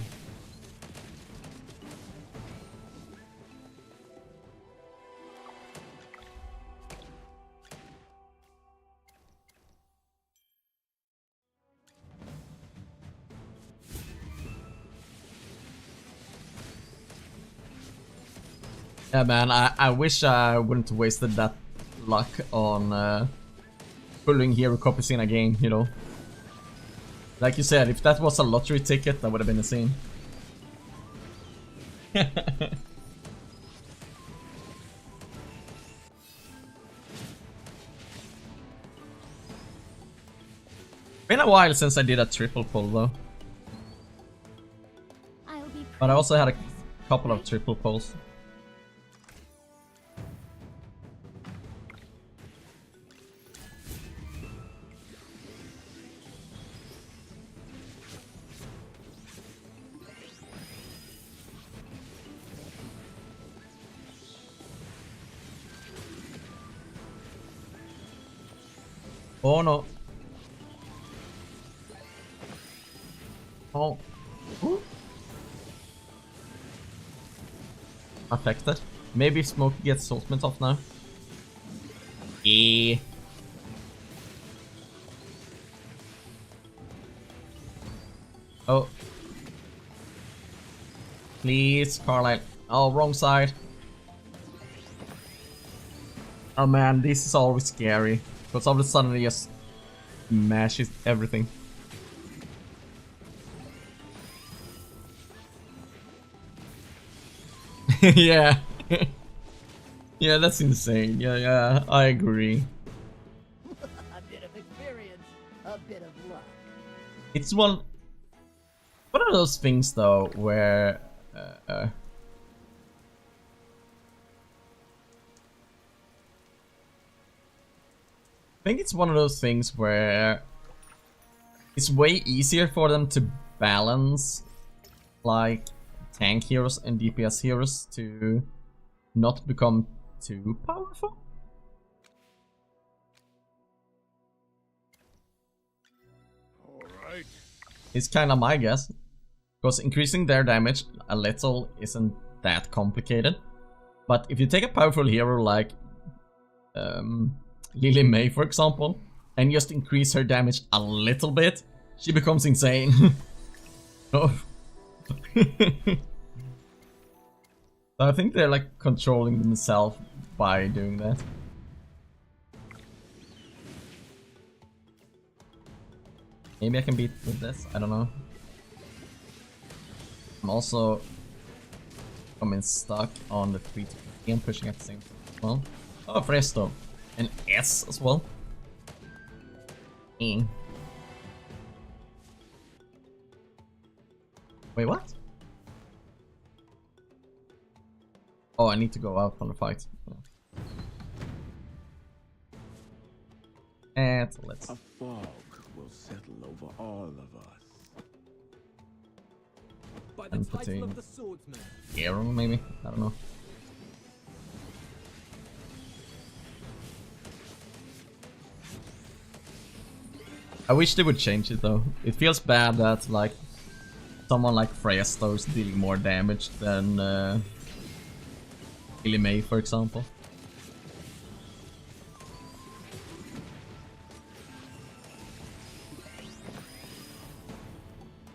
A: Yeah, man, I wish I wouldn't have wasted that luck on pulling hero copies in a game, you know. Like you said, if that was a lottery ticket, that would have been insane. Been a while since I did a triple pull though. But I also had a couple of triple pulls. Oh no. Oh. Ooh. Affected. Maybe Smoke gets ultimate off now. Yeah. Oh. Please, Carlisle. Oh, wrong side. Oh man, this is always scary. Because all of a sudden it just smashes everything. Yeah. Yeah, that's insane. Yeah, I agree.
D: A bit of experience, a bit of luck.
A: It's one of those things though where I think it's one of those things where it's way easier for them to balance like tank heroes and DPS heroes to not become too powerful.
J: Alright.
A: It's kind of my guess. Because increasing their damage a little isn't that complicated. But if you take a powerful hero like Lily May, for example, and just increase her damage a little bit, she becomes insane. Oh. So I think they're like controlling themselves by doing that. Maybe I can beat with this, I don't know. I'm also coming stuck on the 3 to 50 and pushing at the same time as well. Oh, Fresto. And S as well. Wait, what? Oh, I need to go out from the fight. And let's...
J: A fog will settle over all of us.
F: By the title of the swordsman.
A: Arrow, maybe? I don't know. I wish they would change it though. It feels bad that like someone like Fresto is dealing more damage than Lily May, for example.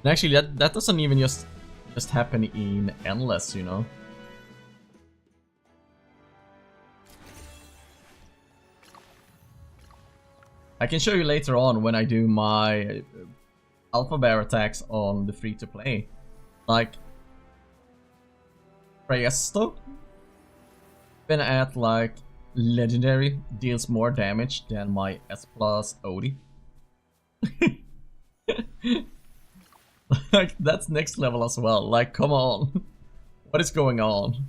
A: And actually, that doesn't even just happen in Endless, you know. I can show you later on when I do my alpha bear attacks on the free-to-play. Like, Presto, when at like legendary, deals more damage than my S+ Odie. Like, that's next level as well. Like, come on. What is going on?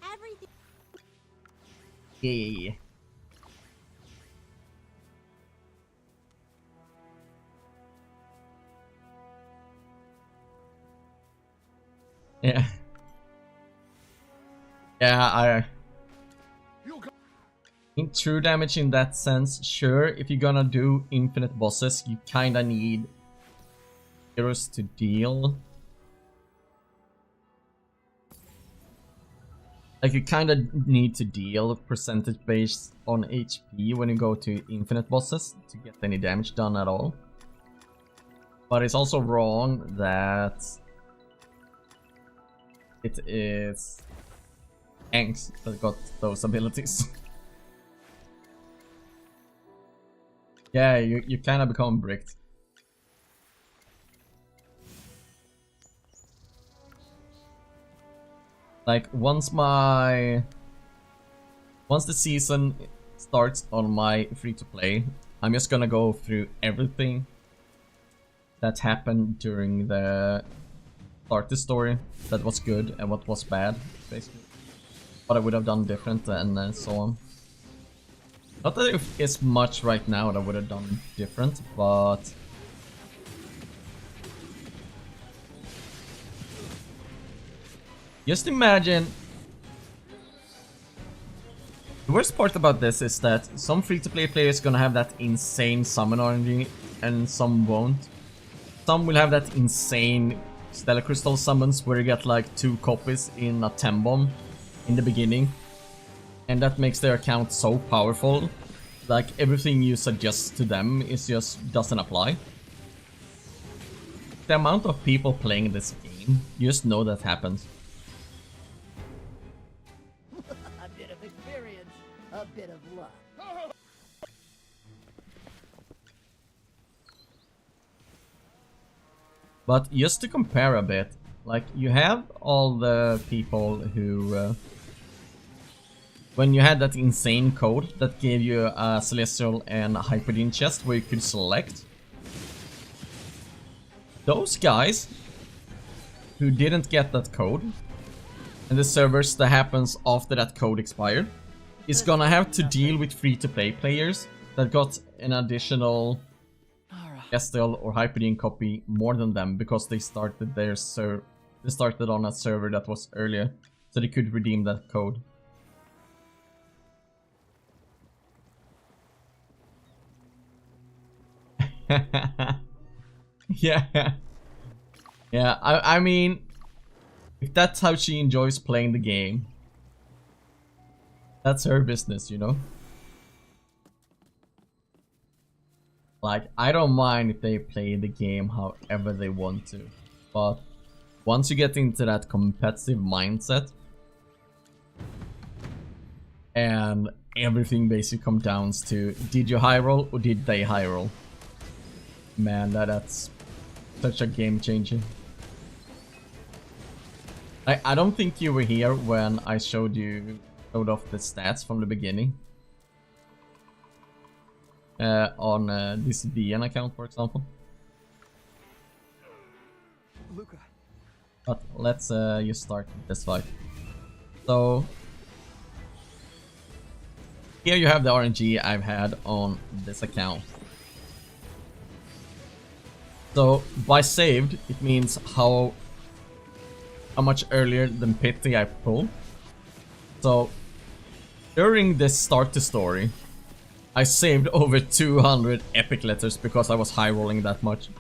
B: Everything.
A: Yeah. Yeah. Yeah, I think true damage in that sense, sure, if you're gonna do infinite bosses, you kinda need heroes to deal. Like, you kinda need to deal percentage based on HP when you go to infinite bosses to get any damage done at all. But it's also wrong that it is tanks that got those abilities. Yeah, you kinda become bricked. Like, once the season starts on my free-to-play, I'm just gonna go through everything that happened during the start the story, that was good and what was bad, basically. What I would have done different and so on. Not that it's much right now that I would have done different, but just imagine. The worst part about this is that some free-to-play players gonna have that insane summon RNG and some won't. Some will have that insane Stellar Crystal summons where you get like 2 copies in a 10 bomb in the beginning. And that makes their account so powerful. Like, everything you suggest to them is just doesn't apply. The amount of people playing this game, you just know that happens.
D: A bit of experience, a bit of luck.
A: But just to compare a bit, like, you have all the people who when you had that insane code that gave you a Celestial and a Hyperdine chest where you could select, those guys who didn't get that code, and the servers that happens after that code expired, is gonna have to deal with free-to-play players that got an additional Celestial or Hyperdine copy more than them because they started their they started on a server that was earlier, so they could redeem that code. Yeah. Yeah, I mean, if that's how she enjoys playing the game, that's her business, you know? Like, I don't mind if they play the game however they want to, but once you get into that competitive mindset, and everything basically comes down to, did you high roll or did they high roll? Man, that's such a game changer. I don't think you were here when I showed off the stats from the beginning. On this VN account, for example.
F: Luca.
A: But let's just start this fight. So here you have the RNG I've had on this account. So by saved, it means how much earlier than Pity I pull. So during this start to story, I saved over 200 epic letters because I was high rolling that much.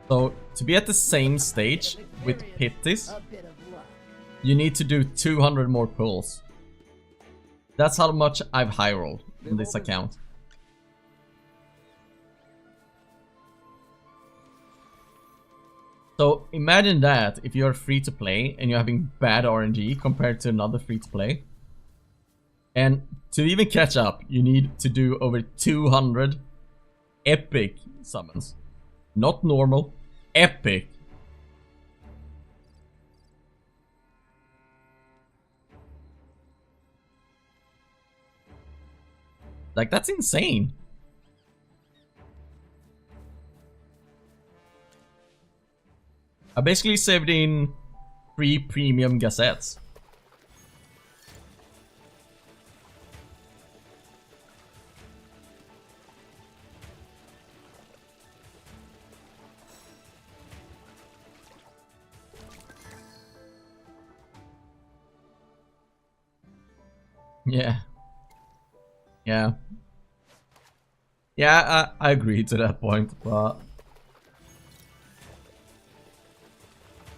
A: So to be at the same stage with Pitys you need to do 200 more pulls. That's how much I've high rolled in this account. So imagine that if you're free to play and you're having bad RNG compared to another free to play. And to even catch up, you need to do over 200 epic summons. Not normal, epic. Like, that's insane. I basically saved in 3 premium gazettes. Yeah. Yeah. Yeah, I agree to that point, but...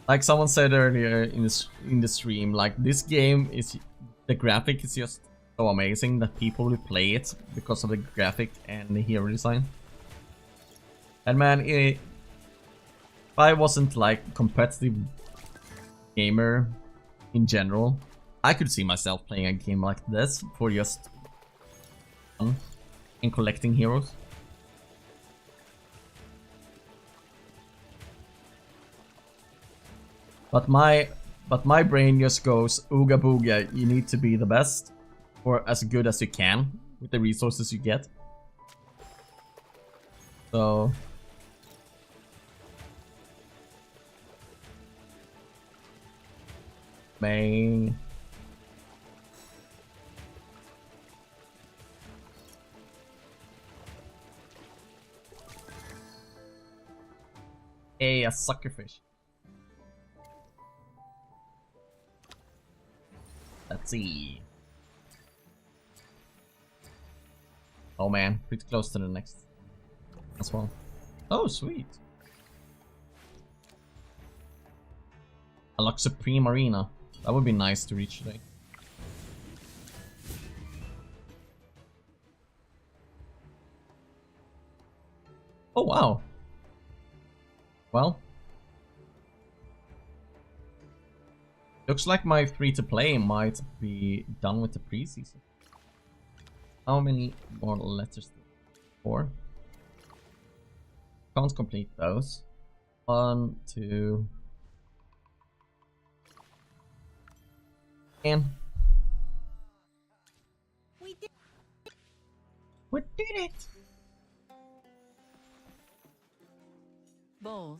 A: Like someone said earlier in the stream, like this game is... The graphic is just so amazing that people will play it because of the graphic and the hero design. And man, if I wasn't like competitive gamer in general, I could see myself playing a game like this for just fun and collecting heroes. But my brain just goes, ooga booga, you need to be the best or as good as you can with the resources you get. So main. Hey, a suckerfish. Let's see. Oh man, pretty close to the next as well. Oh, sweet. Unlock Supreme Arena. That would be nice to reach today. Oh wow. Well, looks like my free-to-play might be done with the preseason. How many more letters? 4. Can't complete those. 1, 2, and
B: We did.
A: we did it.
C: Both.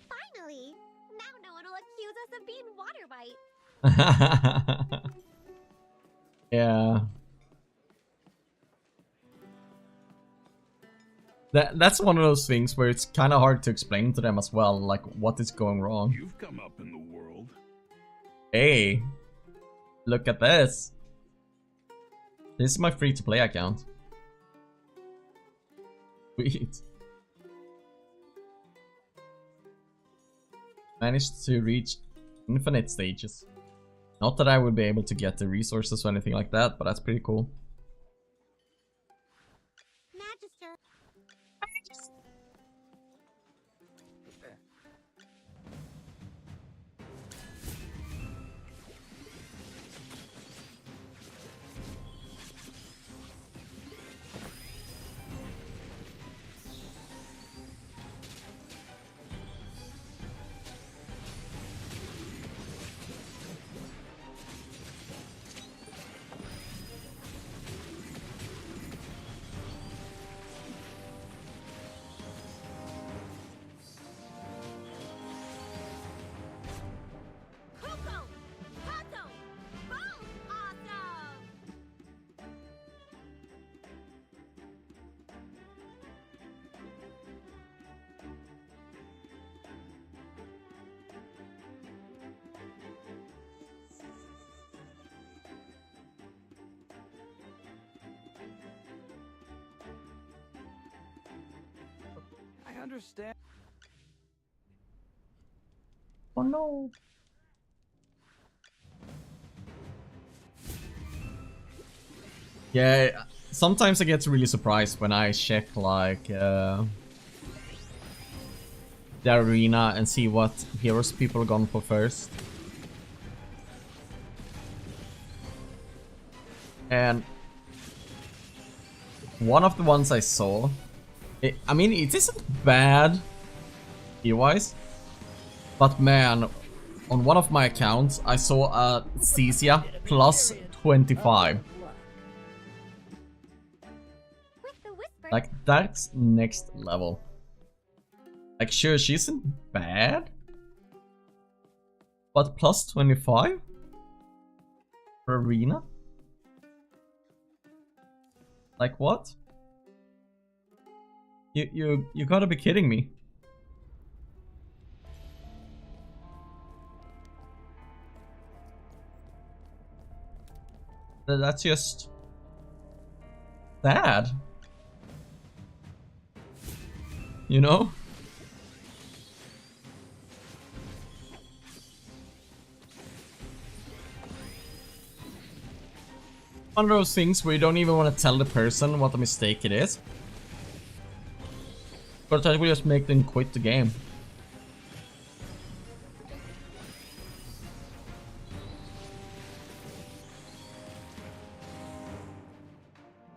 B: Finally! Now no one will accuse us of being water bite.
A: Yeah. That's one of those things where it's kind of hard to explain to them as well, like what is going wrong.
J: You've come up in the world.
A: Hey, look at this. This is my free-to-play account. Sweet. Managed to reach infinite stages. Not that I would be able to get the resources or anything like that, but that's pretty cool.
B: Magister.
H: I understand.
A: Oh no. Yeah, sometimes I get really surprised when I check like the arena and see what heroes people are gone for first. And one of the ones I saw, I mean, it isn't bad hero-wise, but man, on one of my accounts, I saw a Zacess plus 25. Like, that's next level. Like, sure, she isn't bad, but plus 25 for arena? Like, what? You gotta be kidding me. That's just sad. You know? One of those things where you don't even want to tell the person what a mistake it is. But that will just make them quit the game.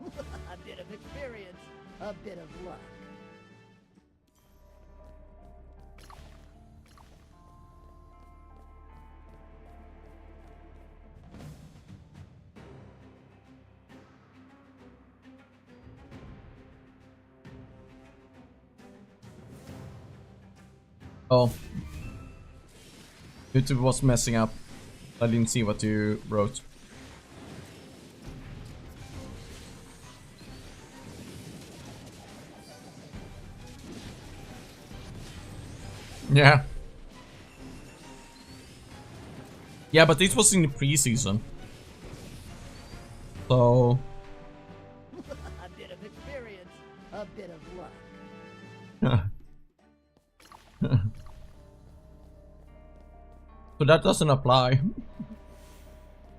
D: A bit of experience, a bit of luck.
A: Oh. YouTube was messing up. I didn't see what you wrote. Yeah. Yeah, but this was in the preseason. So...
D: A bit of experience, a bit of luck.
A: So that doesn't apply. And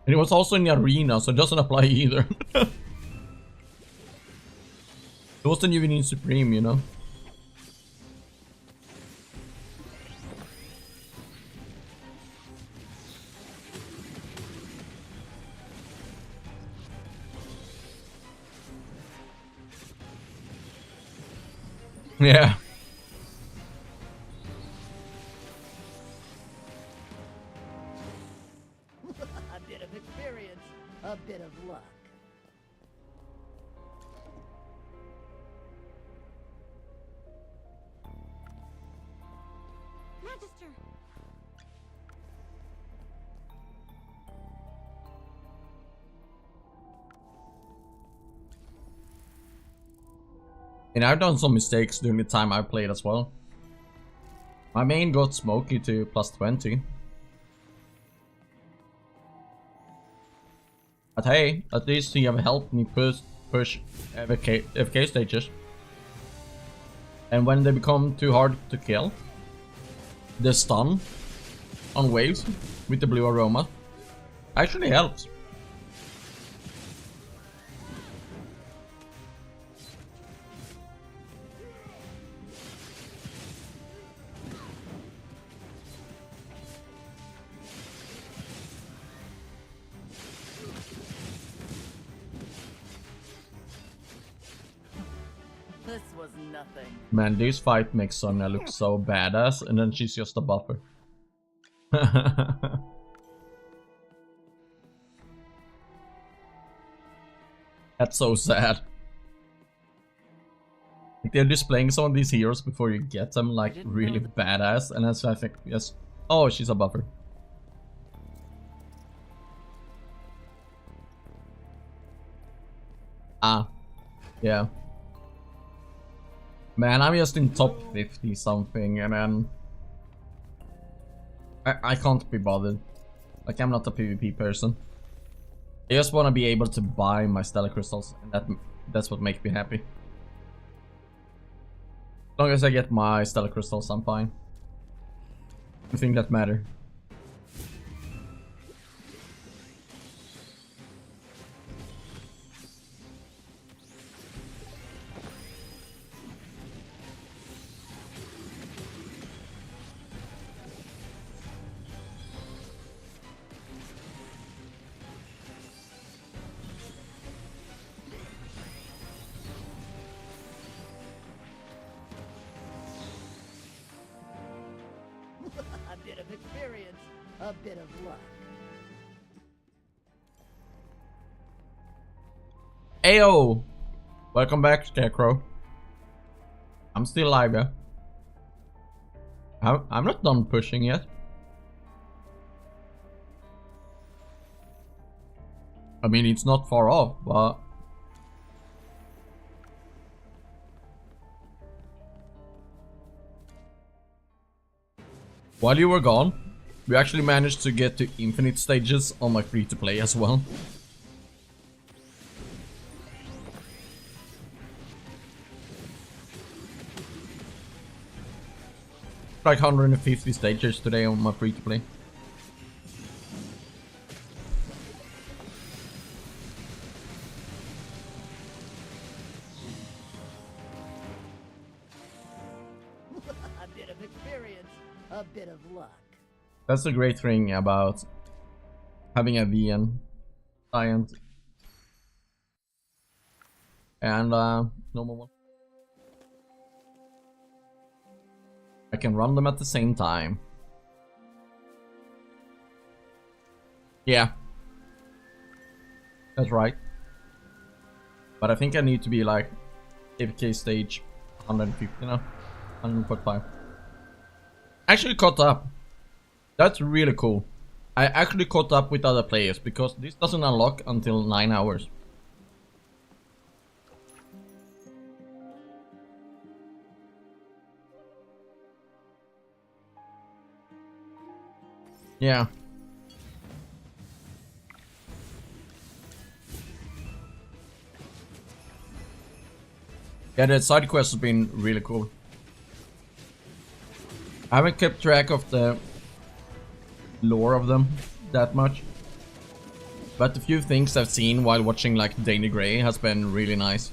A: it was also in the arena, so it doesn't apply either. It wasn't even in Supreme, you know? Yeah.
D: A bit of experience, a bit of luck.
B: Magister!
A: And I've done some mistakes during the time I played as well. My main got Smokey to plus 20. But hey, at least you have helped me push AFK stages. And when they become too hard to kill, the stun on waves with the blue aroma actually helps.
D: This was nothing.
A: Man, this fight makes Sonja look so badass, and then she's just a buffer. That's so sad. Like, they're displaying some of these heroes before you get them, like, really badass, and that's, I think, yes. Oh, she's a buffer. Ah. Yeah. Man, I'm just in top 50 something, and then I can't be bothered. Like, I'm not a PvP person. I just want to be able to buy my stellar crystals, and that's what makes me happy. long as I get my stellar crystals, I'm fine. I think that matter.
D: A bit of experience, a bit of luck.
A: Ayo! Welcome back, Scarecrow. I'm still alive, yeah? I'm not done pushing yet. I mean, it's not far off, but... While you were gone, we actually managed to get to infinite stages on my free-to-play as well. Like 150 stages today on my free-to-play.
D: A bit of experience, a bit of luck.
A: That's the great thing about having a VN client and normal one. I can run them at the same time. Yeah. That's right. But I think I need to be like AFK stage 150 now. 145. Actually caught up. That's really cool. I actually caught up with other players because this doesn't unlock until 9 hours. Yeah. Yeah, the side quest has been really cool. I haven't kept track of the lore of them that much, but the few things I've seen while watching like Danny Gray has been really nice.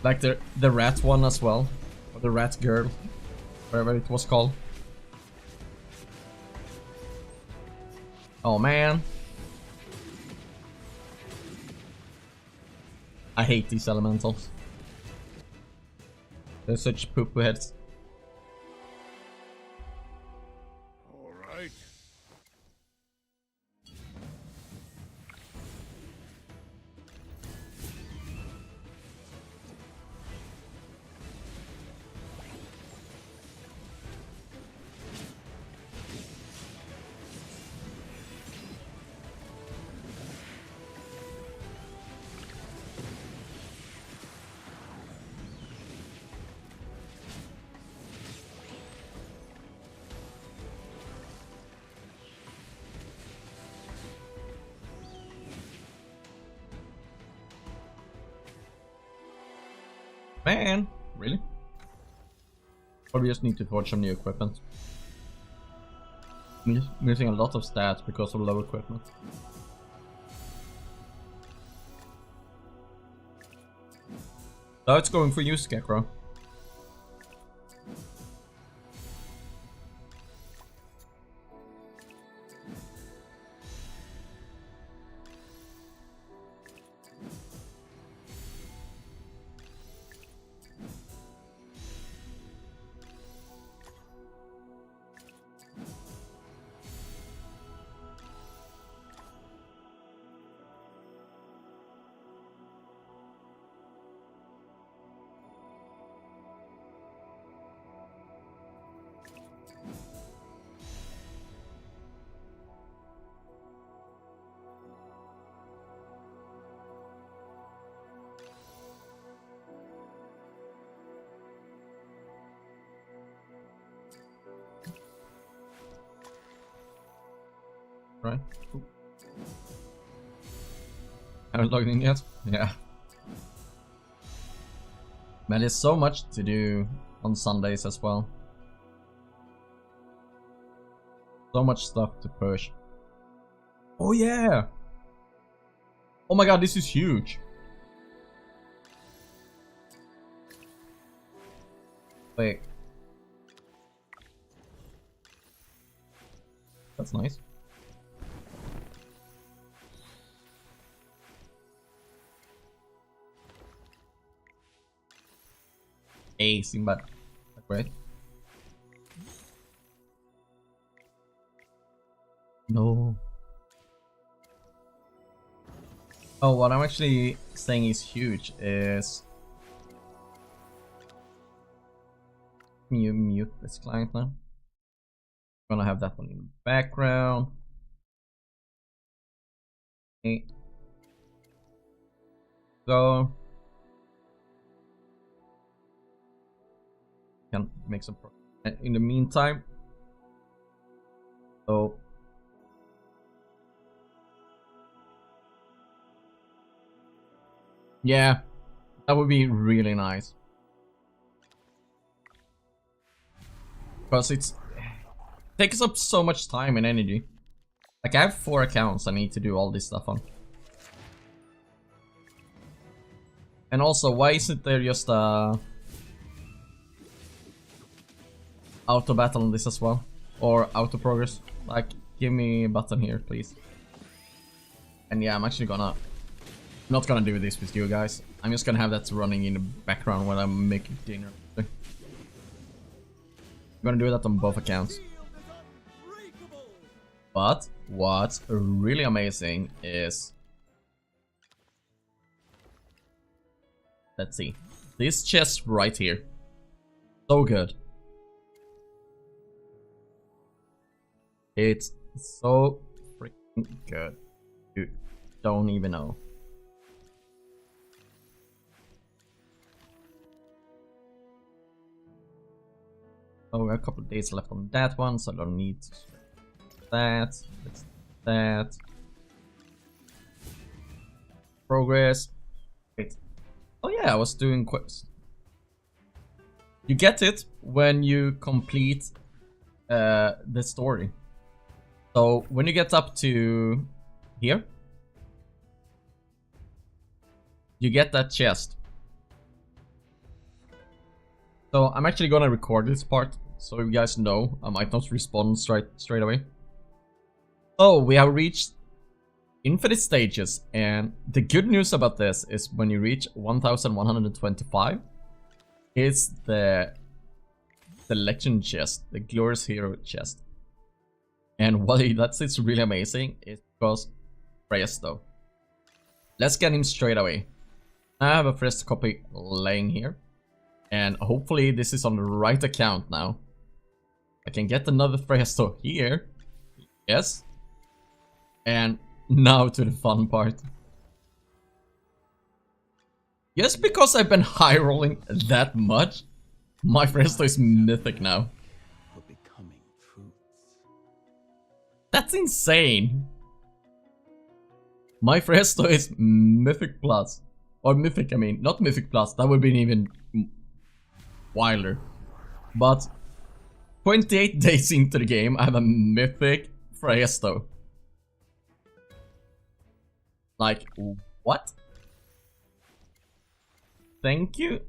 A: Like the rat one as well, or the rat girl, whatever it was called. Oh man, I hate these elementals. They're such poo-poo heads.
J: All right.
A: Man, really? Or we just need to forge some new equipment. Missing a lot of stats because of low equipment. So it's going for you, Scarecrow. Right? Ooh. Haven't logged in yet? Yeah. Man, there's so much to do on Sundays as well. So much stuff to push. Oh yeah! Oh my god, this is huge! Wait. That's nice. But great. No. Oh, what I'm actually saying is huge is... Can you mute this client now? I'm gonna have that one in the background. Okay. So... Can make some progress in the meantime. So... Yeah, that would be really nice. Because it takes up so much time and energy. Like, I have 4 accounts I need to do all this stuff on. And also, why isn't there just auto battle on this as well? Or auto progress? Like, give me a button here, please. And yeah, I'm actually not gonna do this with you guys. I'm just gonna have that running in the background when I'm making dinner. I'm gonna do that on both accounts. But what's really amazing is... Let's see. This chest right here. So good. It's so freaking good. You don't even know. Oh, we have a couple of days left on that one, so I don't need to that. Let's do that. Progress. Wait. Oh yeah, I was doing quest. You get it when you complete the story. So when you get up to here, you get that chest. So I'm actually gonna record this part, so you guys know I might not respond straight away. Oh, we have reached infinite stages, and the good news about this is when you reach 1125, it's the legend chest, the glorious hero chest. And why that's really amazing is because Freya's. Let's get him straight away. I have a first copy laying here. And hopefully this is on the right account now. I can get another Freya's here. Yes. And now to the fun part. Just because I've been high rolling that much, my Freya's is mythic now. That's insane. My Freya's is mythic plus. Or mythic, I mean, not mythic plus, that would be even wilder. But 28 days into the game, I have a mythic Freya's. Like, what? Thank you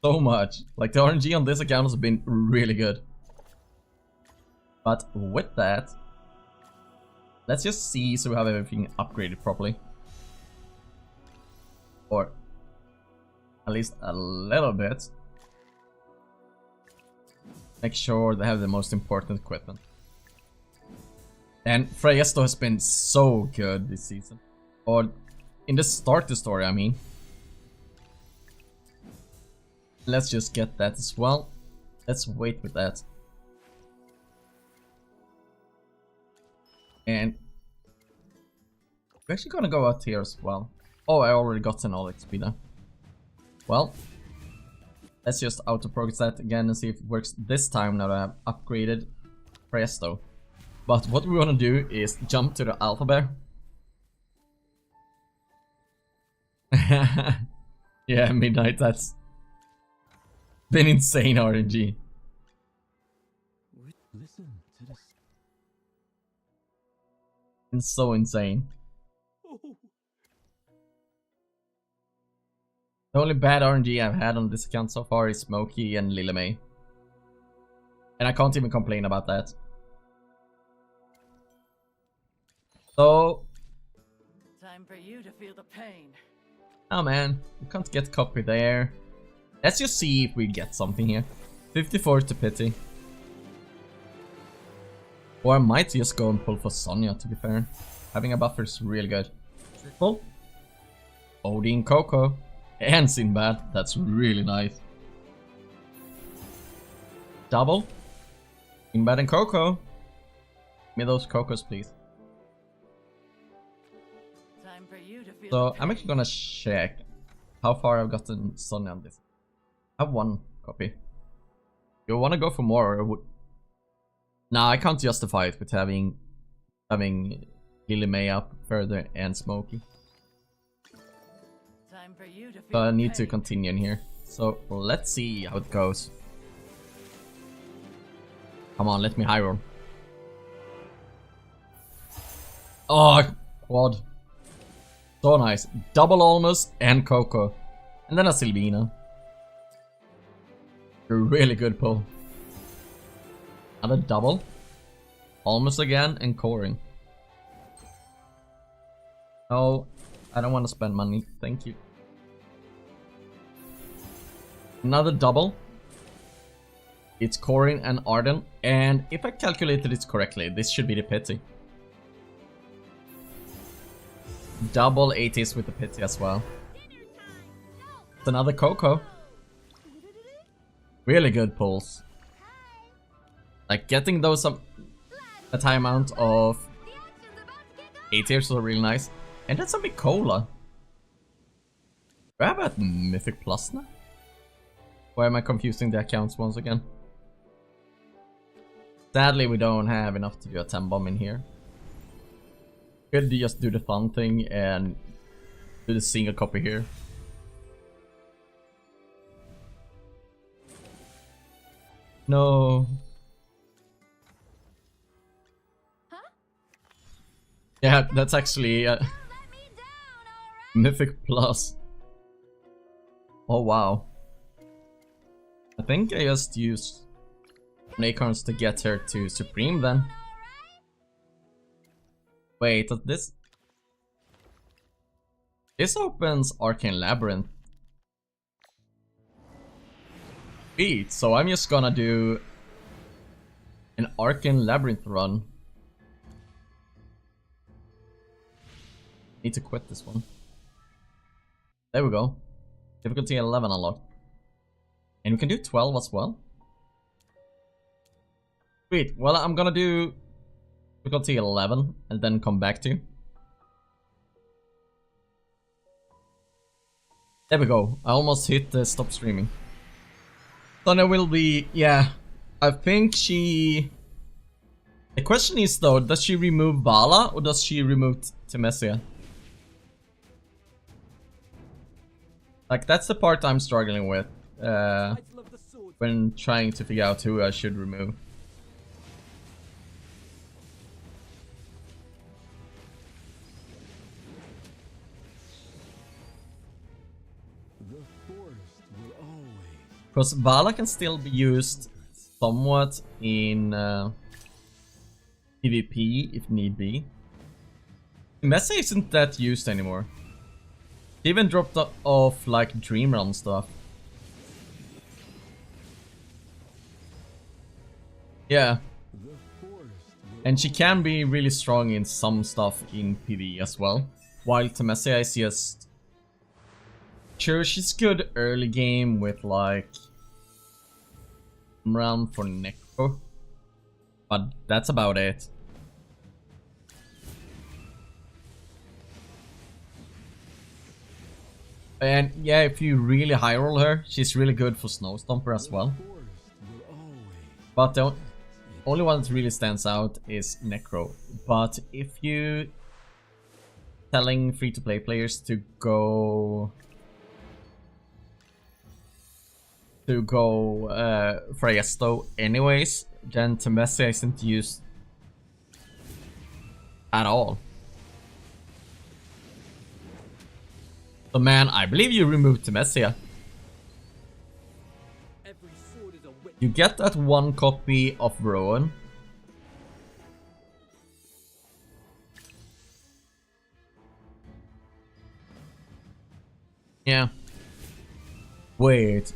A: so much. Like, the RNG on this account has been really good. But with that, let's just see so we have everything upgraded properly. Or at least a little bit. Make sure they have the most important equipment. And Freya's has been so good this season. Or in the start of the story, I mean. Let's just get that as well. Let's wait with that. And we're actually gonna go out here as well. Oh, I already got an all XP now. Well, let's just auto progress that again and see if it works this time now that I've upgraded Presto. But what we want to do is jump to the Alpha Bear. Yeah, Midnight, that's been insane RNG.
G: Listen to this.
A: It's so insane. The only bad RNG I've had on this account so far is Smokey and Lily May. And I can't even complain about that. So...
D: Time for you to feel the pain.
A: Oh man, we can't get copy there. Let's just see if we get something here. 54 to pity. Or I might just go and pull for Sonja, to be fair. Having a buffer is really good. Triple. Odin Coco. And Sinbad. That's really nice. Double. Sinbad and Coco. Give me those Cocos, please.
D: Time for you to feel
A: So I'm actually gonna check how far I've gotten Sonja on this. I have one copy. You wanna go for more or would... Nah, I can't justify it with having Lily May up further and Smokey.
D: Time for you to feel
A: So I need to
D: pain.
A: continue in here. So let's see how it goes. Come on, let me high roll. Oh, quad. So nice. Double almost and Coco. And then a Sylvina. A really good pull. Another double. Almost again and coring. No, I don't want to spend money. Thank you. Another double. It's Corin and Arden. And if I calculated it correctly, this should be the pity. Double 80s with the pity as well. It's another Coco. Really good pulls. Like getting those a high amount of 80s are really nice. And that's a big cola. Grab at Mythic Plus now? Why am I confusing the accounts once again? Sadly, we don't have enough to do a 10 bomb in here. Could just do the fun thing and do the single copy here. No. Yeah, that's actually Mythic Plus. Oh wow. I think I just used acorns to get her to Supreme then. Wait, this opens Arcane Labyrinth. Sweet, so I'm just gonna do an Arcane Labyrinth run. Need to quit this one. There we go. Difficulty 11 unlocked. And we can do 12 as well. Sweet, well I'm gonna do difficulty 11 and then come back to. There we go, I almost hit the stop streaming. Sonja will be, yeah, I think she... The question is though, does she remove Vala or does she remove Temesia? Like that's the part I'm struggling with when trying to figure out who I should remove. Because Vala can still be used somewhat in PvP if need be. Messi isn't that used anymore. She even dropped off like Dream Realm stuff. Yeah. And she can be really strong in some stuff in PvE as well. While Temesia is just... Sure, she's good early game with like... Realm for Necro. But that's about it. And yeah, if you really high roll her, she's really good for Snow Stomper as well. But the only one that really stands out is Necro. But if you telling free-to-play players to go to go Fresto anyways, then Temessia isn't used at all. So man, I believe you removed Temessia.
F: Every sword is a witness.
A: You get that one copy of Rowan. Yeah. Wait.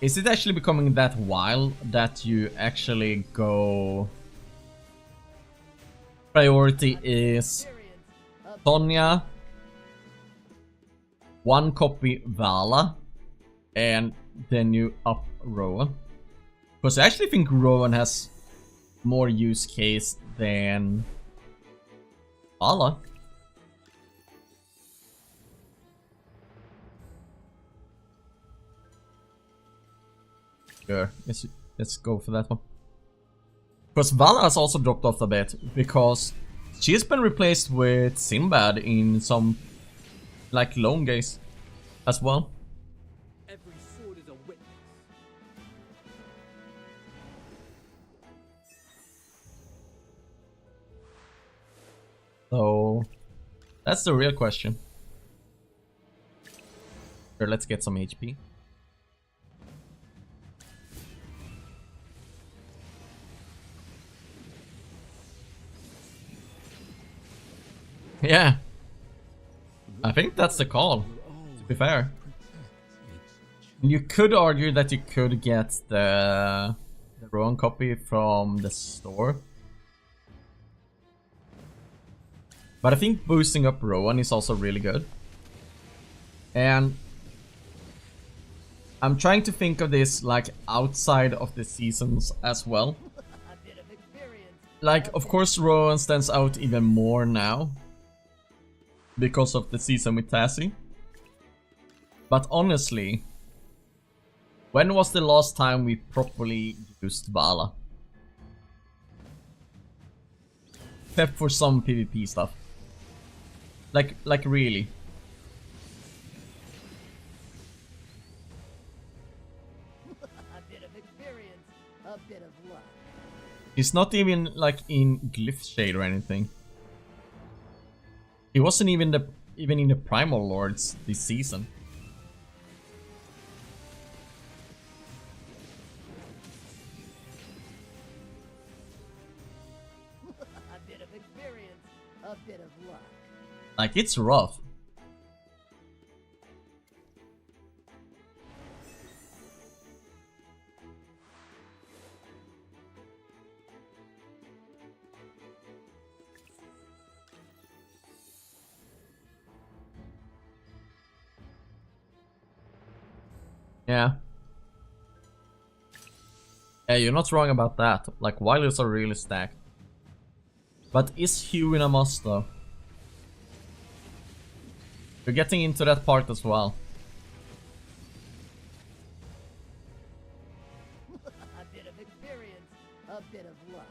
A: Is it actually becoming that wild that you actually go... Priority is Sonja, one copy Vala, and then you up Rowan? Because I actually think Rowan has more use case than Vala. Sure, let's go for that one. Because Vala has also dropped off a bit, because she's been replaced with Sinbad in some, like, lone gaze as well.
F: Every sword is a witness.
A: So, that's the real question. Sure, let's get some HP. Yeah. I think that's the call, to be fair. You could argue that you could get the Rowan copy from the store. But I think boosting up Rowan is also really good. And I'm trying to think of this like outside of the seasons as well. Like, of course Rowan stands out even more now because of the season with Tassie. But honestly, when was the last time we properly used Vala? Except for some PvP stuff. Like really.
D: A bit of experience, a bit of luck.
A: He's not even like in Glyph Shade or anything. He wasn't even in the Primal Lords this season.
D: A bit of experience, a bit of luck.
A: Like, it's rough. Yeah. Yeah, you're not wrong about that. Like, Wilders are really stacked. But is Hugh in a must though? You're getting into that part as well.
D: A bit of experience, a bit of luck.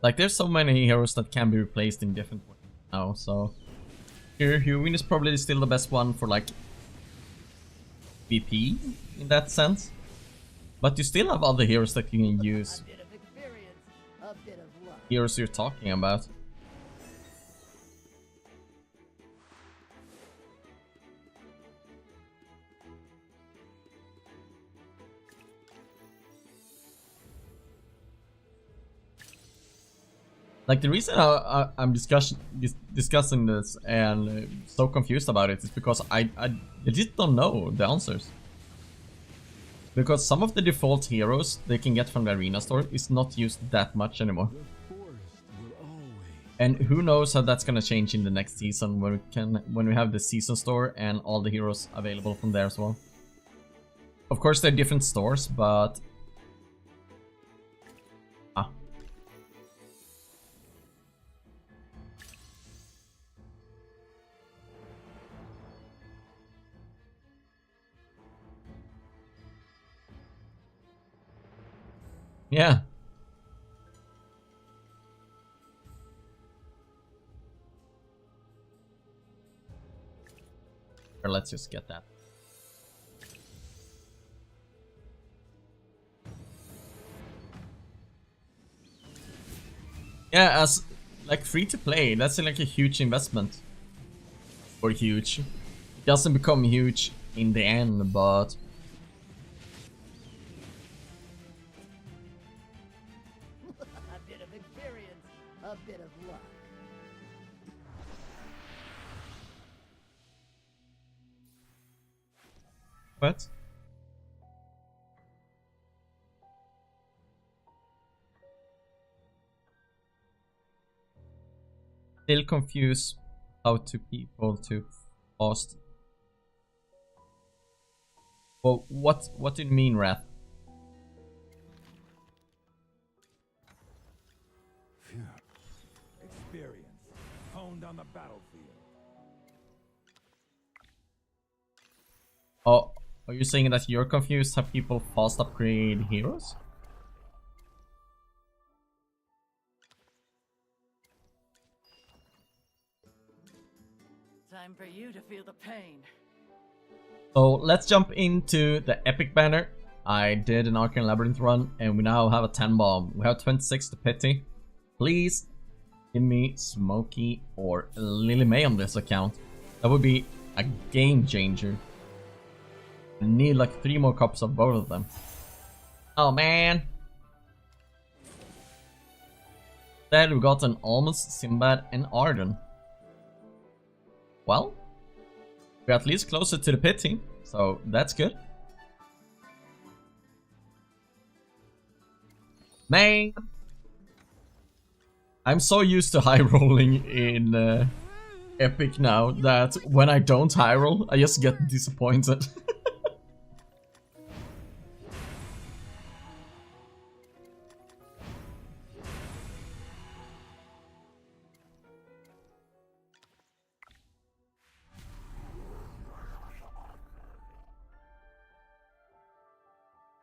A: Like, there's so many heroes that can be replaced in different ways now, so... Here, Hewin is probably still the best one for, like, VP, in that sense. But you still have other heroes that you can use.
D: A bit of experience, a bit of luck.
A: Heroes you're talking about. Like, the reason I'm discussing this and so confused about it is because I just don't know the answers. Because some of the default heroes they can get from the arena store is not used that much anymore. And who knows how that's gonna change in the next season when we have the season store and all the heroes available from there as well. Of course they're different stores, but Yeah. Or let's just get that. Yeah, as like free to play, that's like a huge investment. Or huge. It doesn't become huge in the end, but
D: A bit of experience, a bit of luck.
A: what? Still confused how to people to fast. Well, what do you mean, Wrath?
J: Phew. Experience honed on the battlefield.
A: Oh, are you saying that you're confused how people fast upgrade heroes?
C: Time for you to feel the pain.
A: So let's jump into the epic banner. I did an Arcane Labyrinth run and we now have a 10 bomb. We have 26 to pity. Please give me Smokey or Lily May on this account. That would be a game changer. I need like 3 more copies of both of them. Oh man. Then we got an Almost, Sinbad and Arden. Well, we're at least closer to the pity, so that's good. Man, I'm so used to high rolling in Epic now that when I don't high roll, I just get disappointed.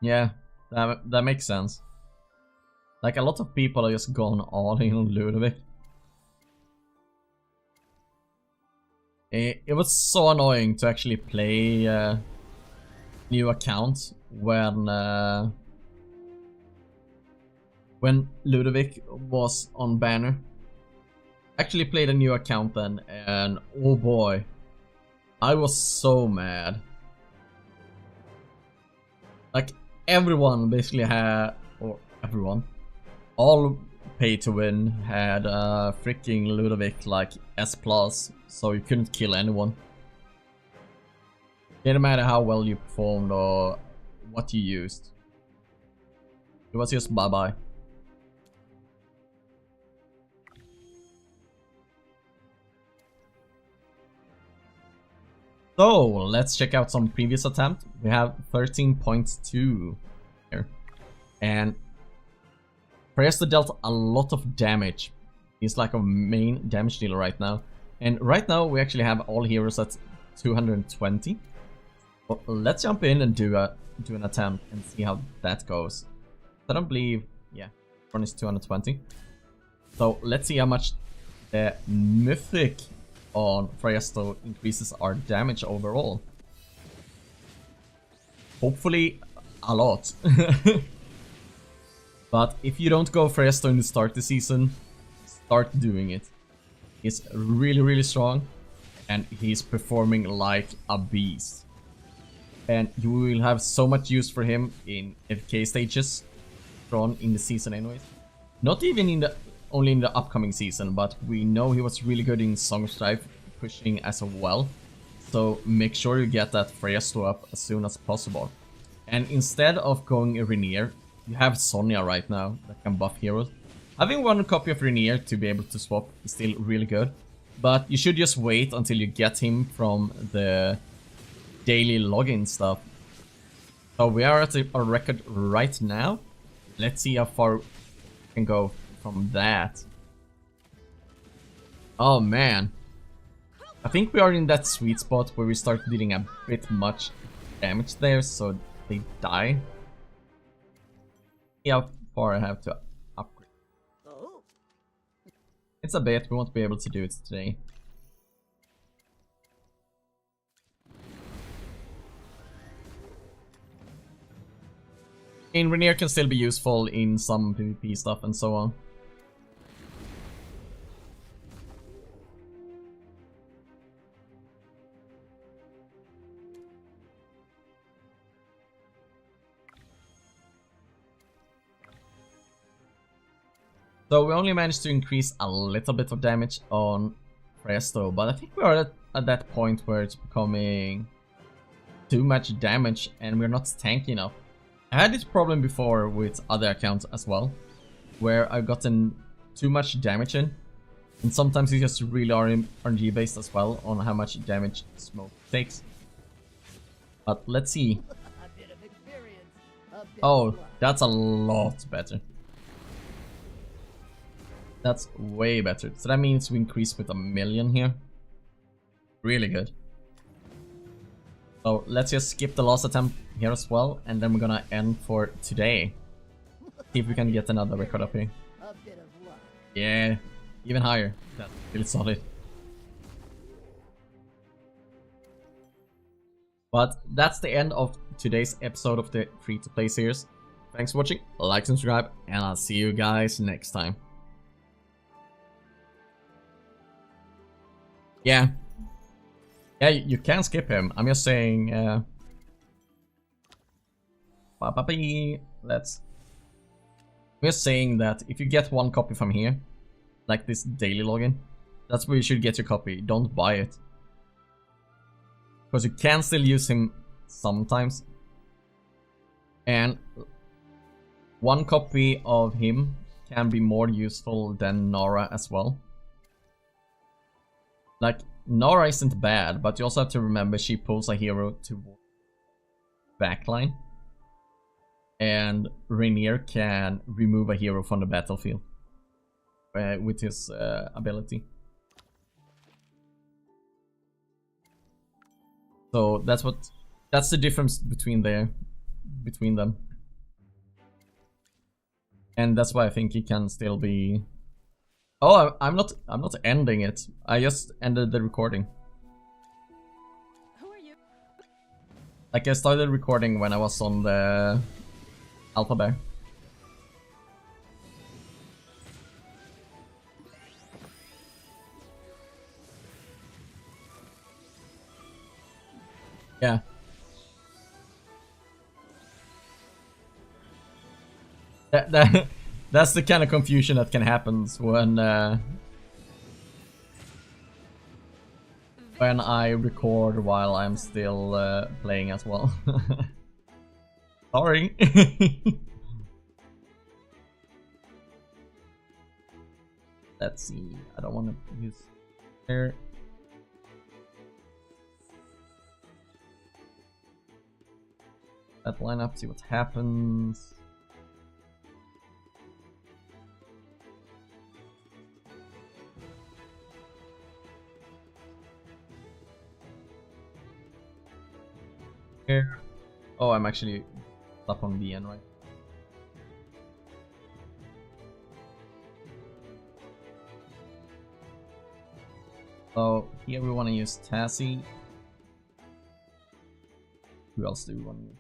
A: Yeah, that makes sense. Like a lot of people are just gone all in on Ludovic. It was so annoying to actually play new accounts when Ludovic was on banner. Actually played a new account then, and oh boy, I was so mad. Like everyone basically had, or everyone, all pay to win had freaking Ludovic like S+, so you couldn't kill anyone. Didn't matter how well you performed or what you used. It was just bye bye. So let's check out some previous attempt. We have 13.2 here, and Presto dealt a lot of damage. He's like a main damage dealer right now, and right now we actually have all heroes at 220. Well, let's jump in and do an attempt and see how that goes. I don't believe, yeah, one is 220. So let's see how much the mythic on Freyasto increases our damage overall. Hopefully a lot. But if you don't go Freyasto in the start of the season, start doing it. He's really strong and he's performing like a beast. And you will have so much use for him in AFK stages on in the season anyways. Not even in the only in the upcoming season, but we know he was really good in Song of Strife pushing as well. So make sure you get that Freyasto up as soon as possible. And instead of going Rainier, you have Sonja right now that can buff heroes. Having one copy of Rainier to be able to swap is still really good, but you should just wait until you get him from the daily login stuff. So we are at a record right now. Let's see how far we can go from that. Oh man. I think we are in that sweet spot where we start dealing a bit much damage there, so they die. See how far I have to upgrade.
D: Oh,
A: It's a bit, we won't be able to do it today. Rainier can still be useful in some PvP stuff and so on. So we only managed to increase a little bit of damage on Presto, but I think we are at that point where it's becoming too much damage and we're not tanky enough. I had this problem before with other accounts as well, where I've gotten too much damage in, and sometimes it's just really RNG based as well on how much damage smoke takes. But let's see.
D: a bit of experience, a bit
A: Oh,
D: of luck.
A: that's a lot better. That's way better. So that means we increase with 1,000,000 here. Really good. So let's just skip the last attempt here as well, and then we're gonna end for today. See if we can get another record up here.
D: A bit of luck.
A: Yeah, even higher. That's really solid. But that's the end of today's episode of the free-to-play series. Thanks for watching, like, subscribe, and I'll see you guys next time. Yeah. Yeah, you can skip him. I'm just saying, let's... I'm just saying that if you get one copy from here, like this daily login, that's where you should get your copy. Don't buy it. Because you can still use him sometimes. And one copy of him can be more useful than Nora as well. Like, Nora isn't bad, but you also have to remember she pulls a hero to backline. And Rainier can remove a hero from the battlefield with his ability. So that's the difference between them. And that's why I think he can still be... Oh, I'm not ending it. I just ended the recording.
E: Who are you?
A: Like I started recording when I was on the Alpha Bear. Yeah. That's the kind of confusion that can happen when I record while I'm still playing as well. Sorry. Let's see. I don't want to use there. That line up. See what happens. Here. Oh, I'm actually up on BN, right? So here we want to use Tassie. Who else do we want to use?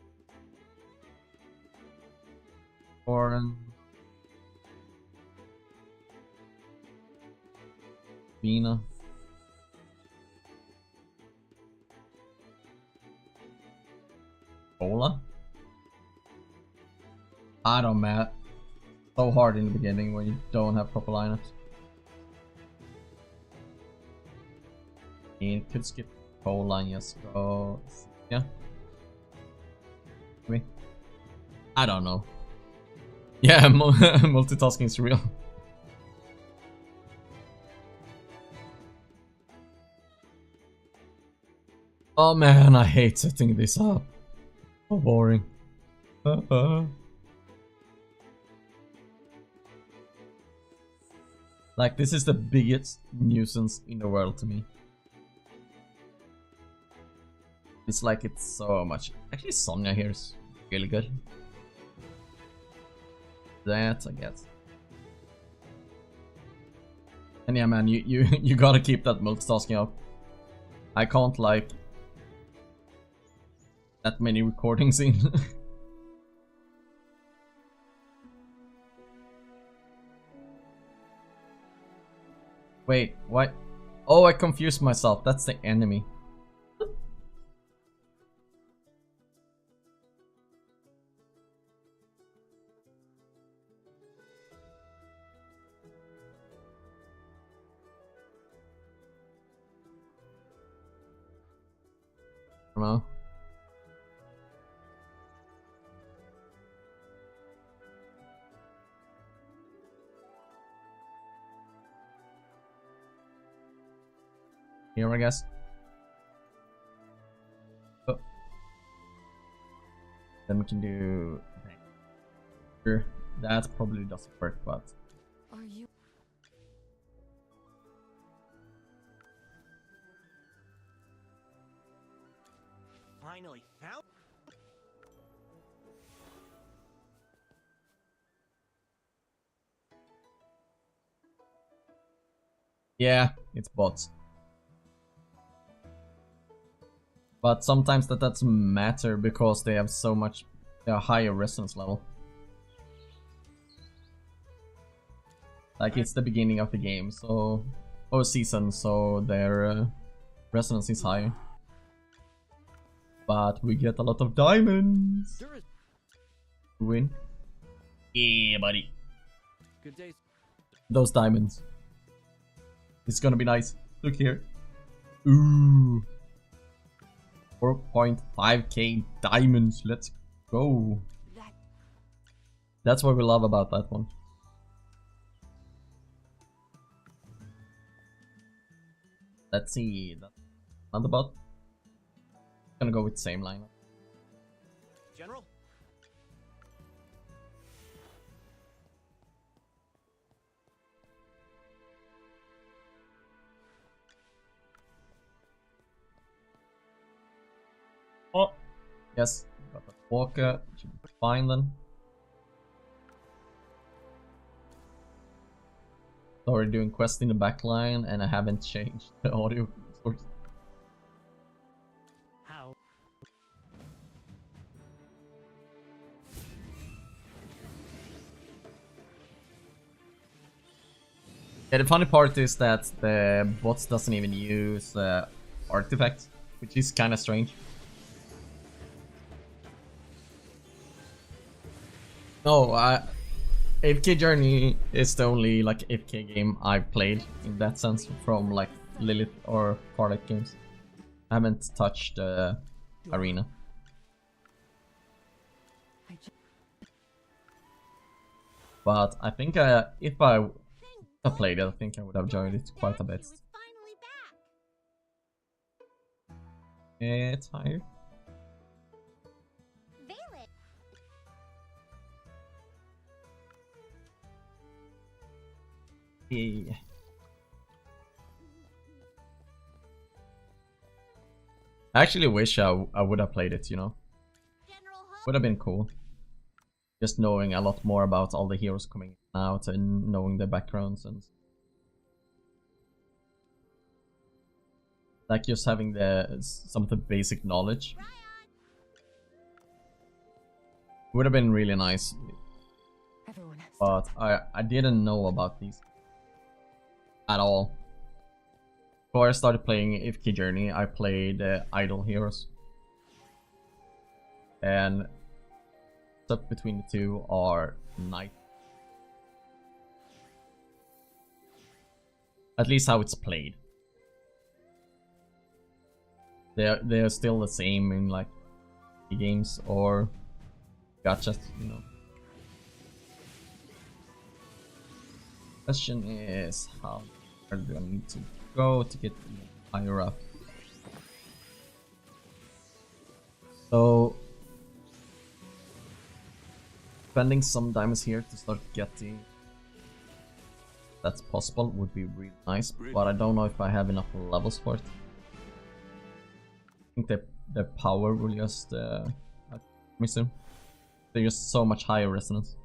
A: Oren. Vina. Ola? I don't know. So hard in the beginning when you don't have proper lineups. And could skip Ola and just go. Yeah. Me. I don't know. Yeah, multitasking is real. Oh man, I hate setting this up. So boring. Like, this is the biggest nuisance in the world to me. It's like it's so much. Actually, Sonja here is really good. that, I guess. And yeah, man, you gotta keep that multitasking up. I can't like that many recordings in. Wait, what? Oh, I confused myself. That's the enemy. No. Here, I guess. Oh. Then we can do. Sure, that probably doesn't work, but.
I: Are you?
K: Finally found.
A: Yeah, it's bots. But sometimes that doesn't matter because they have so much higher resonance level. Like it's the beginning of the game, so or season, so their resonance is higher. But we get a lot of diamonds. Win. Yeah, buddy.
F: Good day.
A: Those diamonds. It's gonna be nice. Look here. Ooh. 4.5k diamonds. Let's go. That's what we love about that one. Let's see. Another bot. Gonna go with same lineup.
K: General?
A: Oh, yes. Got the walker. Should be fine then. Sorry, doing quest in the back line and I haven't changed the audio source.
K: How?
A: Yeah, the funny part is that the bots doesn't even use artifacts, which is kind of strange. No, AFK Journey is the only like AFK game I've played in that sense from like Lilith or Parlak games. I haven't touched Arena. But I think if I played it, I think I would have enjoyed it quite a bit. It's higher. Yeah. I actually wish I would have played it, you know. Would have been cool. Just knowing a lot more about all the heroes coming out and knowing their backgrounds and like just having some of the basic knowledge. Would have been really nice. But I didn't know about these at all. Before I started playing AFK Journey, I played Idle Heroes. And stuff between the two are Knight. At least how it's played. They're still the same in like games or gachas, you know. Question is how far do I need to go to get higher up? So spending some diamonds here to start getting that's possible would be really nice, but I don't know if I have enough levels for it. I think the power will just me soon. They're just so much higher resonance.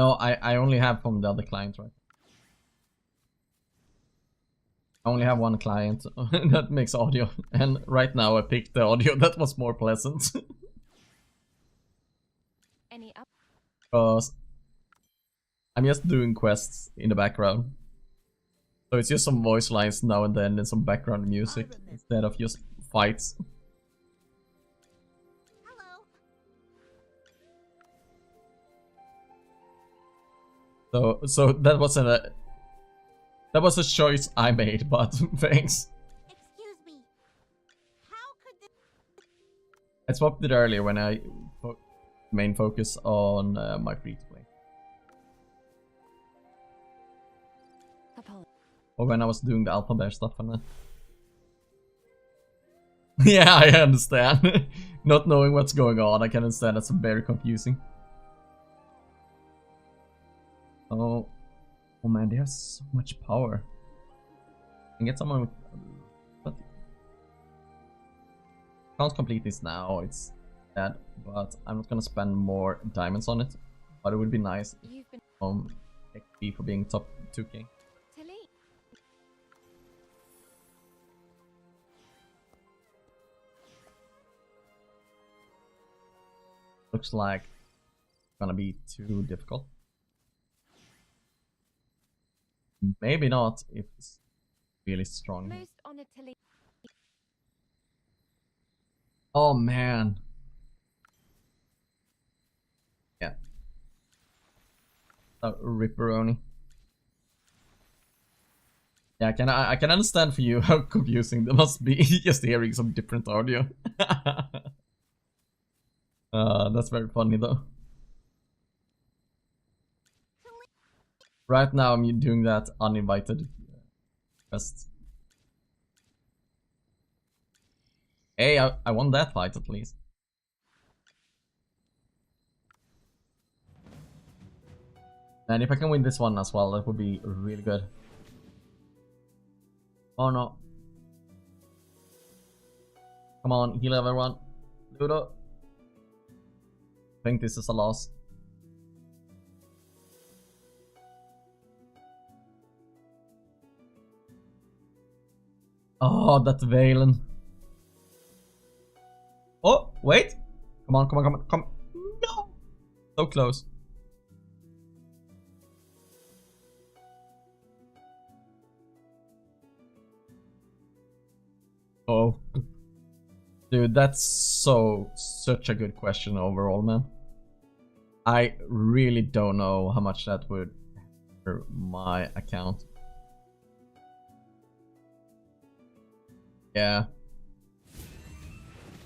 A: No, I only have from the other client, right? I only have one client that makes audio, and right now I picked the audio that was more pleasant.
I: Any up?
A: Because I'm just doing quests in the background. So it's just some voice lines now and then and some background music instead of just fights. So that was a choice I made, but thanks.
B: Excuse me. How could this...
A: I swapped it earlier when I main focus on my free to play. Or when I was doing the alpha bear stuff and yeah, I understand. Not knowing what's going on, I can understand that's very confusing. Oh man, they have so much power. I can get someone with... But can't complete this now, it's bad, but I'm not gonna spend more diamonds on it. But it would be nice if XP for being top 2k. Looks like it's gonna be too difficult. Maybe not if it's really strong.
I: Most honored to lead.
A: Oh man. Yeah. Ripperoni. Yeah, I can understand for you how confusing that must be just hearing some different audio. That's very funny though. Right now I'm doing that uninvited quest. Hey, I won that fight at least. And if I can win this one as well, that would be really good. Oh no. Come on, heal everyone. Ludo. I think this is a loss. Oh, that Valen. Oh, wait. Come on, come on, come on, come on. No! So close. Oh. Dude, that's such a good question overall, man. I really don't know how much that would hurt my account. Yeah.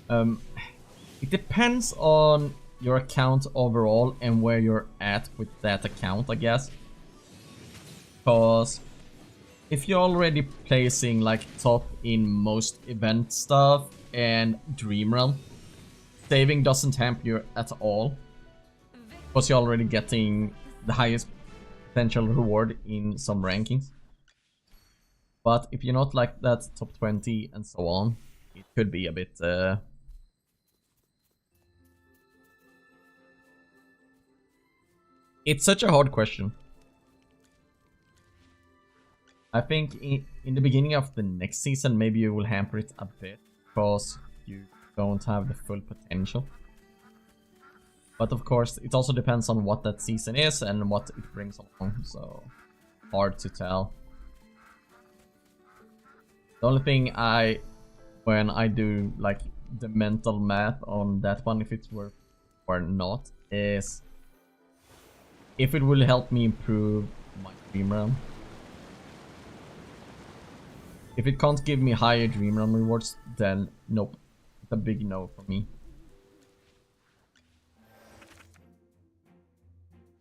A: It depends on your account overall and where you're at with that account, I guess. Because if you're already placing like top in most event stuff and Dream Realm, saving doesn't hamper you at all. Because you're already getting the highest potential reward in some rankings. But if you're not like that top 20 and so on, it could be a bit... It's such a hard question. I think in the beginning of the next season, maybe you will hamper it a bit, because you don't have the full potential. But of course, it also depends on what that season is and what it brings along, so hard to tell. The only thing when I do like the mental math on that one, if it's worth or not, is if it will help me improve my Dream Realm. If it can't give me higher Dream Realm rewards, then nope. It's a big no for me.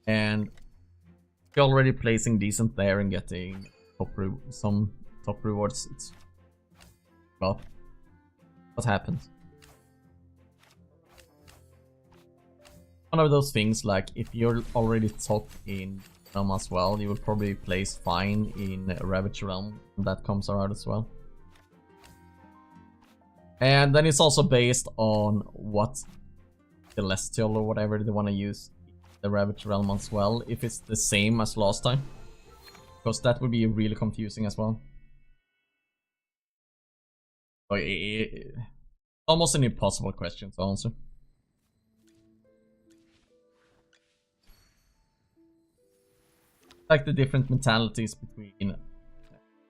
A: And if you're already placing decent there and getting some top rewards, it's... well, what happens? One of those things, like if you're already top in Realm as well, you will probably place fine in Ravage Realm when that comes around as well. And then it's also based on what Celestial or whatever they want to use the Ravage Realm as well, if it's the same as last time. Because that would be really confusing as well. So almost an impossible question to answer. Like the different mentalities between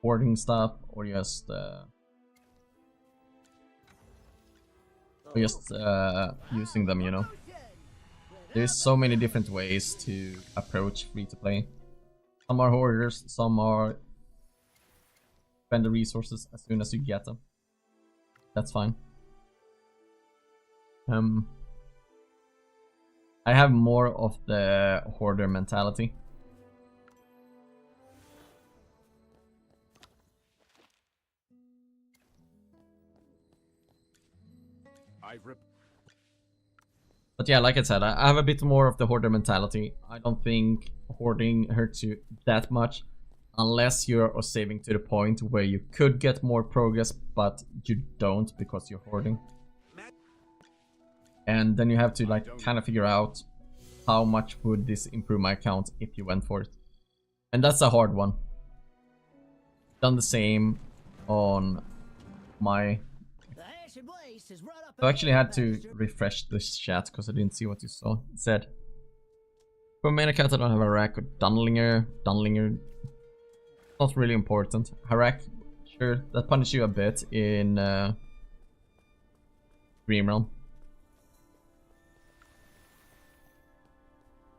A: hoarding stuff or just using them, you know. There's so many different ways to approach free-to-play. Some are hoarders, some are spend the resources as soon as you get them. That's fine. I have more of the hoarder mentality. But yeah, like I said, I have a bit more of the hoarder mentality. I don't think hoarding hurts you that much, unless you're saving to the point where you could get more progress, but you don't because you're hoarding. And then you have to like kind of figure out how much would this improve my account if you went for it. And that's a hard one. Done the same on my... I actually had to refresh this chat because I didn't see what you saw. It said, for main account I don't have a rack or Dunlinger. Not really important. Harak, sure, that punishes you a bit in Dream Realm.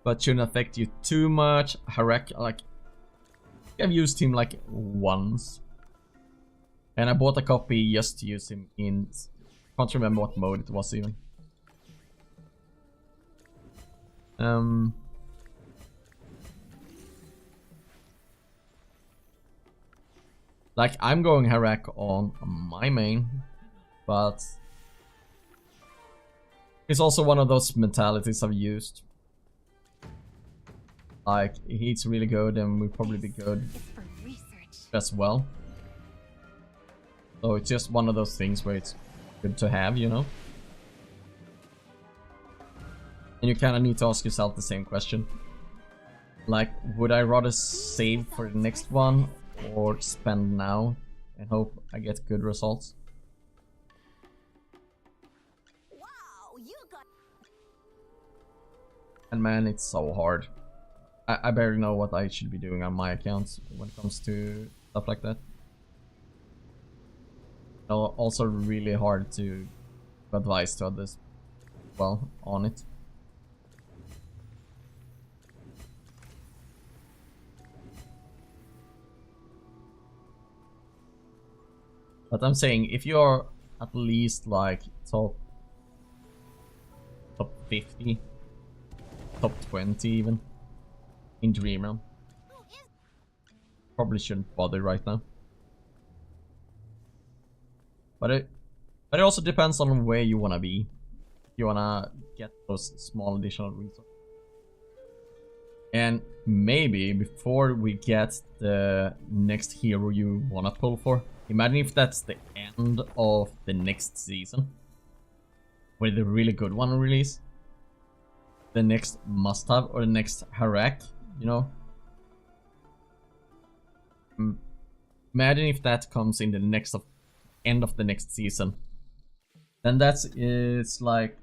A: But shouldn't affect you too much. Harak, like, I've used him like once. And I bought a copy just to use him in... Can't remember what mode it was even. Like, I'm going Harak on my main, but it's also one of those mentalities I've used. Like, he's really good and will probably be good as well. So it's just one of those things where it's good to have, you know? And you kind of need to ask yourself the same question. Like, would I rather save for the next one or spend now and hope I get good results?
B: Wow, you got...
A: And man, it's so hard. I barely know what I should be doing on my accounts when it comes to stuff like that. Also really hard to advise to others well on it. But I'm saying if you're at least like top 50, top 20 even in Dream Realm, probably shouldn't bother right now. But it also depends on where you wanna be. If you wanna get those small additional resources. And maybe before we get the next hero you wanna pull for, imagine if that's the end of the next season, where the really good one release, the next must-have or the next Harak, you know. Imagine if that comes in the end of the next season. Then it's like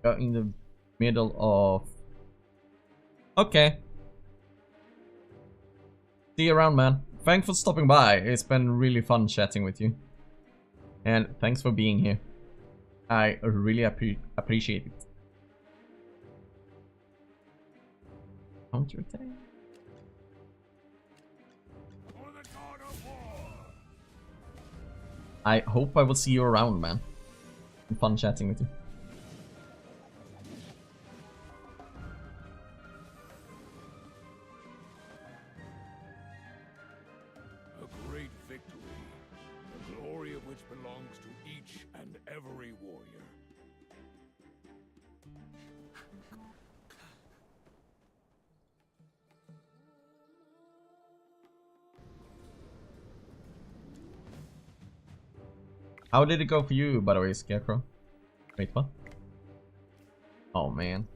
A: in the middle of... Okay. See you around, man. Thanks for stopping by. It's been really fun chatting with you. And thanks for being here. I really appreciate it. Counter-attack? I hope I will see you around, man. It's fun chatting with you.
J: A great victory, the glory of which belongs to each and every warrior.
A: How did it go for you, by the way, Scarecrow? Wait, what? Oh, man.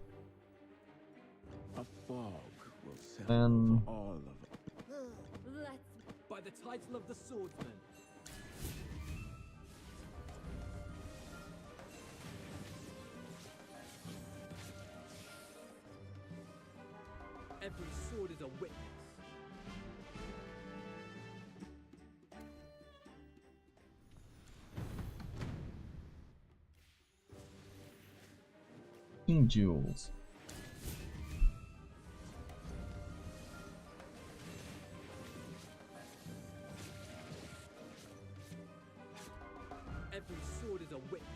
A: And
J: All of it.
I: Let's
F: By the title of the swordsman. Every sword is a witness.
A: King Jewels.
F: Every sword is a witness.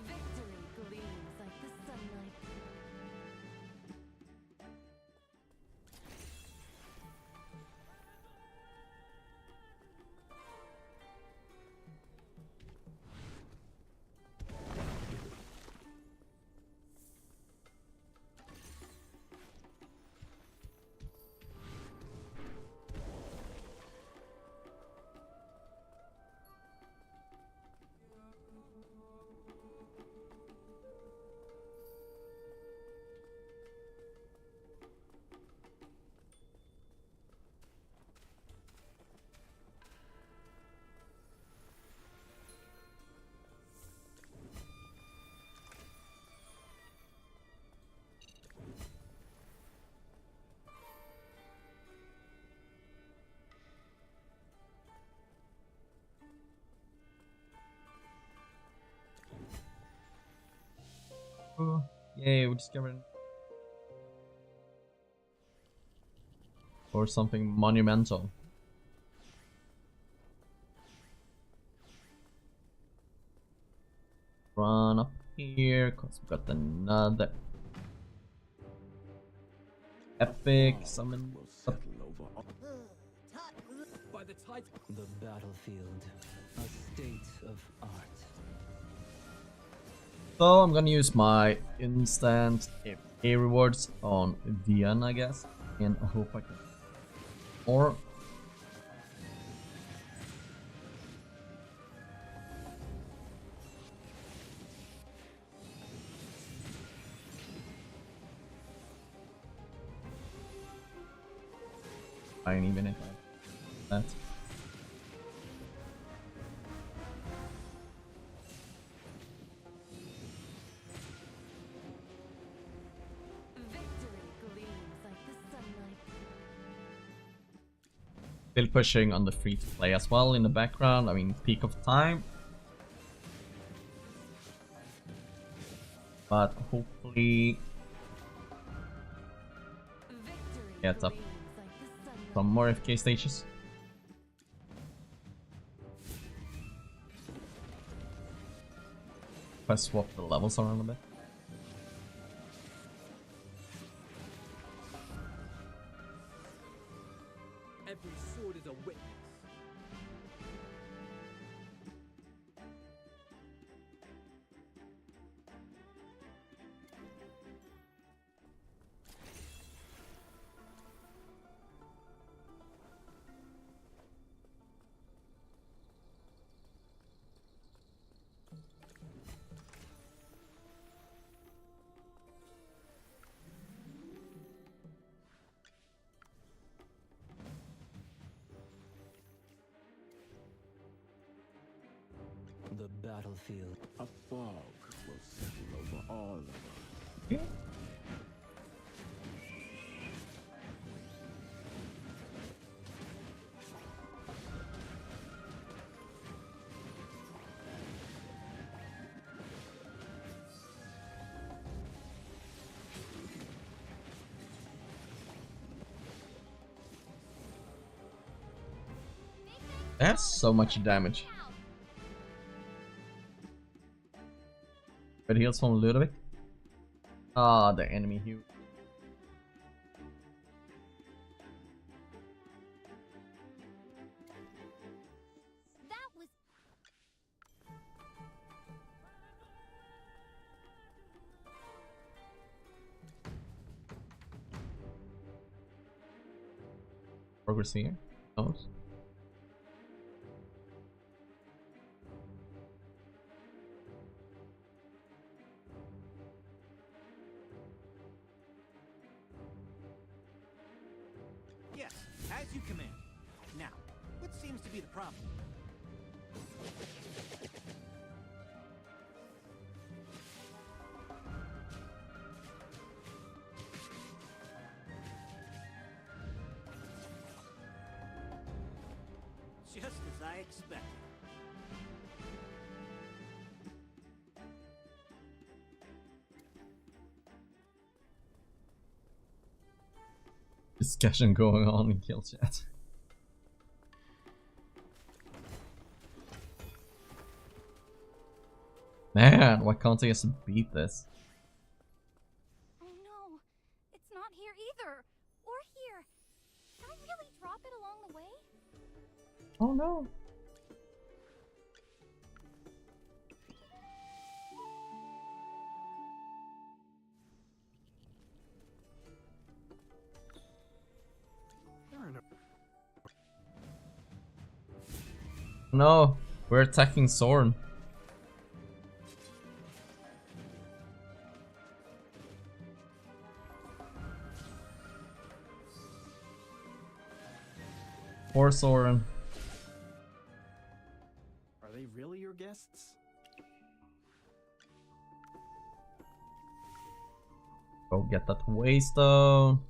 I: victory gleams like the sunlight.
A: Oh, yay, we discovered. Or something monumental. Run up here, cause we got another epic summon.
J: Will settle over all.
F: By the title.
H: The battlefield, a state of art.
A: So I'm gonna use my instant AFK rewards on Dian, I guess, and I hope I can. Or I ain't even like that.
I: Victory gleams like the sunlight.
A: Still pushing on the free to play as well in the background. I mean, peak of time. But hopefully
I: Victory
A: get up
I: gleams like the sunlight.
A: some more FK stages. If I swap the levels around a bit.
F: Every sword is a witness.
H: The battlefield.
J: A fog will settle over all of us.
A: That's so much damage. But heals from Ludovic. Ah, the enemy here.
B: That was
A: progress here. Oh.
K: Yes, as you command. Now, what seems to be the problem? Just as I expected.
A: Discussion going on in kill chat. Man, why can't I just beat this?
I: Oh no, it's not here either. Or here. Did I really drop it along the way?
A: Oh no. No, we're attacking Soren. Poor Soren.
L: Are they really your guests?
A: Go get that waystone.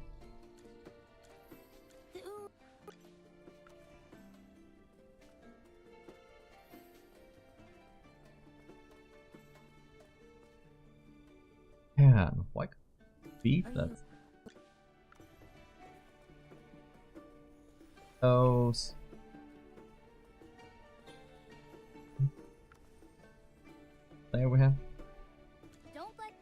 A: Man, why can't I beat that? Those. There we have.
I: Don't let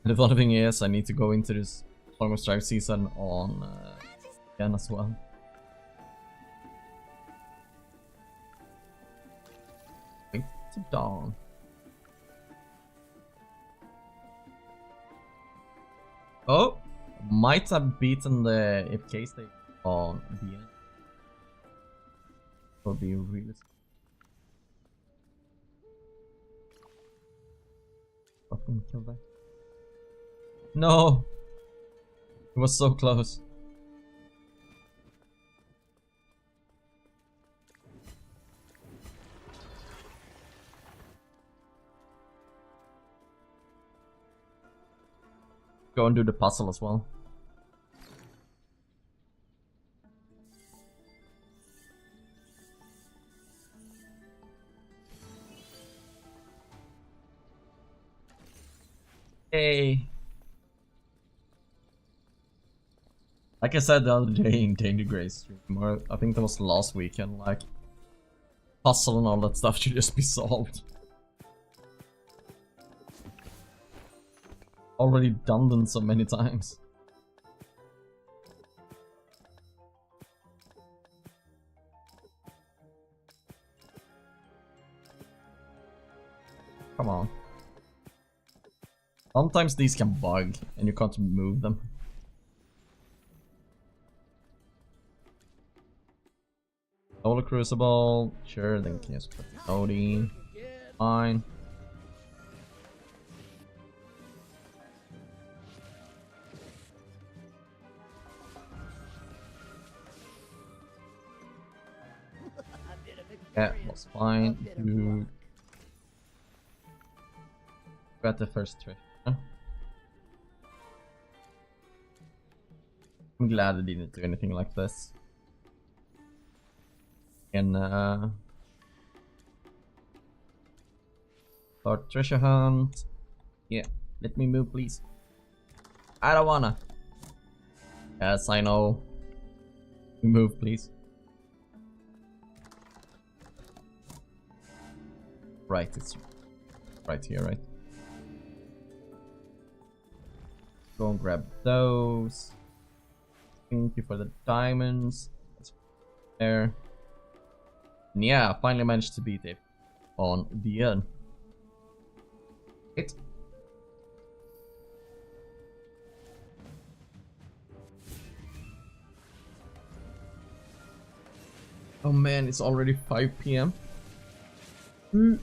A: The funny thing is, I need to go into this Farmer's Drive season on again as well. Wait to dawn. Oh, might have beaten the AFK stage on the end. Will be really. Fucking kill that. No! It was so close. Go and do the puzzle as well. Hey. Like I said the other day in Danger Grace stream, or I think that was last weekend, like puzzle and all that stuff should just be solved. Already done them so many times. Come on. Sometimes these can bug and you can't move them. Solar Crucible, sure, then can just put the Odin. Fine. Yeah, was fine. Dude. Got the first trick. Huh? I'm glad I didn't do anything like this. And start treasure hunt. Yeah, let me move, please. I don't wanna. Yes, I know. Move, please. Right, it's right here, right? Go and grab those. Thank you for the diamonds. That's there. And yeah, I finally managed to beat it on the end. Oh man, it's already 5 PM.
F: Every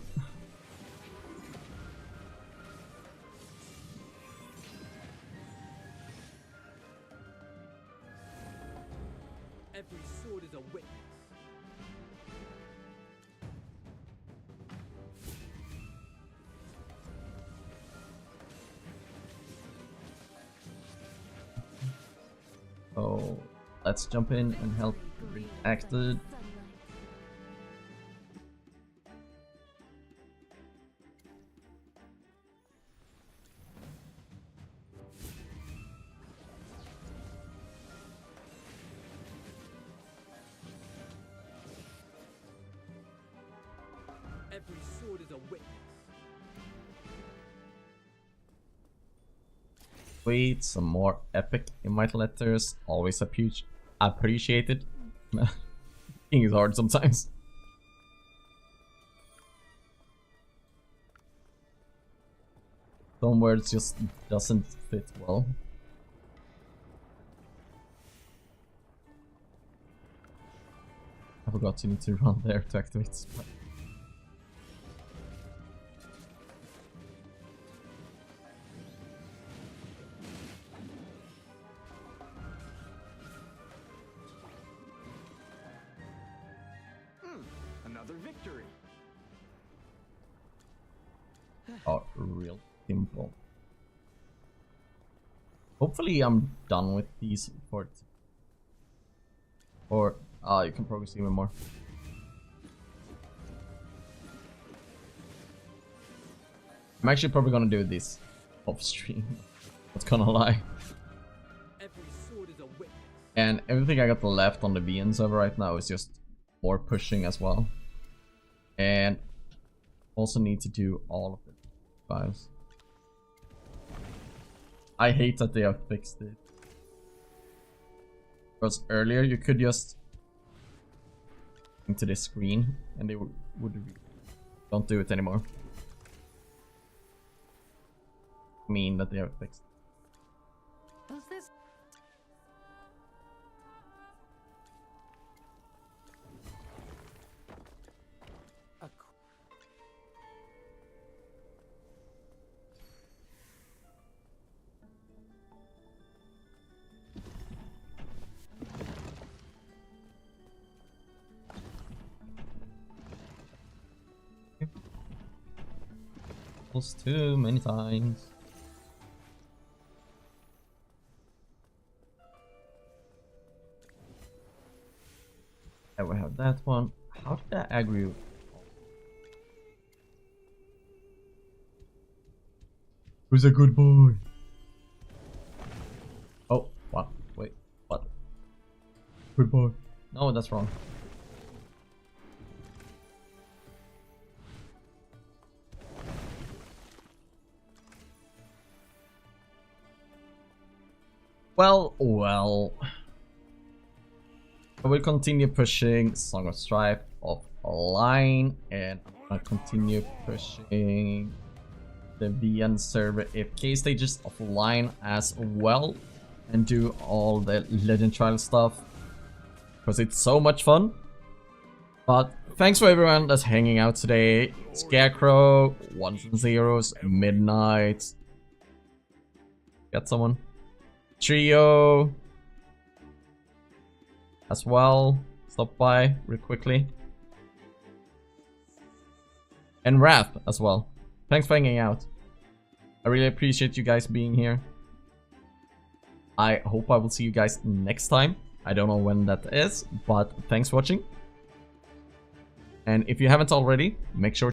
F: sword is a witness.
A: So let's jump in and help reacted.
F: Every sword is a witness.
A: Wait, some more epic invite letters. Always appreciated. Being is hard sometimes. Some words just doesn't fit well. I forgot you need to run there to activate the spell.
L: Another victory.
A: Oh, real simple. Hopefully I'm done with these for or you can progress even more. I'm actually probably gonna do this off stream. Not gonna lie.
F: Every sword is a witness.
A: And everything I got left on the VN server right now is just more pushing as well. And also need to do all of it, guys. I hate that they have fixed it. Because earlier you could just into this screen and they would don't do it anymore. I mean that they have fixed it.
D: Does this?
A: Too many times. And we have that one. How did that aggro you? Who's a good boy? Oh, what? Wait, what? Good boy. No, that's wrong. Well. I will continue pushing Song of Strife offline, and I'll continue pushing the VN server AFK stages offline as well, and do all the Legend Trial stuff, because it's so much fun. But thanks for everyone that's hanging out today. Scarecrow, Ones and Zeros, Midnight. Got someone? Trio as well, stop by real quickly, and Wrath as well. Thanks for hanging out. I really appreciate you guys being here. I hope I will see you guys next time. I don't know when that is, but thanks for watching. And if you haven't already, make sure